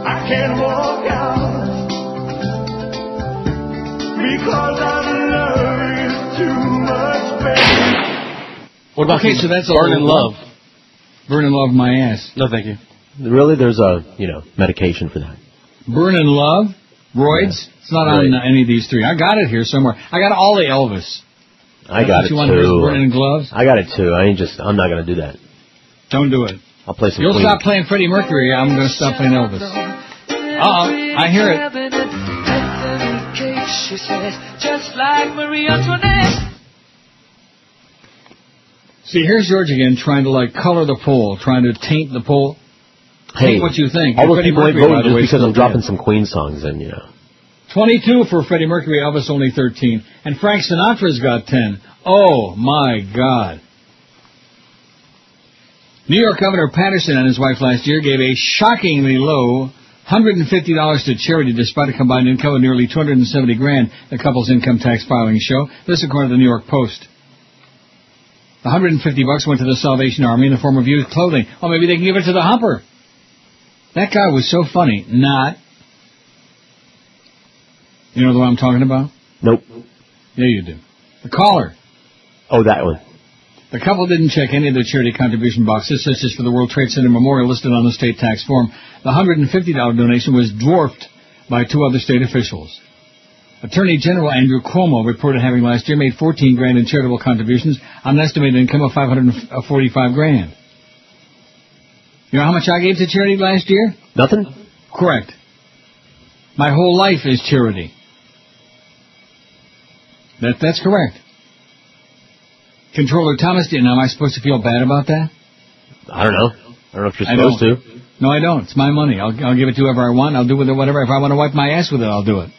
S9: I can't walk out because I love you too much, baby.
S8: What about
S2: so that's
S8: Burn in Love?
S2: Burn in Love my ass.
S8: No, thank you.
S3: Really, there's a medication for that.
S2: Burn in Love, Roids. Yeah. It's not on any of these three. I got it here somewhere. I got all the Elvis.
S3: I got it
S2: too. Burning in Gloves?
S3: I got it too. I'm not going to do that.
S2: Don't do it.
S3: I'll play some
S2: You'll
S3: Queen.
S2: Stop playing Freddie Mercury. I'm going to stop playing Elvis. I hear it.
S9: She says, just like Marie Antoinette.
S2: See, here's George again trying to color the poll, trying to taint the poll.
S3: Hey,
S2: what you think.
S3: All those people ain't voting just because I'm dropping some Queen songs in,
S2: 22 for Freddie Mercury, Elvis only 13. And Frank Sinatra's got 10. Oh, my God. New York Governor Patterson and his wife last year gave a shockingly low $150 to charity despite a combined income of nearly $270,000, the couple's income tax filings show. This according to the New York Post. The $150 went to the Salvation Army in the form of used clothing. Oh, maybe they can give it to the Humper. That guy was so funny. Not. You know the one I'm talking about?
S3: Nope.
S2: Yeah, you do. The caller.
S3: Oh, that one.
S2: The couple didn't check any of their charity contribution boxes, such as for the World Trade Center memorial listed on the state tax form. The $150 donation was dwarfed by two other state officials. Attorney General Andrew Cuomo reported having last year made $14,000 in charitable contributions on an estimated income of $545,000. You know how much I gave to charity last year?
S3: Nothing?
S2: Correct. My whole life is charity. That's correct. Controller Thomas, am I supposed to feel bad about that?
S3: I don't know. I don't know if you're supposed to.
S2: No, I don't. It's my money. I'll give it to whoever I want. I'll do with it whatever. If I want to wipe my ass with it, I'll do it.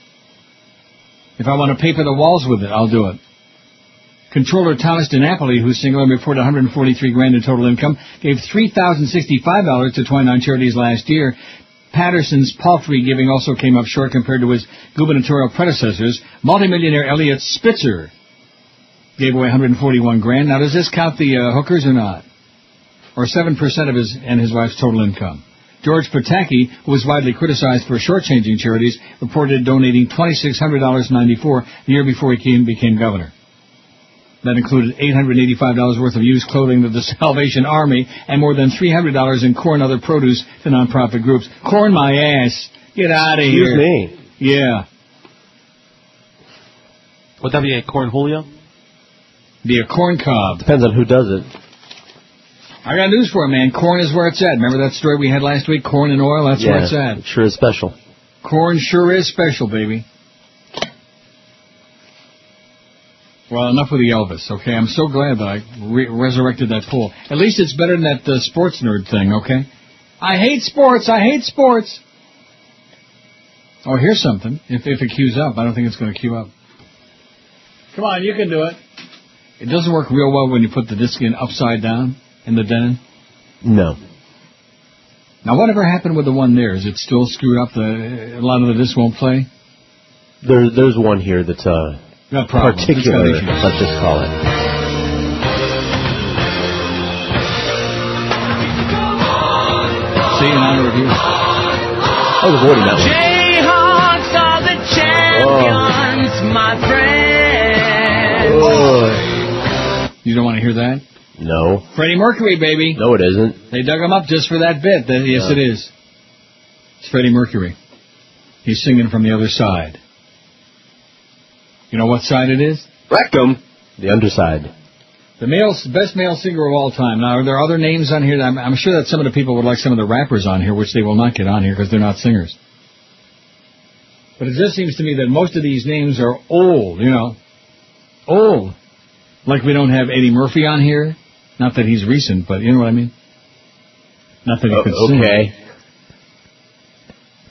S2: If I want to paper the walls with it, I'll do it. Controller Thomas DiNapoli, who's single and reported $143,000 in total income, gave $3,065 to 29 charities last year. Patterson's paltry giving also came up short compared to his gubernatorial predecessors. Multimillionaire Elliot Spitzer gave away $141,000. Now, does this count the hookers or not? Or 7% of his and his wife's total income? George Pataki, who was widely criticized for shortchanging charities, reported donating $2,600.94 the year before he became governor. That included $885 worth of used clothing to the Salvation Army and more than $300 in corn and other produce to nonprofit groups. Corn my ass. Get out of here.
S3: Excuse me.
S2: Yeah.
S8: Would that be a corn Julio?
S2: Be a corn cob.
S3: Depends on who does it.
S2: I got news for you, man. Corn is where it's at. Remember that story we had last week? Corn and oil? That's where it's at.
S3: It sure is special.
S2: Corn sure is special, baby. Well, enough with the Elvis, okay? I'm so glad that I resurrected that poll. At least it's better than that sports nerd thing, okay? I hate sports. I hate sports. Oh, here's something. If it queues up, I don't think it's going to queue up. Come on, you can do it. It doesn't work real well when you put the disc in upside down in the Denon.
S3: No.
S2: Now, whatever happened with the one there? Is it still screwed up? A lot of the disc won't play?
S3: There's one here that's
S2: no problem.
S3: Particular, let's just call it.
S2: See, an honor of you.
S3: I was avoiding that one.
S9: Jayhawks are the champions, my friend.
S3: Oh.
S2: You don't want to hear that?
S3: No.
S2: Freddie Mercury, baby.
S3: No, it isn't.
S2: They dug him up just for that bit. Yes, it is. It's Freddie Mercury. He's singing from the other side. You know what side it is?
S3: Rectum. The underside.
S2: The best male singer of all time. Now, are there other names on here? I'm sure that some of the people would like some of the rappers on here, which they will not get on here because they're not singers. But it just seems to me that most of these names are old, you know. Old. Like we don't have Eddie Murphy on here. Not that he's recent, but you know what I mean? Not that he could sing.
S3: Okay.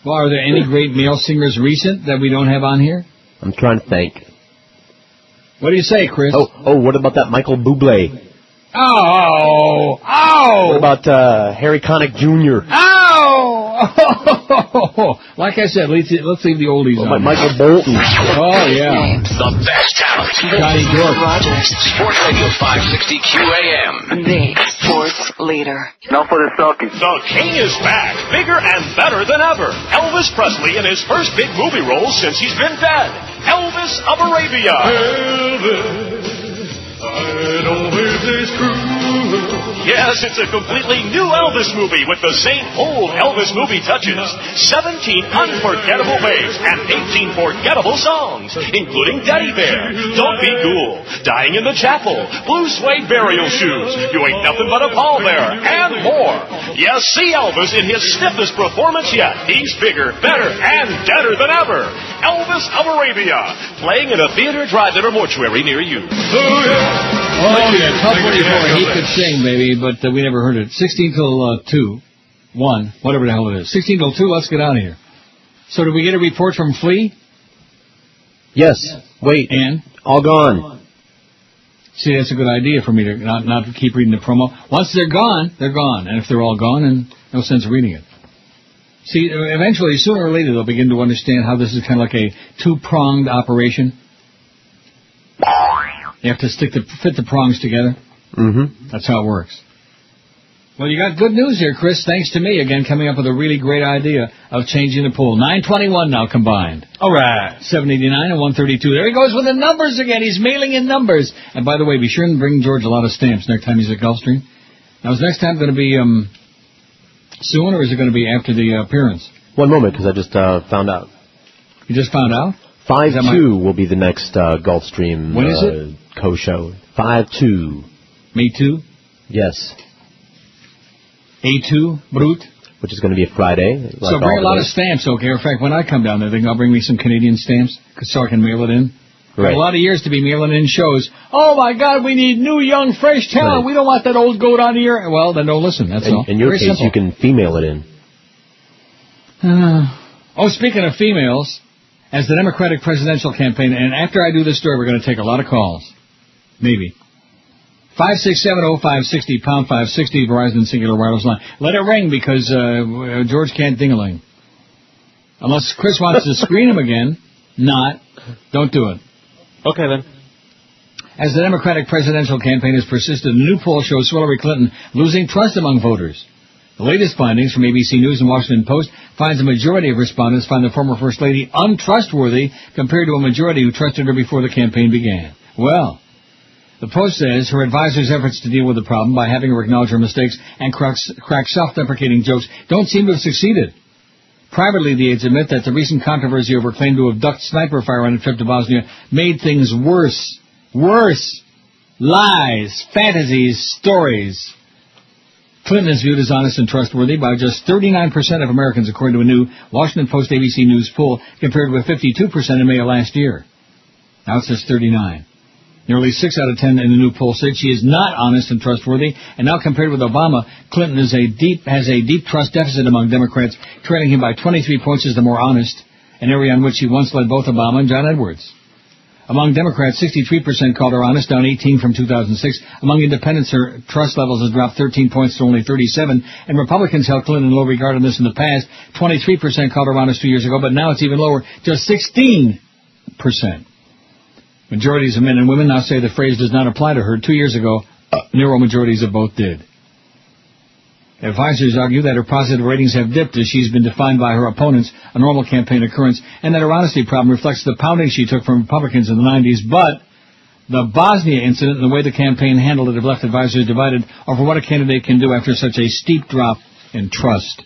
S2: Well, are there any great male singers recent that we don't have on here?
S3: I'm trying to think.
S2: What do you say, Chris?
S3: Oh, what about that Michael Bublé?
S2: Oh!
S3: What about Harry Connick Jr.?
S2: Like I said, let's leave the oldies on.
S3: Michael Bolton.
S2: Oh, yeah.
S4: The best talent.
S2: Johnny York.
S13: Rogers.
S4: Sports Radio 560 QAM.
S13: The sports leader.
S1: Now for the talkies.
S5: The King is back, bigger and better than ever. Elvis Presley in his first big movie role since he's been dead. Elvis of Arabia.
S9: Elvis, I know it is true.
S5: Yes, it's a completely new Elvis movie with the same old Elvis movie touches. 17 unforgettable ways and 18 forgettable songs, including Teddy Bear, Don't Be Cool, Dying in the Chapel, Blue Suede Burial Shoes, You Ain't Nothing But a Pallbearer, and more. Yes, see Elvis in his stiffest performance yet. He's bigger, better, and deader than ever. Elvis of Arabia, playing in a theater, drive-in, or mortuary near you.
S2: Oh, yeah, top 24. He could sing, baby, but we never heard it. 16 till 2, 1, whatever the hell it is. 16 till 2, let's get out of here. So did we get a report from Flea?
S3: Yes. Wait.
S2: And?
S3: All gone.
S2: See, that's a good idea for me to not keep reading the promo. Once they're gone, they're gone. And if they're all gone, then no sense reading it. See, eventually, sooner or later, they'll begin to understand how this is kind of like a two-pronged operation. You have to fit the prongs together.
S3: Mm-hmm.
S2: That's how it works. Well, you got good news here, Chris. Thanks to me, again, coming up with a really great idea of changing the pool. 921 now combined.
S8: All right.
S2: 789 and 132. There he goes with the numbers again. He's mailing in numbers. And by the way, be sure and bring George a lot of stamps next time he's at Gulfstream. Now, is next time going to be soon, or is it going to be after the appearance?
S3: One moment, because I just found out.
S2: You just found out?
S3: 5-2 will be the next Gulfstream
S2: when is it?
S3: Co-show. 5-2.
S2: May 2?
S3: Yes.
S2: A2, Brut?
S3: Which is going to be a Friday.
S2: Like so bring a lot of stamps, okay? In fact, when I come down there, think I'll bring me some Canadian stamps so I can mail it in.
S3: Right.
S2: A lot of years to be mailing in shows. Oh, my God, we need new, young, fresh talent. Right. We don't want that old goat on the air. Well, then don't listen. That's all.
S3: In your
S2: Very
S3: case,
S2: simple.
S3: you can female it in.
S2: Speaking of females, as the Democratic presidential campaign, and after I do this story, we're going to take a lot of calls. Maybe. 5670560, pound 560, Verizon Singular Wireless Line. Let it ring because George can't ding-a-ling. Unless Chris wants to screen him again. Don't do it.
S8: Okay, then.
S2: As the Democratic presidential campaign has persisted, a new poll shows Hillary Clinton losing trust among voters. The latest findings from ABC News and Washington Post finds a majority of respondents find the former First Lady untrustworthy compared to a majority who trusted her before the campaign began. Well, the Post says her advisors' efforts to deal with the problem by having her acknowledge her mistakes and crack self-deprecating jokes don't seem to have succeeded. Privately, the aides admit that the recent controversy over claim to have ducked sniper fire on a trip to Bosnia made things worse. Worse. Lies, fantasies, stories. Clinton is viewed as honest and trustworthy by just 39% of Americans, according to a new Washington Post ABC News poll, compared with 52% in May of last year. Now it says 39. Nearly 6 out of 10 in the new poll said she is not honest and trustworthy, and now compared with Obama, Clinton has a deep trust deficit among Democrats, trailing him by 23 points as the more honest, an area on which he once led both Obama and John Edwards. Among Democrats, 63% called her honest, down 18 from 2006. Among independents, her trust levels has dropped 13 points to only 37, and Republicans held Clinton in low regard on this in the past. 23% called her honest 2 years ago, but now it's even lower, just 16%. Majorities of men and women now say the phrase does not apply to her. 2 years ago, narrow majorities of both did. Advisors argue that her positive ratings have dipped as she's been defined by her opponents, a normal campaign occurrence, and that her honesty problem reflects the pounding she took from Republicans in the 90s. But the Bosnia incident and the way the campaign handled it have left advisors divided over what a candidate can do after such a steep drop in trust.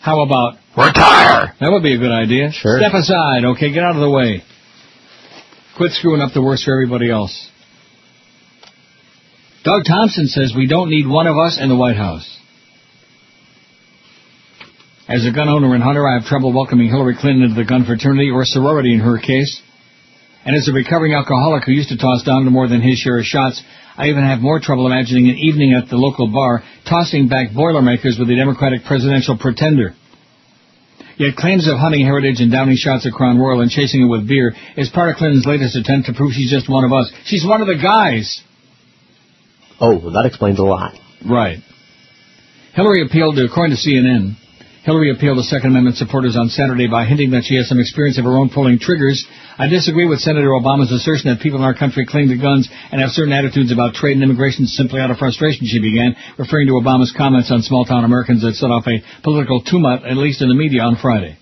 S2: How about retire? That would be a good idea.
S3: Sure.
S2: Step aside, okay? Get out of the way. Quit screwing up the works for everybody else. Doug Thompson says we don't need one of us in the White House. As a gun owner and hunter, I have trouble welcoming Hillary Clinton into the gun fraternity, or sorority in her case. And as a recovering alcoholic who used to toss down to more than his share of shots, I even have more trouble imagining an evening at the local bar tossing back Boilermakers with the Democratic presidential pretender. Yet claims of hunting heritage and downing shots at Crown Royal and chasing it with beer is part of Clinton's latest attempt to prove she's just one of us. She's one of the guys.
S3: Oh, well, that explains a lot.
S2: Right. Hillary appealed to, according to CNN, Hillary appealed to Second Amendment supporters on Saturday by hinting that she has some experience of her own pulling triggers. I disagree with Senator Obama's assertion that people in our country cling to guns and have certain attitudes about trade and immigration simply out of frustration, she began, referring to Obama's comments on small-town Americans that set off a political tumult, at least in the media, on Friday.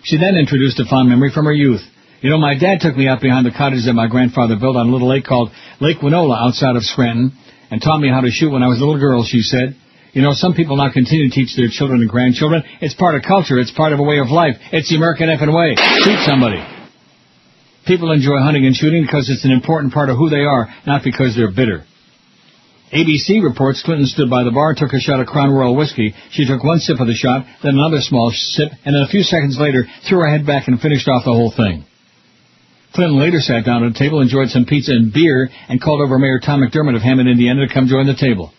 S2: She then introduced a fond memory from her youth. You know, my dad took me out behind the cottage that my grandfather built on a little lake called Lake Winola outside of Scranton and taught me how to shoot when I was a little girl, she said. You know, some people now continue to teach their children and grandchildren. It's part of culture. It's part of a way of life. It's the American effing way. Shoot somebody. People enjoy hunting and shooting because it's an important part of who they are, not because they're bitter. ABC reports Clinton stood by the bar and took a shot of Crown Royal whiskey. She took one sip of the shot, then another small sip, and then a few seconds later threw her head back and finished off the whole thing. Clinton later sat down at a table, enjoyed some pizza and beer, and called over Mayor Tom McDermott of Hammond, Indiana, to come join the table.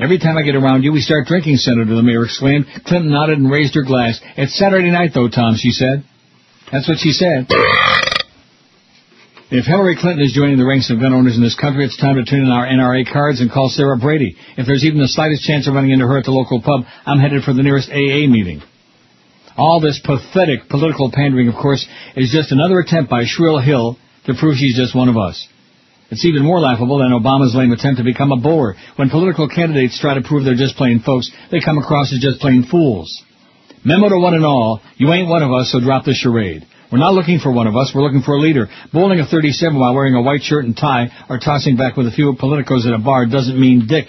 S2: Every time I get around you, we start drinking, Senator, the mayor exclaimed. Clinton nodded and raised her glass. It's Saturday night, though, Tom, she said. That's what she said. If Hillary Clinton is joining the ranks of gun owners in this country, it's time to turn in our NRA cards and call Sarah Brady. If there's even the slightest chance of running into her at the local pub, I'm headed for the nearest AA meeting. All this pathetic political pandering, of course, is just another attempt by Shrill Hill to prove she's just one of us. It's even more laughable than Obama's lame attempt to become a bore. When political candidates try to prove they're just plain folks, they come across as just plain fools. Memo to one and all, you ain't one of us, so drop the charade. We're not looking for one of us, we're looking for a leader. Bowling a 37 while wearing a white shirt and tie or tossing back with a few politicos at a bar doesn't mean dick.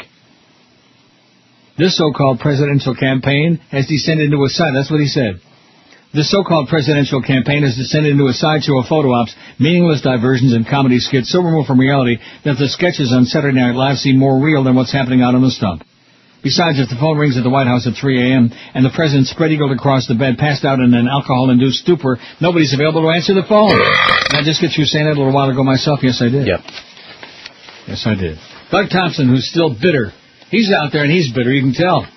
S2: This so-called presidential campaign has descended into a side. That's what he said. This so-called presidential campaign has descended into a sideshow of photo ops, meaningless diversions, and comedy skits so removed from reality that the sketches on Saturday Night Live seem more real than what's happening out on the stump. Besides, if the phone rings at the White House at 3 a.m. and the president spread-eagled across the bed, passed out in an alcohol-induced stupor, nobody's available to answer the phone. Did I just get through saying that a little while ago myself? Yes, I did.
S3: Yep.
S2: Yes, I did. Doug Thompson, who's still bitter. He's out there and he's bitter, you can tell.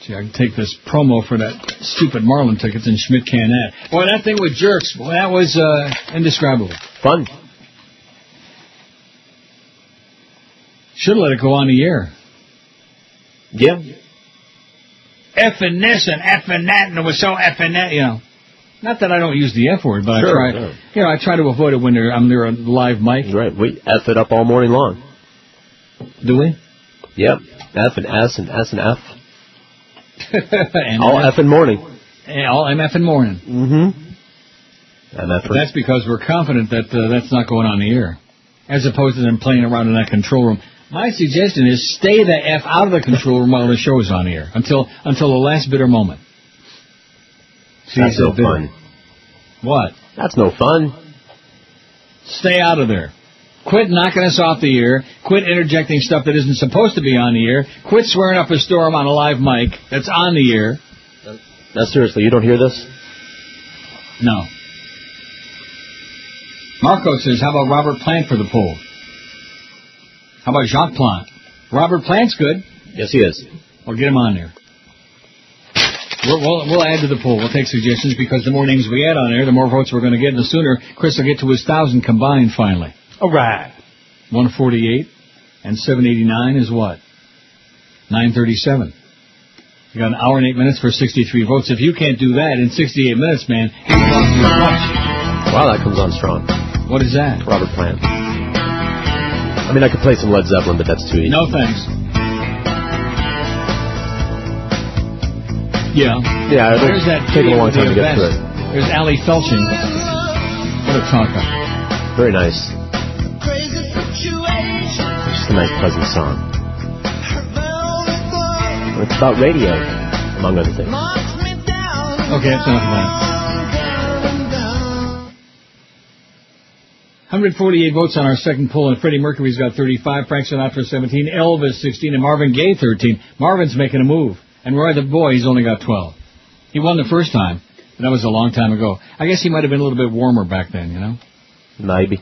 S2: Gee, I can take this promo for that stupid Marlin tickets and Schmidt can add. Boy, that thing with jerks, boy, that was indescribable.
S3: Fun.
S2: Should have let it go on the air.
S3: Yeah.
S2: Effing this and effing that, and it was so effing that, you know. Not that I don't use the F word, but
S3: sure,
S2: I try. Yeah. You know, I try to avoid it when I'm near a live mic.
S3: Right. We F it up all morning long.
S2: Do we?
S3: Yep. F and S and S and F.
S2: And
S3: all F in morning.
S2: All MF in morning.
S3: Mm-hmm. MF.
S2: That's because we're confident that that's not going on the air, as opposed to them playing around in that control room. My suggestion is stay the F out of the control room while the show is on the air until the last bitter moment. See,
S3: that's no fun.
S2: What?
S3: That's no fun.
S2: Stay out of there. Quit knocking us off the air. Quit interjecting stuff that isn't supposed to be on the air. Quit swearing up a storm on a live mic that's on the air.
S3: Now, seriously, you don't hear this?
S2: No. Marco says, how about Robert Plant for the poll? How about Jacques Plant? Robert Plant's good.
S3: Yes, he is.
S2: Well, get him on there. We'll add to the poll. We'll take suggestions because the more names we add on there, the more votes we're going to get, and the sooner Chris will get to his 1,000 combined finally.
S8: All right.
S2: 148 and 789 is what? 937. You got an hour and 8 minutes for 63 votes. If you can't do that in 68 minutes, man, you've lost your punch.
S3: Wow, that comes on strong.
S2: What is that?
S3: Robert Plant. I mean, I could play some Led Zeppelin, but that's too easy.
S2: No thanks. Yeah.
S3: Yeah,
S2: there's that.
S3: Taking a long time to get through it.
S2: There's Allie Felching. What a talker.
S3: Very nice. Just a nice, pleasant song. It's about radio, among other things.
S2: Okay, that's enough of that. 148 votes on our second poll, and Freddie Mercury's got 35, Frank Sinatra 17, Elvis 16, and Marvin Gaye 13. Marvin's making a move. And Roy the boy, he's only got 12. He won the first time. That was a long time ago. I guess he might have been a little bit warmer back then, you know?
S3: Maybe.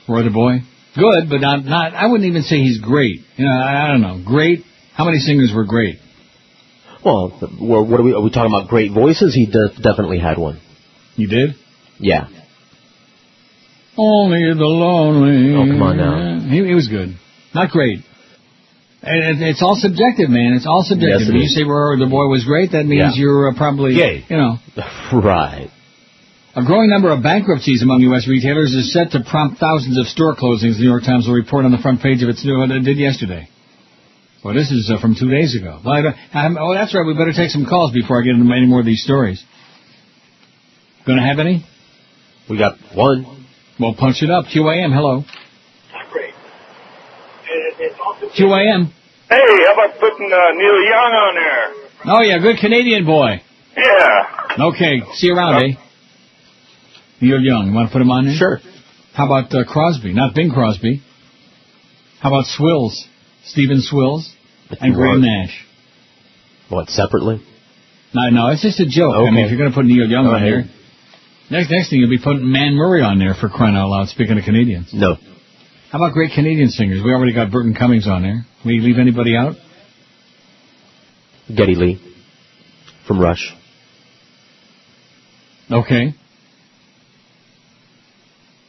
S2: Roy the boy? Good, but not. I wouldn't even say he's great. You know, I don't know. Great? How many singers were great?
S3: Well, what are we talking about? Great voices? He definitely had one.
S2: You did?
S3: Yeah.
S2: Only the lonely.
S3: Oh, come on now.
S2: He was good. Not great. And it's all subjective, man. It's all subjective.
S3: Yes,
S2: When you say the boy was great, that means you're probably
S3: gay.
S2: You know.
S3: Right.
S2: A growing number of bankruptcies among U.S. retailers is set to prompt thousands of store closings. The New York Times will report on the front page of its new. It did yesterday. Well, this is from 2 days ago. Well, that's right. We better take some calls before I get into any more of these stories. Going to have any?
S3: We got one.
S2: Well, punch it up. QAM, hello. QAM.
S6: Hey, how about putting Neil Young on there?
S2: Oh, yeah, good Canadian boy.
S6: Yeah.
S2: Okay, see you around, eh? Neil Young, you want to put him on there?
S3: Sure.
S2: How about Crosby? Not Bing Crosby. How about Swills? Stephen Swills? And Graham Nash.
S3: What, separately?
S2: No, it's just a joke.
S3: Okay.
S2: I mean, if you're going to put Neil Young on there, next thing you'll be putting Man Murray on there, for crying out loud, speaking of Canadians.
S3: No.
S2: How about great Canadian singers? We already got Burton Cummings on there. Will you leave anybody out?
S3: Geddy Lee from Rush.
S2: Okay.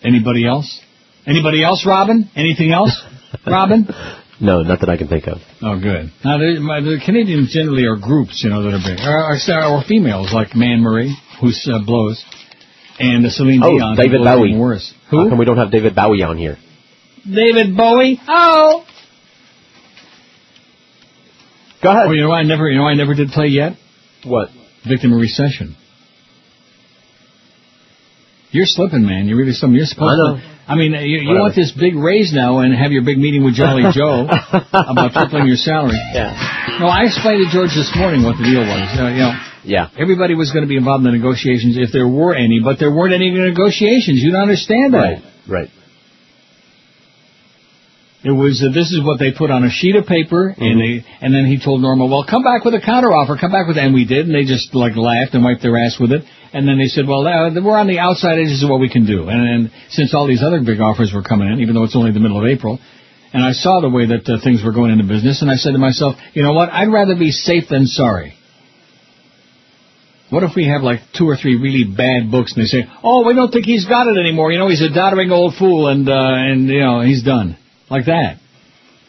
S2: Anybody else? Anybody else, Robin? Anything else, Robin?
S3: No, not that I can think of.
S2: Oh, good. Now, the Canadians generally are groups, you know, that are big. Or females, like Man Murray, who blows, and Celine Dion.
S3: David Bowie.
S2: Worse. Who?
S3: How come we don't have David Bowie on here?
S2: David Bowie? Oh!
S3: Go ahead.
S2: Oh, you know I never did play yet?
S3: What?
S2: Victim of Recession. You're slipping, man. You're really something. You're supposed to. I mean, you want this big raise now and have your big meeting with Jolly Joe about tripling your salary.
S3: Yeah.
S2: No, I explained to George this morning what the deal was.
S3: Yeah.
S2: Everybody was going to be involved in the negotiations if there were any, but there weren't any negotiations. You don't understand that.
S3: Right.
S2: It was this is what they put on a sheet of paper, and then he told Norma, well, come back with a counteroffer, and we did, and they just laughed and wiped their ass with it, and then they said, well, we're on the outside edges of what we can do, and since all these other big offers were coming in, even though it's only the middle of April, and I saw the way that things were going into business, and I said to myself, you know what, I'd rather be safe than sorry. What if we have 2 or 3 really bad books, and they say, oh, we don't think he's got it anymore, he's a doddering old fool, and he's done. Like that.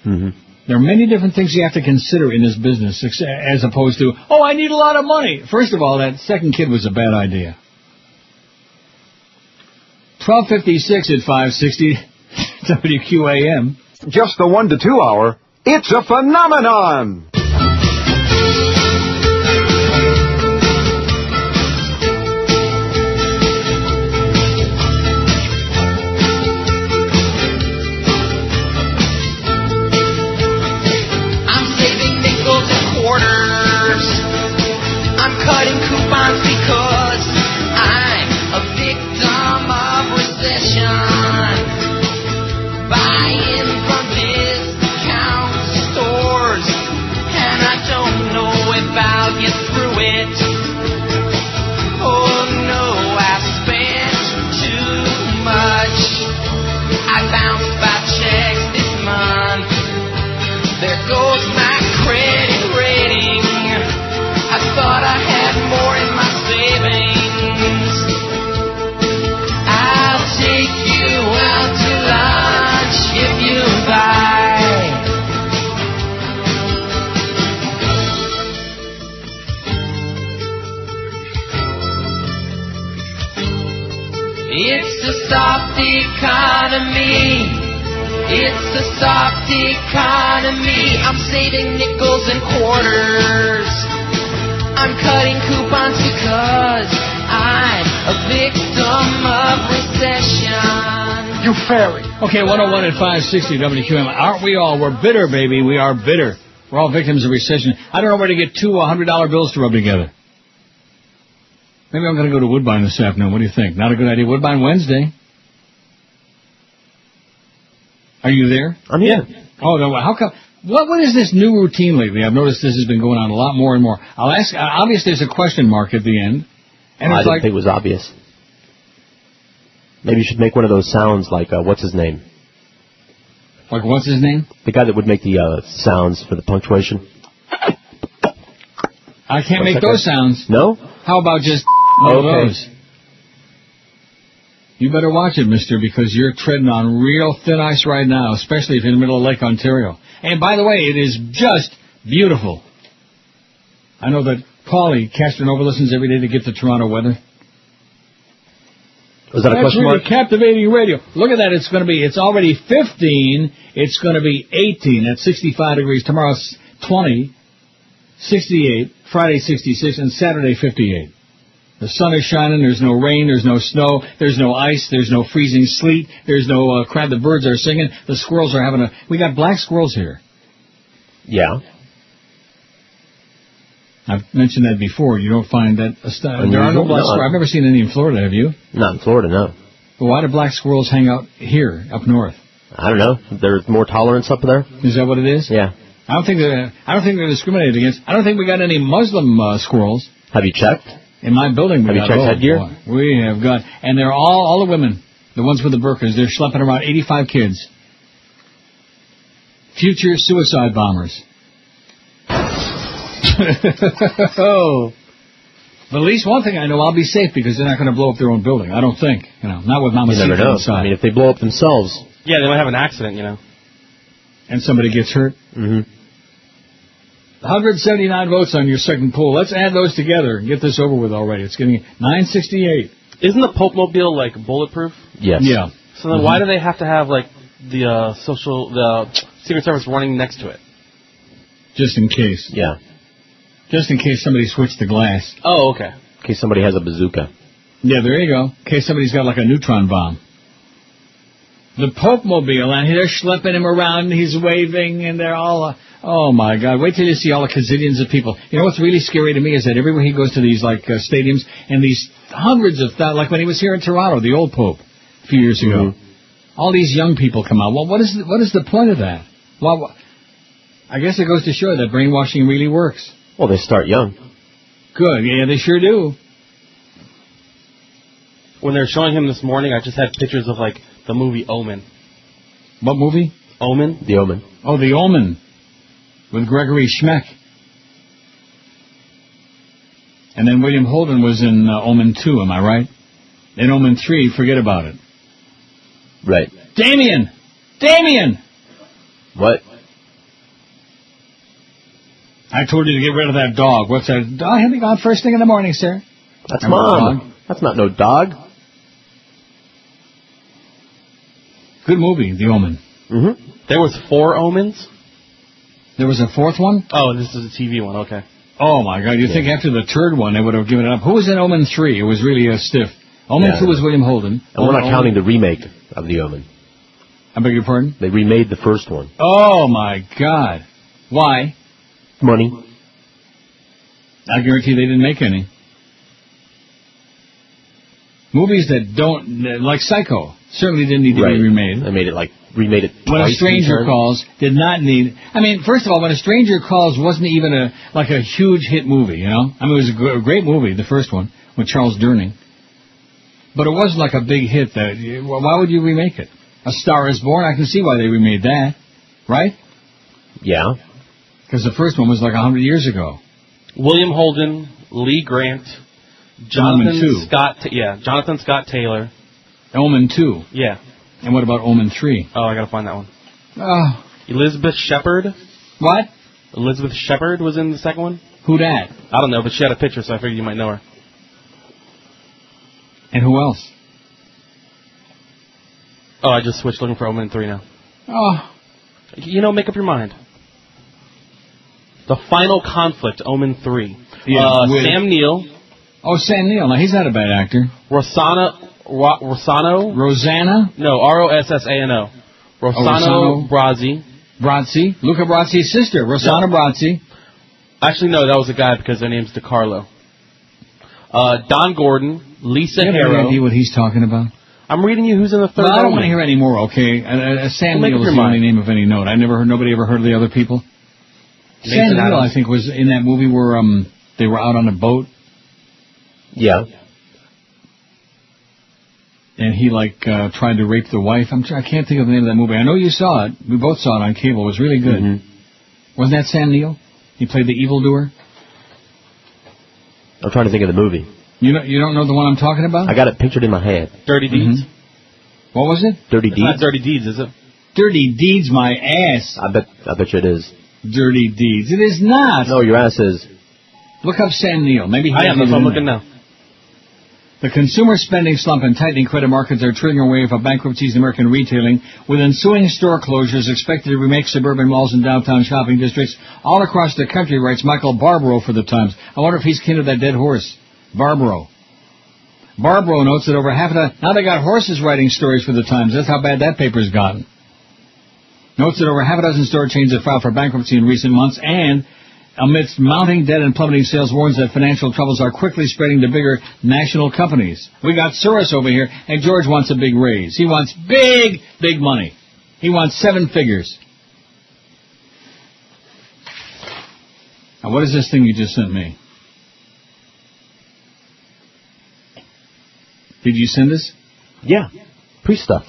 S3: Mm-hmm.
S2: There are many different things you have to consider in this business, as opposed to, oh, I need a lot of money. First of all, that second kid was a bad idea. 12:56 at 560 WQAM.
S18: Just the 1 to 2 hour. It's a phenomenon.
S9: Cutting coupons because I'm a victim of recession. Buying from discount stores, and I don't know if I'll get through it. Oh no, I spent too much. I bounced by checks this month. There goes my credit rating. I thought I had more in my savings. I'll take you out to lunch if you buy. It's a soft economy. It's a soft economy. I'm saving nickels and quarters. I'm cutting coupons because I'm a victim of recession.
S18: You fairy.
S2: Okay, 101 at 560 WQAM. Aren't we all? We're bitter, baby. We are bitter. We're all victims of recession. I don't know where to get 2 $100 bills to rub together. Maybe I'm going to go to Woodbine this afternoon. What do you think? Not a good idea. Woodbine Wednesday. Are you there?
S3: I'm here.
S2: Oh, no. How come? What is this new routine lately? I've noticed this has been going on a lot more and more. I'll ask. Obviously, there's a question mark at the end. And
S3: I
S2: it's
S3: didn't think it was obvious. Maybe you should make one of those sounds like, what's his name?
S2: Like, what's his name?
S3: The guy that would make the sounds for the punctuation.
S2: I can't make those sounds.
S3: No?
S2: How about just one of those? You better watch it, mister, because you're treading on real thin ice right now, especially if you're in the middle of Lake Ontario. And by the way, it is just beautiful. I know that Paulie Castronova listens every day to get the Toronto weather.
S3: Was that a question mark?
S2: That's really captivating radio. Look at that. It's already 15. It's going to be 18. That's 65 degrees. Tomorrow's 20, 68, Friday 66, and Saturday 58. The sun is shining. There's no rain. There's no snow. There's no ice. There's no freezing sleet. There's no crowd. The birds are singing. The squirrels are having we got black squirrels here.
S3: Yeah.
S2: I've mentioned that before. You don't find that there are no black squirrels. I've never seen any in Florida, have you?
S3: Not in Florida, no.
S2: Well, why do black squirrels hang out here, up north?
S3: I don't know. There's more tolerance up there?
S2: Is that what it is?
S3: Yeah.
S2: I don't think they're discriminated against. I don't think we got any Muslim squirrels.
S3: Have you checked?
S2: In my building,
S3: have you checked headgear?
S2: Boy, we have got, and they're all the women, the ones with the burqas. They're schlepping around 85 kids. Future suicide bombers. Oh. But at least one thing I know, I'll be safe because they're not going to blow up their own building. I don't think. Not with Mama
S3: Sita inside. I mean, if they blow up themselves.
S8: Yeah, they might have an accident,
S2: And somebody gets hurt.
S3: Mm-hmm.
S2: 179 votes on your second poll. Let's add those together and get this over with already. It's getting 968.
S8: Isn't the Pope Mobile, bulletproof?
S3: Yes.
S2: Yeah.
S8: So then why do they have to have, the Secret Service running next to it?
S2: Just in case.
S3: Yeah.
S2: Just in case somebody switched the glass.
S8: Oh, okay.
S3: In case somebody has a bazooka.
S2: Yeah, there you go. In case somebody's got a neutron bomb. The Pope Mobile, and they're schlepping him around, and he's waving, and they're all, oh my God, wait till you see all the gazillions of people. You know what's really scary to me is that everywhere he goes to these, stadiums, and these hundreds of thousands, like when he was here in Toronto, the old Pope, a few years ago, all these young people come out. Well, what is the point of that? Well, I guess it goes to show that brainwashing really works.
S3: Well, they start young.
S2: Good, yeah, they sure do.
S8: When they're showing him this morning, I just had pictures of, the movie Omen.
S2: What movie?
S8: Omen.
S3: The Omen.
S2: Oh, The Omen. With Gregory Schmeck. And then William Holden was in Omen 2, am I right? In Omen 3, forget about it.
S3: Right.
S2: Damien!
S3: What?
S2: I told you to get rid of that dog. What's that? Oh, he'll be gone first thing in the morning, sir.
S3: That's Mom. That's not no dog.
S2: Good movie, The Omen.
S3: Mm-hmm.
S8: There was 4 Omens?
S2: There was a 4th one?
S8: Oh, this is a TV one, okay.
S2: Oh, my God. You'd think after the 3rd one, they would have given it up. Who was in Omen 3? It was really stiff. Omen 2 was William Holden.
S3: And we're not counting the remake of The Omen.
S2: I beg your pardon?
S3: They remade the first one.
S2: Oh, my God. Why?
S3: Money.
S2: I guarantee they didn't make any. Movies that don't, like Psycho, certainly didn't need to be remade.
S3: They made it remade it twice.
S2: When a Stranger Calls did not need, first of all, When a Stranger Calls wasn't even a huge hit movie, it was a great movie, the first one, with Charles Durning. But it wasn't like a big hit why would you remake it? A Star is Born, I can see why they remade that, right?
S3: Yeah.
S2: Because the first one was 100 years ago.
S8: William Holden, Lee Grant, Jonathan Scott Taylor.
S2: Omen 2.
S8: Yeah.
S2: And what about Omen 3?
S8: Oh, I gotta find that one.
S2: Oh.
S8: Elizabeth Shepard.
S2: What?
S8: Elizabeth Shepard was in the second one.
S2: Who that?
S8: I don't know, but she had a picture, so I figured you might know her.
S2: And who else?
S8: Oh, I just switched looking for Omen 3 now.
S2: Oh.
S8: Make up your mind. The Final Conflict, Omen 3.
S2: Yeah,
S8: Sam Neill.
S2: Oh, Sam Neill. Now, he's not a bad actor.
S8: Rossano?
S2: Rosanna?
S8: No, Rossano. Rossano Brazzi.
S2: Luca Brazzi's sister, Rossana Brazzi.
S8: Actually, no, that was a guy because their name's DiCarlo. Don Gordon, Lisa Harrow.
S2: Have any idea what he's talking about?
S8: I'm reading you who's in the third.
S2: Well, I don't want to hear any more, okay? Sam Neill is the only name of any note. Nobody ever heard of the other people. Sam Neill, I think, was in that movie where they were out on a boat.
S3: Yeah.
S2: And he, tried to rape the wife. I can't think of the name of that movie. I know you saw it. We both saw it on cable. It was really good. Mm-hmm. Wasn't that Sam Neill? He played the evildoer?
S3: I'm trying to think of the movie.
S2: You don't know the one I'm talking about?
S3: I got it pictured in my head.
S8: Dirty Deeds?
S2: Mm-hmm. What was it?
S3: Dirty Deeds?
S8: Not Dirty Deeds, is it?
S2: Dirty Deeds, my ass.
S3: I bet you it is.
S2: Dirty Deeds. It is not.
S3: No, your ass is.
S2: Look up Sam Neill. Maybe he
S8: I am. That's what I'm looking now.
S2: The consumer spending slump and tightening credit markets are triggering a wave of bankruptcies in American retailing, with ensuing store closures expected to remake suburban malls and downtown shopping districts all across the country, writes Michael Barbaro for the Times. I wonder if he's kin to that dead horse. Barbaro notes that over half now they got horses writing stories for the Times. That's how bad that paper's gotten. Notes that over half a dozen store chains have filed for bankruptcy in recent months, and amidst mounting debt and plummeting sales, warns that financial troubles are quickly spreading to bigger national companies. We got Soros over here, and George wants a big raise. He wants big money. He wants 7 figures. Now, what is this thing you just sent me? Did you send this?
S3: Yeah. Priest stuff.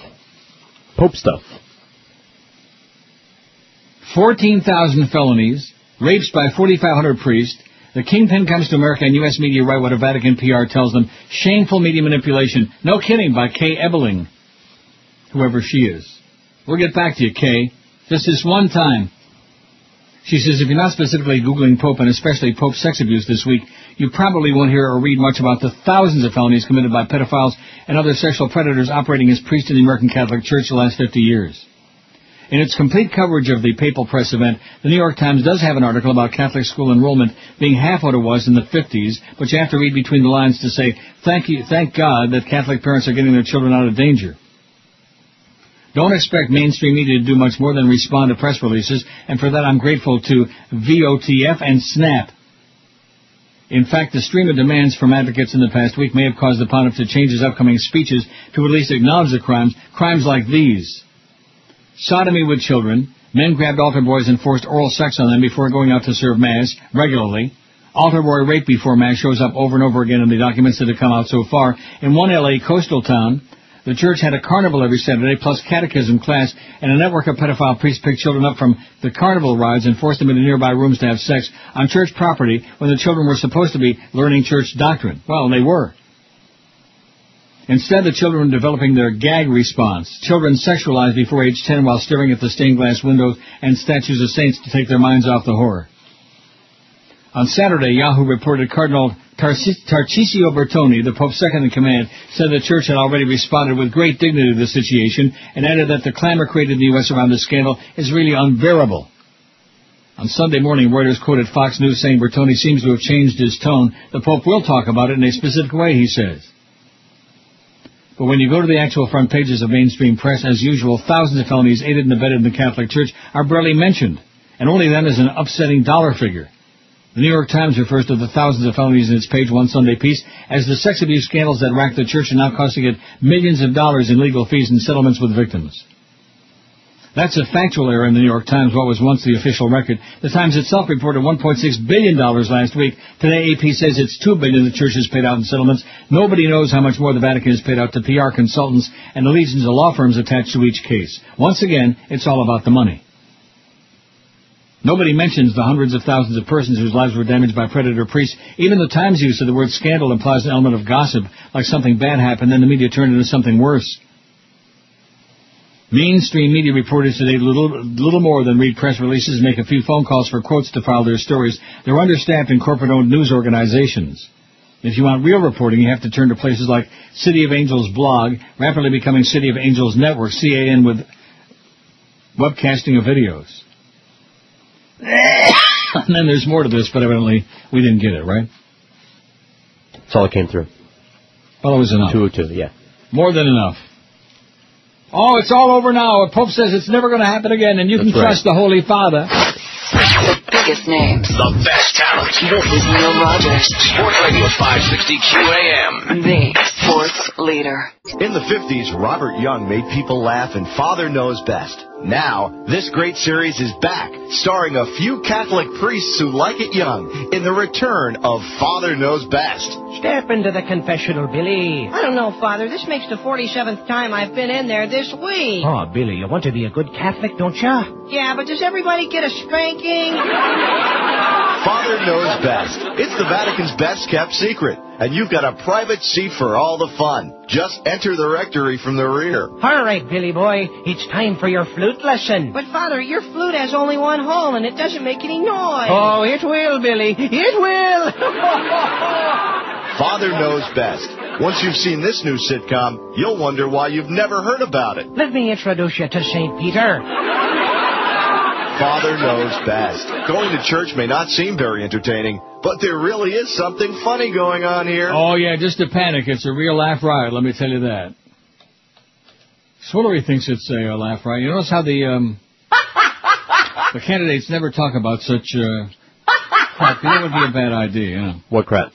S3: Pope stuff.
S2: 14,000 felonies. Rapes by 4,500 priests. The kingpin comes to America, and U.S. media write what a Vatican PR tells them. Shameful media manipulation. No kidding, by Kay Ebeling. Whoever she is. We'll get back to you, Kay. Just this one time. She says if you're not specifically Googling Pope, and especially Pope sex abuse this week, you probably won't hear or read much about the thousands of felonies committed by pedophiles and other sexual predators operating as priests in the American Catholic Church the last 50 years. In its complete coverage of the papal press event, the New York Times does have an article about Catholic school enrollment being half what it was in the 50s, but you have to read between the lines to say, thank God that Catholic parents are getting their children out of danger. Don't expect mainstream media to do much more than respond to press releases, and for that I'm grateful to VOTF and SNAP. In fact, the stream of demands from advocates in the past week may have caused the pontiff to change his upcoming speeches to at least acknowledge the crimes like these. Sodomy with children. Men grabbed altar boys and forced oral sex on them before going out to serve Mass regularly. Altar boy rape before Mass shows up over and over again in the documents that have come out so far. In one L.A. coastal town, the church had a carnival every Saturday, plus catechism class, and a network of pedophile priests picked children up from the carnival rides and forced them into nearby rooms to have sex on church property when the children were supposed to be learning church doctrine. Well, they were. Instead, the children were developing their gag response. Children sexualized before age 10 while staring at the stained glass windows and statues of saints to take their minds off the horror. On Saturday, Yahoo reported Cardinal Tarcisio Bertoni, the Pope's second-in-command, said the church had already responded with great dignity to the situation and added that the clamor created in the U.S. around the scandal is really unbearable. On Sunday morning, Reuters quoted Fox News saying Bertoni seems to have changed his tone. The Pope will talk about it in a specific way, he says. But when you go to the actual front pages of mainstream press, as usual, thousands of felonies aided and abetted in the Catholic Church are barely mentioned, and only then as an upsetting dollar figure. The New York Times refers to the thousands of felonies in its page one Sunday piece as the sex abuse scandals that racked the church and now costing it millions of dollars in legal fees and settlements with victims. That's a factual error in the New York Times, what was once the official record. The Times itself reported $1.6 billion last week. Today, AP says it's $2 billion the church has paid out in settlements. Nobody knows how much more the Vatican has paid out to PR consultants and the legions of law firms attached to each case. Once again, it's all about the money. Nobody mentions the hundreds of thousands of persons whose lives were damaged by predator priests. Even the Times use of the word scandal implies an element of gossip, like something bad happened, then the media turned into something worse. Mainstream media reporters today little more than read press releases and make a few phone calls for quotes to file their stories. They're understaffed in corporate-owned news organizations. If you want real reporting, you have to turn to places like City of Angels blog, rapidly becoming City of Angels Network, CAN, with webcasting of videos. And then there's more to this, but evidently we didn't get it, right?
S3: That's all that came through.
S2: Well, it was enough.
S3: 202, yeah.
S2: More than enough. Oh, it's all over now. The Pope says it's never going to happen again, and you can trust the Holy Father.
S13: biggest names.
S4: The best talent.
S13: This is Neil Rogers.
S4: Sports Radio 560 QAM.
S13: The sports leader.
S1: In the 50s, Robert Young made people laugh and Father Knows Best. Now, this great series is back, starring a few Catholic priests who like it young in the return of Father Knows Best.
S11: Step into the confessional, Billy. I don't know, Father. This makes the 47th time I've been in there this week.
S19: Oh, Billy, you want to be a good Catholic, don't you?
S11: Yeah, but does everybody get a spanking?
S1: Father Knows Best. It's the Vatican's best-kept secret, and you've got a private seat for all the fun. Just enter the rectory from the rear.
S19: All right, Billy boy, it's time for your flute lesson.
S11: But, Father, your flute has only one hole, and it doesn't make any noise.
S19: Oh, it will, Billy. It will.
S1: Father Knows Best. Once you've seen this new sitcom, you'll wonder why you've never heard about it.
S19: Let me introduce you to St. Peter.
S1: Father Knows Best. Going to church may not seem very entertaining, but there really is something funny going on here.
S2: Oh, yeah, just a panic. It's a real laugh riot, let me tell you that. Swillery thinks it's a laugh riot. You notice how the candidates never talk about such crap. That would be a bad idea, you know.
S3: What crap?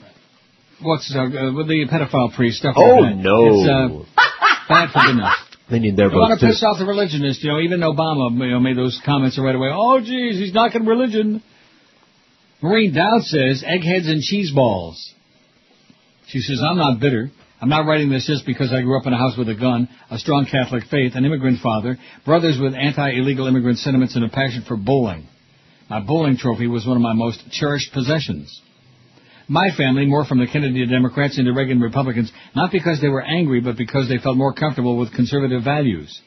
S2: What's with the pedophile priest stuff?
S3: Oh,
S2: like that.
S3: no.
S2: It's bad for goodness.
S3: They need their
S2: votes, too. They want to piss
S3: too.
S2: off the religionists. You know, even Obama made those comments right away. Oh, geez, he's knocking religion. Maureen Dowd says, eggheads and cheese balls. She says, I'm not bitter. I'm not writing this just because I grew up in a house with a gun, a strong Catholic faith, an immigrant father, brothers with anti-illegal immigrant sentiments, and a passion for bowling. My bowling trophy was one of my most cherished possessions. My family, more from the Kennedy Democrats into Reagan Republicans, not because they were angry, but because they felt more comfortable with conservative values.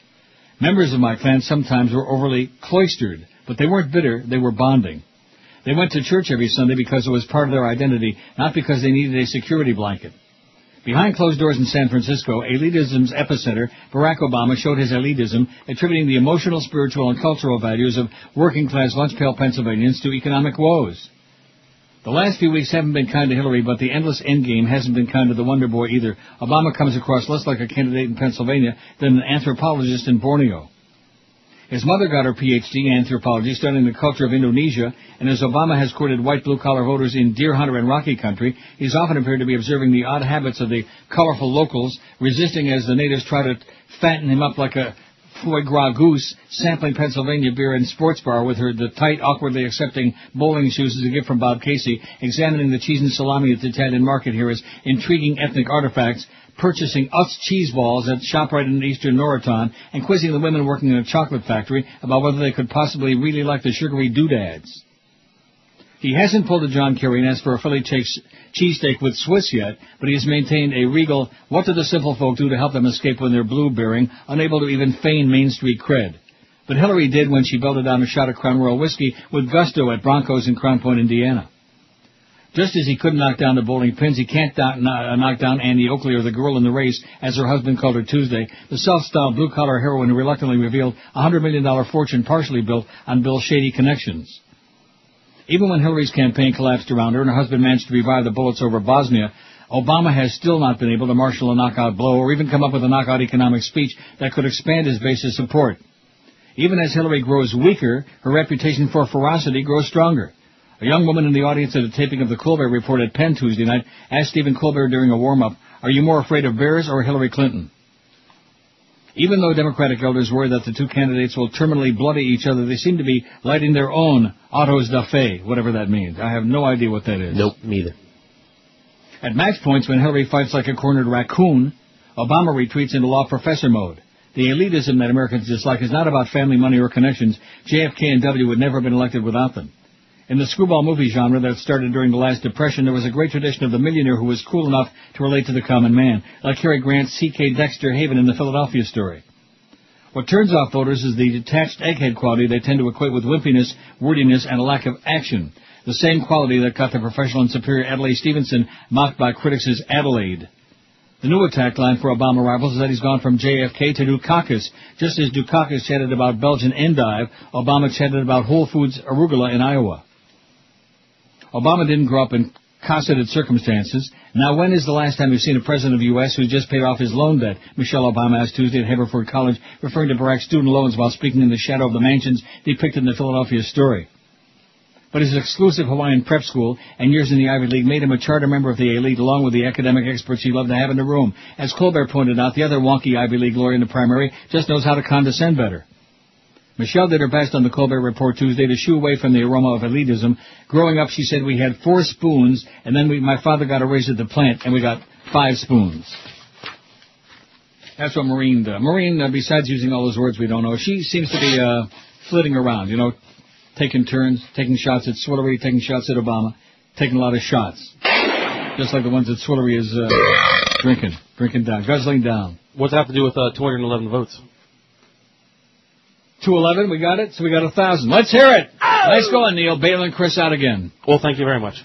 S2: Members of my clan sometimes were overly cloistered, but they weren't bitter, they were bonding. They went to church every Sunday because it was part of their identity, not because they needed a security blanket. Behind closed doors in San Francisco, elitism's epicenter, Barack Obama showed his elitism, attributing the emotional, spiritual, and cultural values of working-class lunch-pail Pennsylvanians to economic woes. The last few weeks haven't been kind to Hillary, but the endless endgame hasn't been kind to the Wonder Boy either. Obama comes across less like a candidate in Pennsylvania than an anthropologist in Borneo. His mother got her Ph.D. in anthropology, studying the culture of Indonesia, and as Obama has courted white blue-collar voters in Deer Hunter and Rocky Country, he's often appeared to be observing the odd habits of the colorful locals, resisting as the natives try to fatten him up like a foie gras goose, sampling Pennsylvania beer in sports bar with the tight, awkwardly accepting bowling shoes as a gift from Bob Casey, examining the cheese and salami at the Italian market here as intriguing ethnic artifacts, purchasing Utz cheese balls at ShopRite in Eastern Noroton, and quizzing the women working in a chocolate factory about whether they could possibly really like the sugary doodads. He hasn't pulled a John Kerry and asked for a Philly cheesesteak with Swiss yet, but he has maintained a regal, what do the simple folk do to help them escape when they're blue-bearing, unable to even feign Main Street cred. But Hillary did when she belted down a shot of Crown Royal whiskey with gusto at Broncos in Crown Point, Indiana. Just as he couldn't knock down the bowling pins, he can't knock down Annie Oakley, or the girl in the race, as her husband called her Tuesday, the self-styled blue-collar heroine who reluctantly revealed a $100 million fortune partially built on Bill's shady connections. Even when Hillary's campaign collapsed around her and her husband managed to revive the bullets over Bosnia, Obama has still not been able to marshal a knockout blow or even come up with a knockout economic speech that could expand his base of support. Even as Hillary grows weaker, her reputation for ferocity grows stronger. A young woman in the audience at a taping of the Colbert Report at Penn Tuesday night asked Stephen Colbert during a warm-up, "Are you more afraid of bears or Hillary Clinton?" Even though Democratic elders worry that the two candidates will terminally bloody each other, they seem to be lighting their own autos da fe, whatever that means. I have no idea what that is.
S3: Nope, neither.
S2: At match points, when Hillary fights like a cornered raccoon, Obama retreats into law professor mode. The elitism that Americans dislike is not about family, money, or connections. JFK and W would never have been elected without them. In the screwball movie genre that started during the last Depression, there was a great tradition of the millionaire who was cool enough to relate to the common man, like Cary Grant's C.K. Dexter Haven in the Philadelphia Story. What turns off voters is the detached egghead quality they tend to equate with wimpiness, wordiness, and a lack of action, the same quality that got the professional and superior Adlai Stevenson mocked by critics as Adelaide. The new attack line for Obama rivals is that he's gone from JFK to Dukakis. Just as Dukakis chatted about Belgian endive, Obama chatted about Whole Foods arugula in Iowa. Obama didn't grow up in cosseted circumstances. Now, when is the last time you've seen a president of the U.S. who just paid off his loan debt? Michelle Obama asked Tuesday at Haverford College, referring to Barack's student loans while speaking in the shadow of the mansions depicted in the Philadelphia Story. But his exclusive Hawaiian prep school and years in the Ivy League made him a charter member of the elite, along with the academic experts he loved to have in the room. As Colbert pointed out, the other wonky Ivy League lawyer in the primary just knows how to condescend better. Michelle did her best on the Colbert Report Tuesday to shoo away from the aroma of elitism. Growing up, she said, we had 4 spoons, and then my father got a raise at the plant, and we got 5 spoons. That's what Maureen does. Maureen, besides using all those words we don't know, she seems to be flitting around, taking turns, taking shots at Swillery, taking shots at Obama, taking a lot of shots. Just like the ones that Swillery is drinking down, guzzling down.
S8: What's that have to do with 211 votes?
S2: 211, we got it? So we got 1,000. Let's hear it! Oh! Nice going, Neil. Bailing Chris out again.
S8: Well, thank you very much.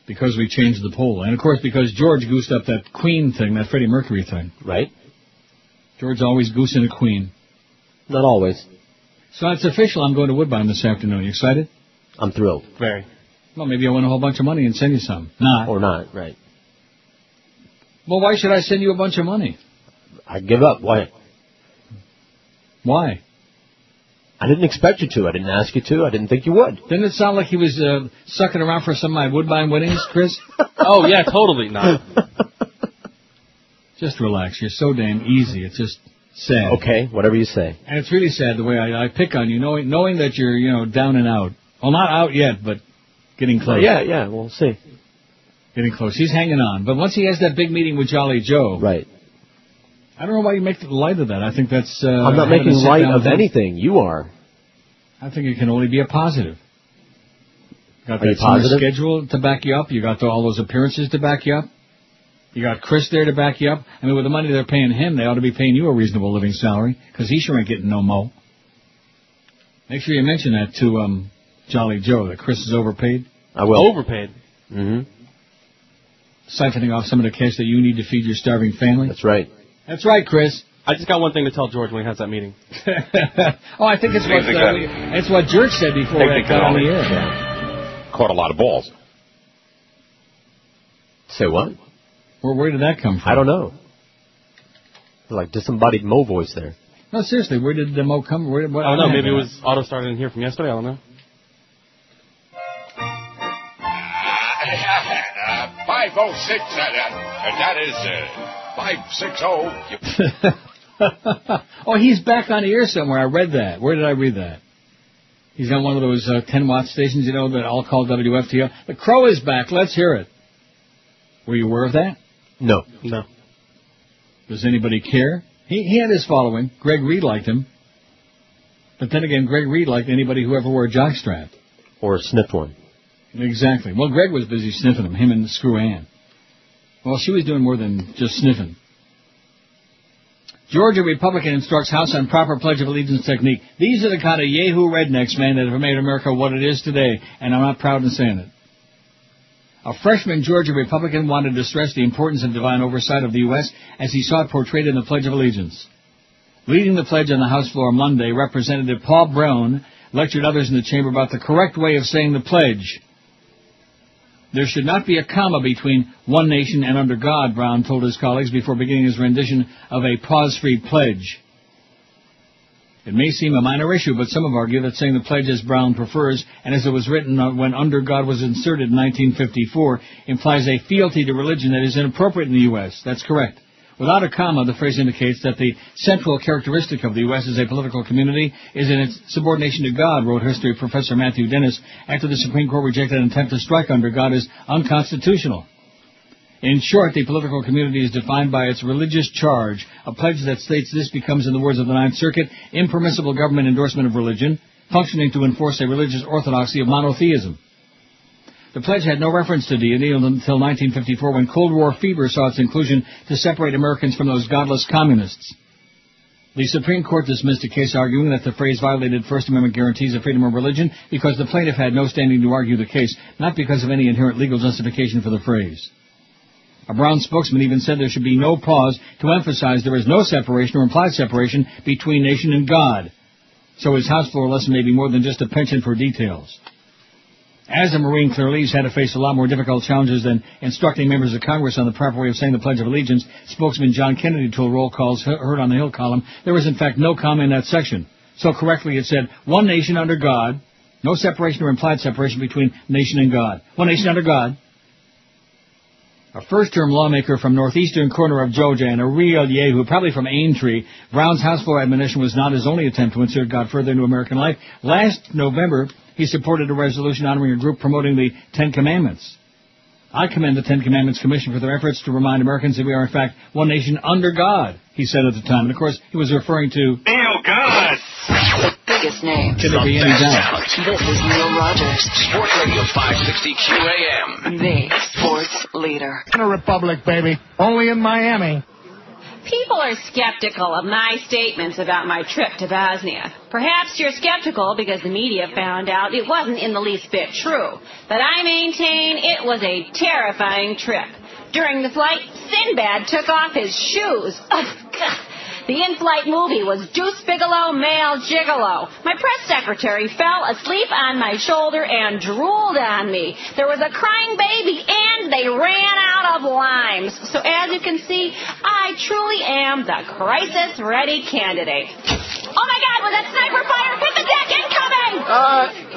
S2: Because we changed the poll. And, of course, because George goosed up that Queen thing, that Freddie Mercury thing.
S3: Right.
S2: George always goosing a Queen.
S3: Not always.
S2: So it's official. I'm going to Woodbine this afternoon. You excited?
S3: I'm thrilled.
S8: Very.
S2: Well, maybe I'll win a whole bunch of money and send you some. Not.
S3: Or not, right.
S2: Well, why should I send you a bunch of money?
S3: I give up. Why?
S2: Why?
S3: I didn't expect you to. I didn't ask you to. I didn't think you would.
S2: Didn't it sound like he was sucking around for some of my Woodbine winnings, Chris?
S8: Oh, yeah, totally not.
S2: Just relax. You're so damn easy. It's just sad.
S3: Okay, whatever you say.
S2: And it's really sad the way I pick on you, knowing that you're, down and out. Well, not out yet, but getting close.
S3: Yeah, we'll see.
S2: Getting close. He's hanging on. But once he has that big meeting with Jolly Joe...
S3: Right.
S2: I don't know why you make light of that. I think that's...
S3: I'm not making light of anything. You are.
S2: I think it can only be a positive. Got
S3: Are you
S2: that summer
S3: positive?
S2: schedule to back you up. You got all those appearances to back you up. You got Chris there to back you up. I mean, with the money they're paying him, they ought to be paying you a reasonable living salary, because he sure ain't getting no mo. Make sure you mention that to Jolly Joe, that Chris is overpaid.
S3: I will.
S8: Overpaid?
S3: Mm-hmm.
S2: Siphoning off some of the cash that you need to feed your starving family.
S3: That's right.
S2: That's right, Chris.
S8: I just got one thing to tell George when he has that meeting.
S2: Oh, I think it's what George said before that got on the air.
S14: Yeah. Caught a lot of balls.
S3: Say what?
S2: Where did that come from?
S3: I don't know. Like disembodied Mo voice there.
S2: No, seriously, where did the Mo come?
S8: I don't know. Maybe it was auto started in here from yesterday. I don't know.
S14: 506. That is 560.
S2: Oh, he's back on the air somewhere. I read that. Where did I read that? He's on one of those 10-watt stations, that all call WFTL. The Crow is back. Let's hear it. Were you aware of that?
S3: No.
S2: Does anybody care? He had his following. Greg Reed liked him. But then again, Greg Reed liked anybody who ever wore a jockstrap.
S3: Or sniffed one.
S2: Exactly. Well, Greg was busy sniffing him and Screw Ann. Well, she was doing more than just sniffing. Georgia Republican instructs House on proper Pledge of Allegiance technique. These are the kind of yahoo rednecks, man, that have made America what it is today, and I'm not proud in saying it. A freshman Georgia Republican wanted to stress the importance of divine oversight of the U.S. as he saw it portrayed in the Pledge of Allegiance. Leading the pledge on the House floor Monday, Representative Paul Brown lectured others in the chamber about the correct way of saying the pledge. There should not be a comma between one nation and under God, Brown told his colleagues before beginning his rendition of a pause-free pledge. It may seem a minor issue, but some have argued that saying the pledge as Brown prefers, and as it was written when under God was inserted in 1954, implies a fealty to religion that is inappropriate in the U.S. That's correct. Without a comma, the phrase indicates that the central characteristic of the U.S. as a political community is in its subordination to God, wrote history professor Matthew Dennis, after the Supreme Court rejected an attempt to strike under God as unconstitutional. In short, the political community is defined by its religious charge, a pledge that states this becomes, in the words of the Ninth Circuit, impermissible government endorsement of religion, functioning to enforce a religious orthodoxy of monotheism. The pledge had no reference to deity until 1954, when Cold War fever saw its inclusion to separate Americans from those godless communists. The Supreme Court dismissed a case arguing that the phrase violated First Amendment guarantees of freedom of religion because the plaintiff had no standing to argue the case, not because of any inherent legal justification for the phrase. A Brown spokesman even said there should be no pause to emphasize there is no separation or implied separation between nation and God. So his House floor lesson may be more than just a penchant for details. As a Marine, clearly, he's had to face a lot more difficult challenges than instructing members of Congress on the proper way of saying the Pledge of Allegiance. Spokesman John Kennedy told Roll Call's Heard on the Hill column there was, in fact, no comma in that section. So correctly it said, one nation under God, no separation or implied separation between nation and God. One nation under God. A first-term lawmaker from northeastern corner of Georgia and a real Yahoo, probably from Aintree, Brown's House floor admonition was not his only attempt to insert God further into American life. Last November, he supported a resolution honoring a group promoting the Ten Commandments. I commend the Ten Commandments Commission for their efforts to remind Americans that we are, in fact, one nation under God, he said at the time. And, of course, he was referring to...
S21: Hail God!
S13: The biggest name.
S2: Can there be any doubt?
S13: This is Neil Rogers.
S4: Sports Radio 560 QAM.
S13: The sports leader.
S18: In a republic, baby. Only in Miami.
S12: People are skeptical of my statements about my trip to Bosnia. Perhaps you're skeptical because the media found out it wasn't in the least bit true. But I maintain it was a terrifying trip. During the flight, Sinbad took off his shoes. The in-flight movie was Deuce Bigelow, Male Gigolo. My press secretary fell asleep on my shoulder and drooled on me. There was a crying baby, and they ran out of limes. So as you can see, I truly am the crisis-ready candidate. Oh, my God, was that sniper fire? Hit the deck, incoming!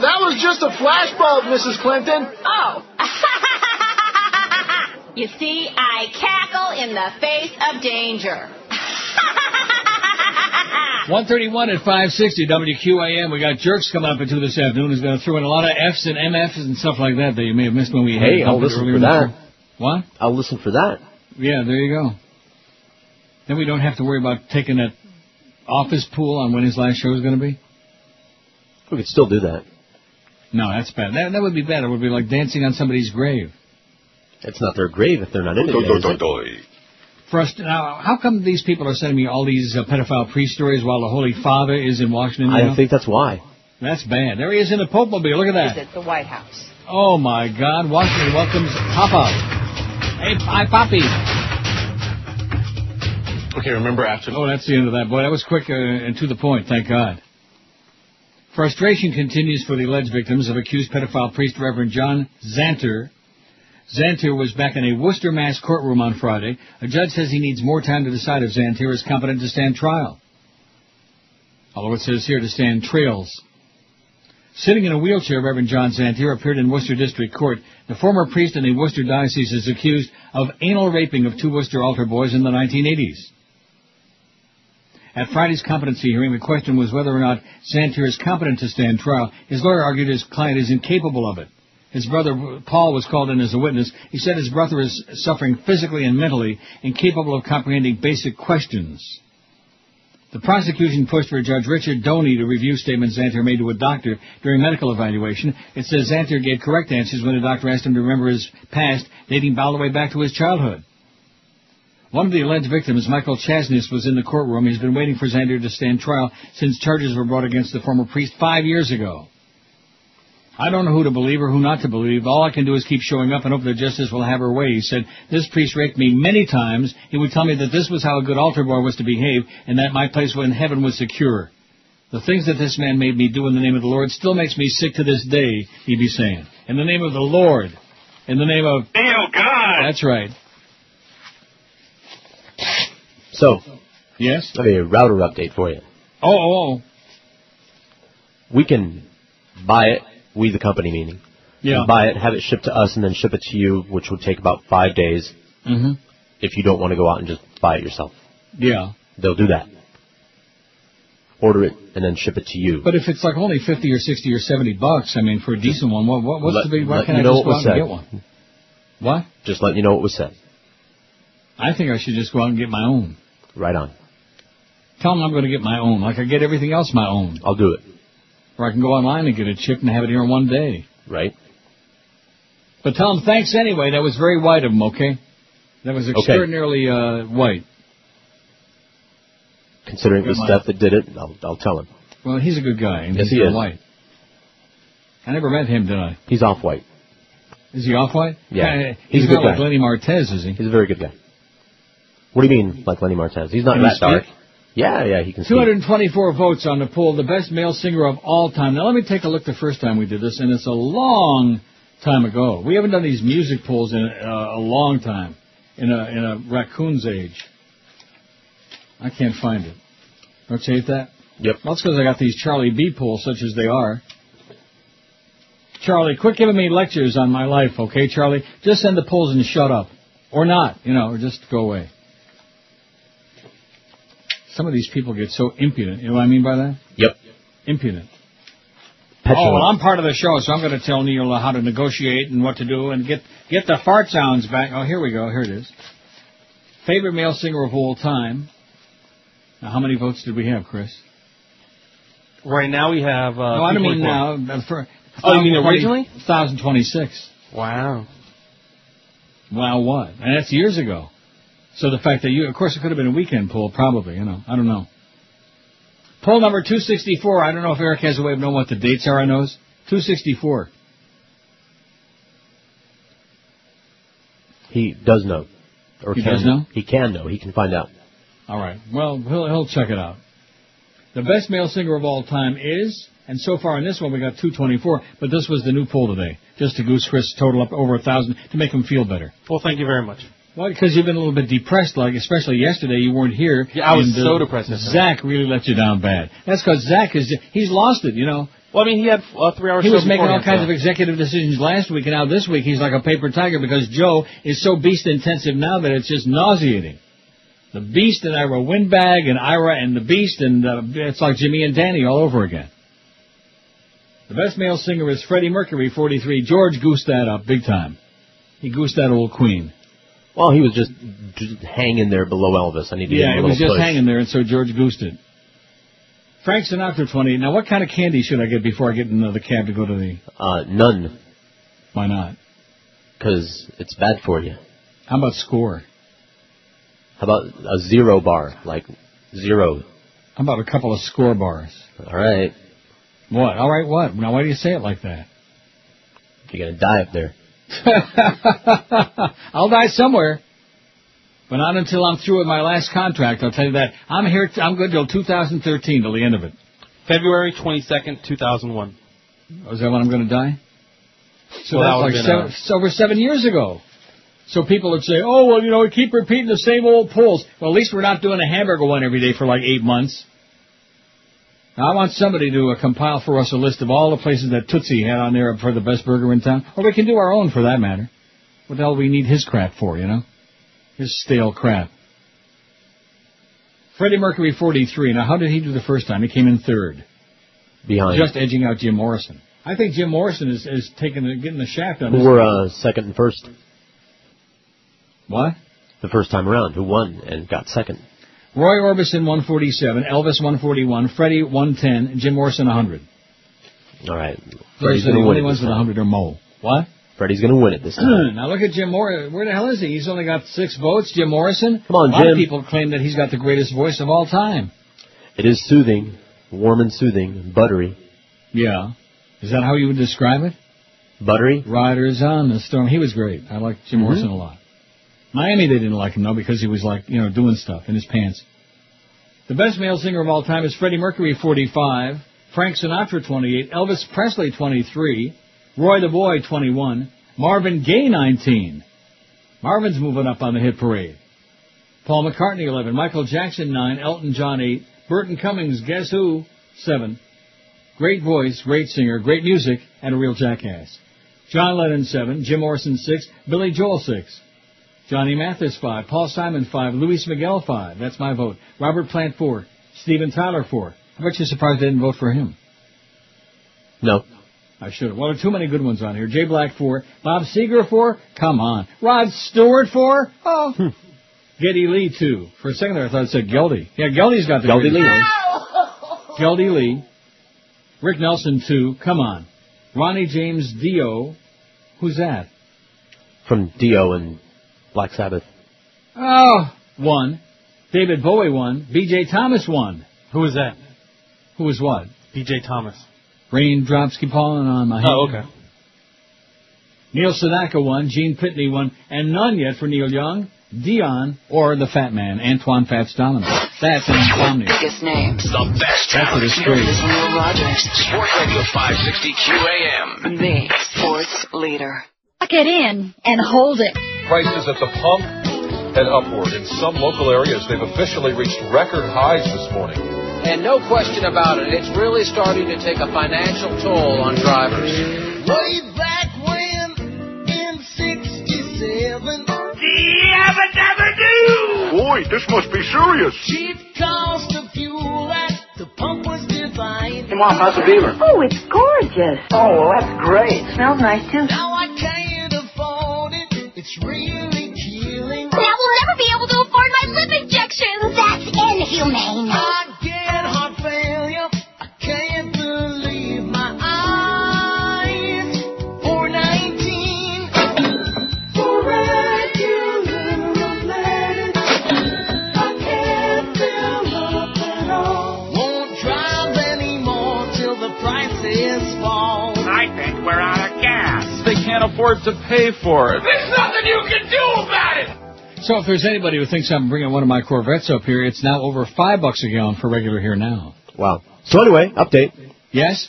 S18: That was just a flashbulb, Mrs. Clinton.
S12: Oh. You see, I cackle in the face of danger.
S2: 131 at 560 WQAM. We got Jerks coming up at 2 this afternoon. He's going to throw in a lot of F's and MFs and stuff like that you may have missed when we had.
S3: Hey, I'll listen for that.
S2: What?
S3: I'll listen for that.
S2: Yeah, there you go. Then we don't have to worry about taking that office pool on when his last show is going to be.
S3: We could still do that.
S2: No, that's bad. That would be bad. It would be like dancing on somebody's grave.
S3: It's not their grave if they're not in it.
S2: Now, how come these people are sending me all these pedophile priest stories while the Holy Father is in Washington?
S3: I think that's why.
S2: That's bad. There he is in the Pope Mobile. Look at that.
S12: Is it the White House?
S2: Oh, my God. Washington welcomes Papa. Hey, hi, Poppy.
S7: Okay, remember after...
S2: Oh, that's the end of that. Boy, that was quick and to the point. Thank God. Frustration continues for the alleged victims of accused pedophile priest Reverend John Zanter. Zanter was back in a Worcester, Mass. courtroom on Friday. A judge says he needs more time to decide if Zanter is competent to stand trial. Although it says here to stand trials. Sitting in a wheelchair, Reverend John Zanter appeared in Worcester District Court. The former priest in the Worcester Diocese is accused of anal raping of 2 Worcester altar boys in the 1980s. At Friday's competency hearing, the question was whether or not Zanter is competent to stand trial. His lawyer argued his client is incapable of it. His brother, Paul, was called in as a witness. He said his brother is suffering physically and mentally, incapable of comprehending basic questions. The prosecution pushed for Judge Richard Doney to review statements Zanter made to a doctor during medical evaluation. It says Zanter gave correct answers when the doctor asked him to remember his past, dating all the way back to his childhood. One of the alleged victims, Michael Chasness, was in the courtroom. He's been waiting for Zanter to stand trial since charges were brought against the former priest 5 years ago. I don't know who to believe or who not to believe. All I can do is keep showing up and hope that justice will have her way. He said, this priest raped me many times. He would tell me that this was how a good altar boy was to behave and that my place in heaven was secure. The things that this man made me do in the name of the Lord still makes me sick to this day, he'd be saying. In the name of the Lord. In the name of...
S21: Hail God!
S2: That's right.
S3: So,
S2: yes?
S3: I have a router update for you.
S2: Oh.
S3: We can buy it, we the company meaning.
S2: Yeah.
S3: Buy it, have it shipped to us, and then ship it to you, which would take about 5 days.
S2: Mm-hmm.
S3: If you don't want to go out and just buy it yourself.
S2: Yeah.
S3: They'll do that. Order it and then ship it to you.
S2: But if it's like only 50 or 60 or 70 bucks, I mean, for a decent one, what's the big... Why can't I just go out and get one? What?
S3: Just letting you know what was said.
S2: I think I should just go out and get my own.
S3: Right on.
S2: Tell them I'm going to get my own, like I get everything else my own.
S3: I'll do it.
S2: Or I can go online and get it shipped and have it here in one day.
S3: Right.
S2: But tell them thanks anyway. That was very white of them, okay? That was extraordinarily white.
S3: Considering the Steph that did it, I'll tell him.
S2: Well, he's a good guy. And
S3: yes,
S2: he's
S3: he is.
S2: White. I never met him, did I?
S3: He's off-white.
S2: Is he off-white?
S3: Yeah.
S2: He's
S3: a good
S2: not
S3: guy.
S2: like Lenny Martez, is he?
S3: He's a very good guy. What do you mean, like Lenny Martez? He's not that dark. Yeah, he can speak.
S2: 224 votes on the poll, the best male singer of all time. Now, let me take a look the first time we did this, and it's a long time ago. We haven't done these music polls in a long time, in a raccoon's age. I can't find it. Don't you hate that?
S3: Yep.
S2: That's because I got these Charlie B pools, such as they are. Charlie, quit giving me lectures on my life, okay, Charlie? Just send the polls and shut up. Or not, or just go away. Some of these people get so impudent. You know what I mean by that?
S3: Yep.
S2: Impudent.
S3: Petulant.
S2: Oh, well, I'm part of the show, so I'm going to tell Neil how to negotiate and what to do and get the fart sounds back. Oh, here we go. Here it is. Favorite male singer of all time. Now, how many votes did we have, Chris?
S8: Right now we have...
S2: no, I don't mean now.
S8: Oh, you mean originally?
S2: 1,026.
S8: Wow.
S2: Wow, what? And that's years ago. So the fact that of course, it could have been a weekend poll, probably, I don't know. Poll number 264, I don't know if Eric has a way of knowing what the dates are on those. 264.
S3: He does know. Or
S2: He does know?
S3: He can know. He can find out.
S2: All right. Well, he'll check it out. The best male singer of all time is, and so far in this one we got 224, but this was the new poll today, just to goose Chris total up over 1,000 to make him feel better.
S8: Well, thank you very much.
S2: Well, because you've been a little bit depressed, especially yesterday. You weren't here.
S8: Yeah, I was so depressed yesterday.
S2: Zach really let you down bad. That's because Zach he's lost it,
S8: Well, I mean, he had 3 hours.
S2: He was making all kinds of executive decisions last week, and now this week he's like a paper tiger because Joe is so beast-intensive now that it's just nauseating. The Beast and Ira Windbag and Ira and the Beast, and it's like Jimmy and Danny all over again. The best male singer is Freddie Mercury, 43. George goosed that up big time. He goosed that old queen.
S3: Well, he was just hanging there below Elvis. I need to give him a little push.
S2: Yeah, it was just hanging there, and so George goosed it. Frank Sinatra, 28. Now, what kind of candy should I get before I get in the cab to go to the...
S3: None.
S2: Why not?
S3: Because it's bad for you.
S2: How about score?
S3: How about a 0 bar, like 0?
S2: How about a couple of score bars?
S3: All right.
S2: What? All right, what? Now, why do you say it like that?
S3: You're going to die up there.
S2: I'll die somewhere. But not until I'm through with my last contract, I'll tell you that. I'm here. I'm good till 2013, till the end of it.
S8: February 22nd, 2001.
S2: Oh, is that when I'm going to die? So
S8: well,
S2: that's like it's over 7 years ago. So people would say, oh, well, we keep repeating the same old polls. Well, at least we're not doing a hamburger one every day for like 8 months. Now, I want somebody to compile for us a list of all the places that Tootsie had on there for the best burger in town. Or we can do our own, for that matter. What the hell do we need his crap for, His stale crap. Freddie Mercury, 43. Now, how did he do the first time? He came in third.
S3: Behind.
S2: Just edging out Jim Morrison. I think Jim Morrison is getting the shaft on this.
S3: Who were second and first?
S2: What?
S3: The first time around. Who won and got second?
S2: Roy Orbison, 147. Elvis, 141. Freddie, 110. Jim Morrison, 100.
S3: All right.
S2: Freddie's the only ones with 100 or more. What?
S3: Freddie's going to win it this time.
S2: Now look at Jim Morrison. Where the hell is he? He's only got 6 votes. Jim Morrison.
S3: Come on, Jim.
S2: A lot of people claim that he's got the greatest voice of all time.
S3: It is soothing, warm and soothing, buttery.
S2: Yeah. Is that how you would describe it?
S3: Buttery?
S2: Riders on the Storm. He was great. I liked Jim Morrison a lot. Miami, they didn't like him, though, because he was doing stuff in his pants. The best male singer of all time is Freddie Mercury, 45. Frank Sinatra, 28. Elvis Presley, 23. Roy the Boy, 21. Marvin Gaye, 19. Marvin's moving up on the hit parade. Paul McCartney, 11. Michael Jackson, 9. Elton John, 8. Burton Cummings, guess who? 7. Great voice, great singer, great music, and a real jackass. John Lennon, 7. Jim Morrison, 6. Billy Joel, 6. Johnny Mathis, 5. Paul Simon, 5. Luis Miguel, 5. That's my vote. Robert Plant, 4. Steven Tyler, 4. I bet you're surprised I didn't vote for him.
S3: No.
S2: I should have. Well, there are too many good ones on here. Jay Black, 4. Bob Seger, 4. Come on. Rod Stewart, 4. Oh. Geddy Lee, 2. For a second there, I thought it said Geldy. Yeah, Geldy's got the
S3: Geldy Lee.
S2: voice. Geldy Lee. Rick Nelson, 2. Come on. Ronnie James Dio. Who's that?
S3: From Dio and Black Sabbath.
S2: Oh, 1. David Bowie, 1. B.J. Thomas, 1.
S8: Who was that?
S2: Who was what?
S8: B.J. Thomas.
S2: Raindrops keep falling on my head.
S8: Oh, okay.
S2: Neil Sedaka, 1. Gene Pitney, 1. And none yet for Neil Young, Dion, or the Fat Man, Antoine Fats Domino. That's an insomnia.
S13: Biggest names.
S4: The best
S2: That's
S4: talent.
S2: what it's great.
S13: This is Neil Rogers.
S4: Sports Radio 560 QAM.
S13: The sports leader.
S16: Lock it in and hold it.
S20: Prices at the pump head upward. In some local areas, they've officially reached record highs this morning.
S10: And no question about it, it's really starting to take a financial toll on drivers.
S9: Way back when, in 67,
S14: Boy, this must be serious.
S9: cheap cost of fuel at the pump was divine.
S20: Come on, how's the Beaver?
S22: Oh, it's gorgeous.
S20: Oh, well, that's great.
S22: Smells nice, too.
S9: Now I can't afford it, it's really killing.
S22: Now we'll never be able to afford my lip injections. That's inhumane.
S9: I get heart failure, I can't believe my eyes. 419 for regular blood. I can't fill up at all. Won't drive anymore till the prices fall.
S21: I think we're out of gas.
S23: They can't afford to pay for it.
S21: There's nothing you can do about it.
S2: So if there's anybody who thinks I'm bringing one of my Corvettes up here, it's now over $5 a gallon for regular here now.
S3: Wow. So anyway, update.
S2: Yes?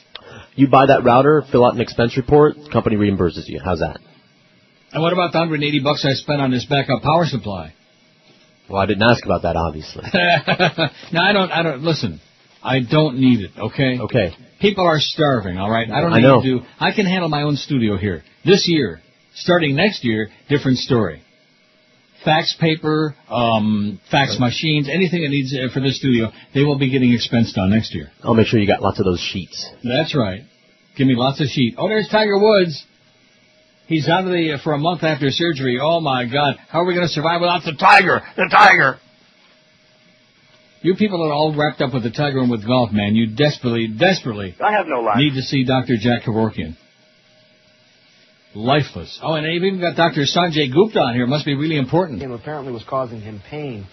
S3: You buy that router, fill out an expense report, company reimburses you. How's that?
S2: And what about the $180 I spent on this backup power supply?
S3: Well, I didn't ask about that, obviously.
S2: No, I don't, listen, I don't need it, okay?
S3: Okay.
S2: People are starving, all right? I don't
S3: I
S2: need
S3: know.
S2: to do, I can handle my own studio here. This year, starting next year, different story. Fax paper, fax machines, anything that needs for this studio, they will be getting expensed on next year.
S3: I'll make sure you got lots of those sheets.
S2: That's right. Give me lots of sheet. Oh, there's Tiger Woods. He's out of for a month after surgery. Oh, my God. How are we going to survive without the Tiger? The Tiger! You people are all wrapped up with the Tiger and with golf, man. You desperately
S20: I have no life.
S2: need to see Dr. Jack Kevorkian. Lifeless. Oh, and they've even got Dr. Sanjay Gupta on here. Must be really important.
S25: Apparently was causing him pain.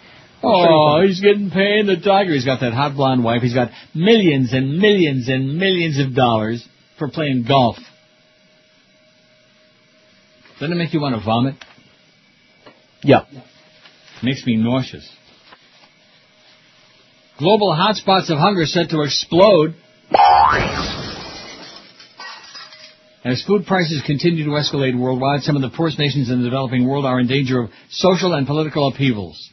S2: Oh, he's getting paid, the Tiger. He's got that hot blonde wife. He's got millions and millions and millions of dollars for playing golf. Doesn't it make you want to vomit?
S3: Yeah.
S2: Makes me nauseous. Global hotspots of hunger set to explode as food prices continue to escalate worldwide. Some of the poorest nations in the developing world are in danger of social and political upheavals.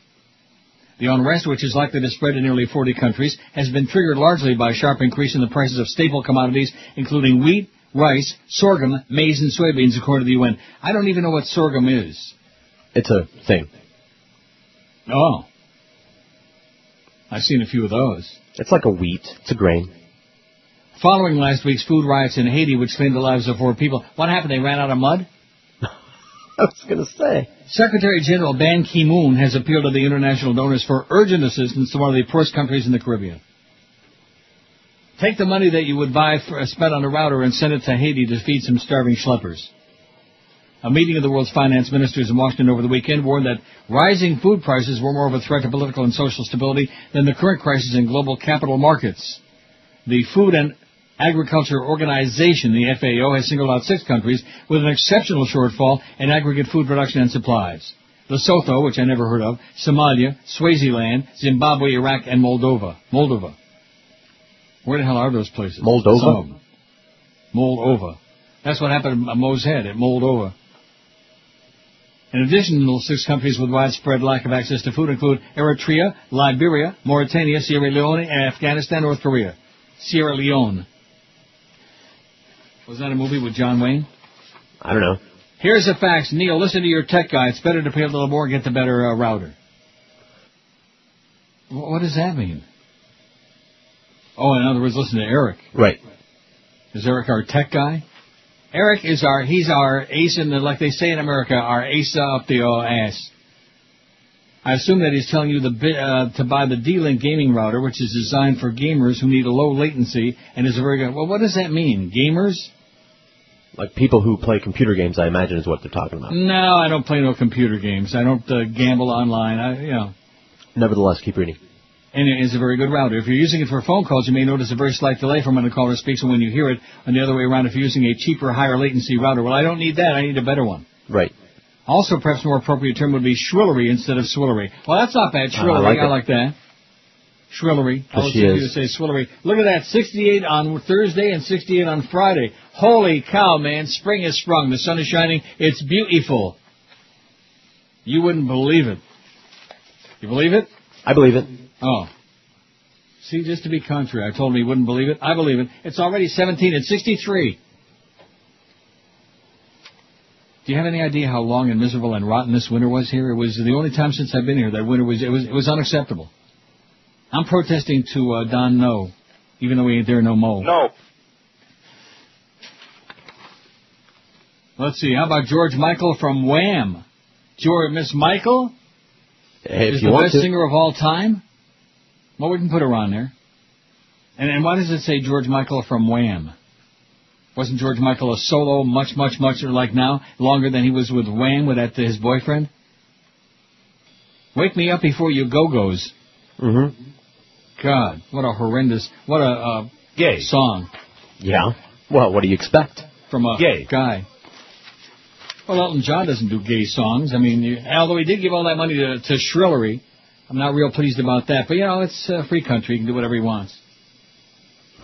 S2: The unrest, which is likely to spread to nearly 40 countries, has been triggered largely by a sharp increase in the prices of staple commodities, including wheat, rice, sorghum, maize, and soybeans, according to the UN. I don't even know what sorghum is.
S3: It's a thing.
S2: Oh. I've seen a few of those.
S3: It's like a wheat. It's a grain.
S2: Following last week's food riots in Haiti, which claimed the lives of 4 people, what happened? They ran out of mud?
S3: I was going to say.
S2: Secretary General Ban Ki-moon has appealed to the international donors for urgent assistance to one of the poorest countries in the Caribbean. Take the money that you would spend on a router and send it to Haiti to feed some starving schleppers. A meeting of the world's finance ministers in Washington over the weekend warned that rising food prices were more of a threat to political and social stability than the current crisis in global capital markets. The Food and Agriculture Organization, the FAO, has singled out 6 countries with an exceptional shortfall in aggregate food production and supplies. Lesotho, which I never heard of, Somalia, Swaziland, Zimbabwe, Iraq, and Moldova. Where the hell are those places?
S3: Moldova?
S2: Some of them. Moldova. That's what happened at Mo's Head, at Moldova. In addition, those 6 countries with widespread lack of access to food include Eritrea, Liberia, Mauritania, Sierra Leone, and Afghanistan, North Korea. Sierra Leone. Was that a movie with John Wayne?
S3: I don't know.
S2: Here's a fax. Neil, listen to your tech guy. It's better to pay a little more and get the better router. What does that mean? Oh, in other words, listen to Eric.
S3: Right.
S2: Is Eric our tech guy? Eric is he's our ace in the, like they say in America, our ace up the ass. I assume that he's telling you to buy the D-Link gaming router, which is designed for gamers who need a low latency and is a very good. Well, what does that mean? Gamers?
S3: Like people who play computer games, I imagine is what they're talking about.
S2: No, I don't play no computer games. I don't gamble online.
S3: Nevertheless, keep reading.
S2: And it is a very good router. If you're using it for phone calls, you may notice a very slight delay from when the caller speaks and when you hear it, and the other way around if you're using a cheaper, higher latency router. Well, I don't need that. I need a better one.
S3: Right.
S2: Also, perhaps a more appropriate term would be shrillery instead of swillery. Well, that's not bad. Shrillery. I like that. Shrillery. I was going to say swillery. Look at that. 68 on Thursday and 68 on Friday. Holy cow, man. Spring has sprung. The sun is shining. It's beautiful. You wouldn't believe it. You believe it?
S3: I believe it.
S2: Oh. See, just to be contrary. I told him he wouldn't believe it. I believe it. It's already 17. It's 63. Do you have any idea how long and miserable and rotten this winter was here? It was the only time since I've been here that winter was. It was unacceptable. I'm protesting to Don No, even though we ain't there no more.
S20: No.
S2: Let's see. How about George Michael from Wham? Miss Michael is the best singer of all time. Well, we can put her on there. And why does it say George Michael from Wham? Wasn't George Michael a solo much like now, longer than he was with Wham, with his boyfriend? Wake Me Up Before You Go-Go's.
S3: Mm-hmm.
S2: God, what a horrendous, what a
S3: gay
S2: song.
S3: Yeah. Well, what do you expect?
S2: From a
S3: gay
S2: guy. Well, Elton John doesn't do gay songs. I mean, although he did give all that money to Shrillery, I'm not real pleased about that. But, it's a free country. He can do whatever he wants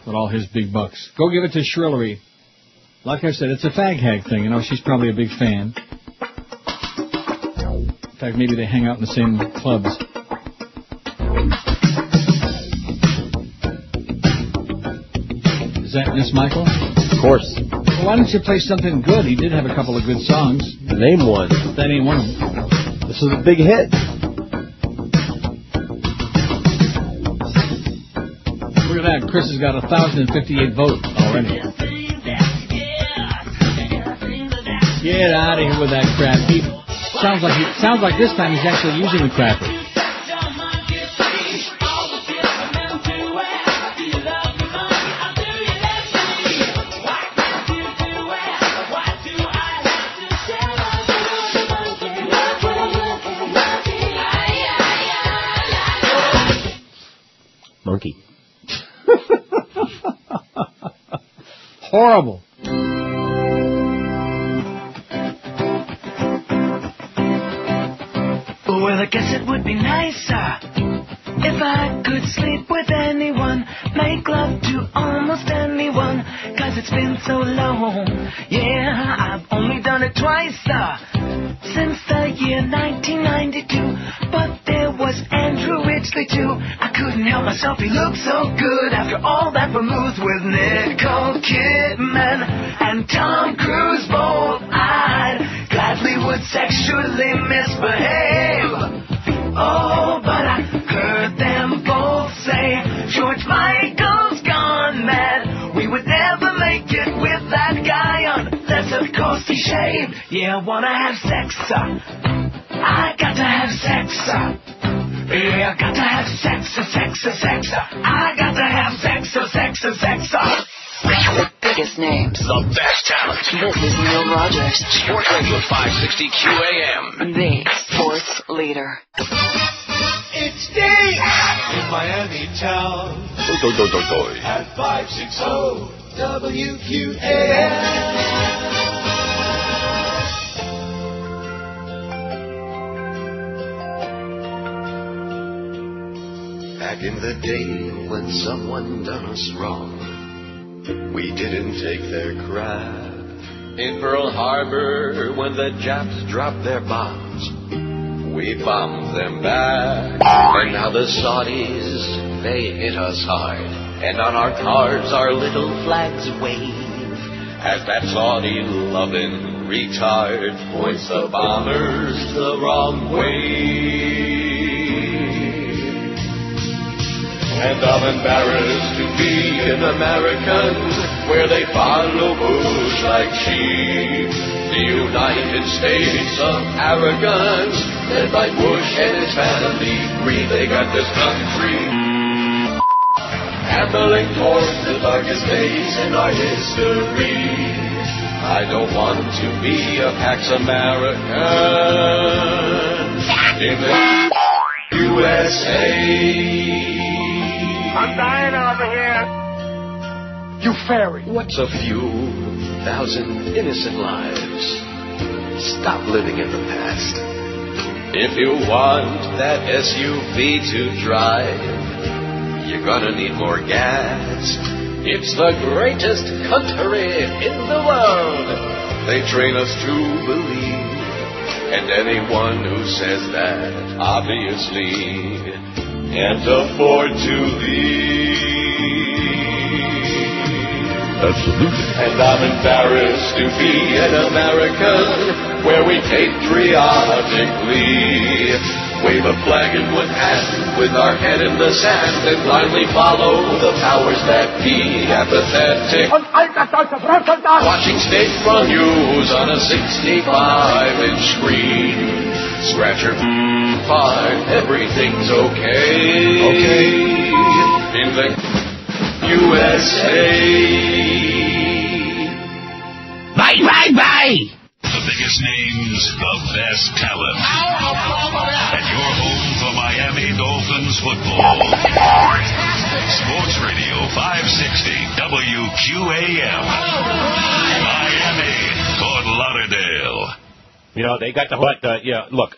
S2: with all his big bucks. Go give it to Shrillery. Like I said, it's a fag hag thing. She's probably a big fan. In fact, maybe they hang out in the same clubs. Is that Miss Michael?
S3: Of course.
S2: Well, why don't you play something good? He did have a couple of good songs.
S3: Name one.
S2: That ain't one of them.
S3: This is a big hit.
S2: Look at that. Chris has got 1,058 votes already. Get out of here with that crap. Sounds like this time he's actually using the crapper.
S3: Monkey.
S2: Horrible.
S5: Well, I guess it would be nicer if I could sleep with anyone, make love to almost anyone, 'cause it's been so long. Yeah, I've only done it twice since the year 1992, but there was Andrew Ridgely too. I couldn't help myself, he looked so good after all that vermouth with Nicole Kidman and Tom Cruise. Both I gladly would sexually misbehave. Oh, but I heard them both say George Michael's gone mad. We would never make it with that guy unless, of course, he shaved. Yeah, I wanna have sex. I got to have sex. Yeah, I got to have sex. I got to have sex.
S13: The biggest names.
S4: The best talent.
S13: This is Neil Rogers.
S4: Sports Radio 560 QAM.
S13: The sports leader.
S9: It's day in Miami town. At 560 WQAM.
S6: Back in the day when someone done us wrong, we didn't take their crap. In Pearl Harbor, when the Japs dropped their bombs, we bombed them back. And now the Saudis, they hit us hard, and on our cards our little flags wave, as that Saudi-loving retard points the bombers the wrong way. And I'm embarrassed to be an American, where they follow Bush like sheep. The United States of arrogance, led by Bush and his family, greed they got this country. Ambling towards the darkest days in our history. I don't want to be a Pax American in the USA.
S9: I'm dying over here. You fairy.
S6: What's a few thousand innocent lives? Stop living in the past. If you want that SUV to drive, you're gonna need more gas. It's the greatest country in the world, they train us to believe. And anyone who says that, obviously, can't afford to leave.
S1: Absolutely.
S6: And I'm embarrassed to be an American where we patriotically wave a flag in one hand with our head in the sand and blindly follow the powers that be. Apathetic. Watching state-run news on a 65-inch screen. Scratch your fine, everything's okay.
S1: Okay.
S6: In the USA.
S4: Bye, bye, bye!
S11: The biggest names, the best talent. And your home for Miami Dolphins football. Sports Radio 560 WQAM. Miami, Fort Lauderdale.
S3: You know, they got the... But, yeah, look,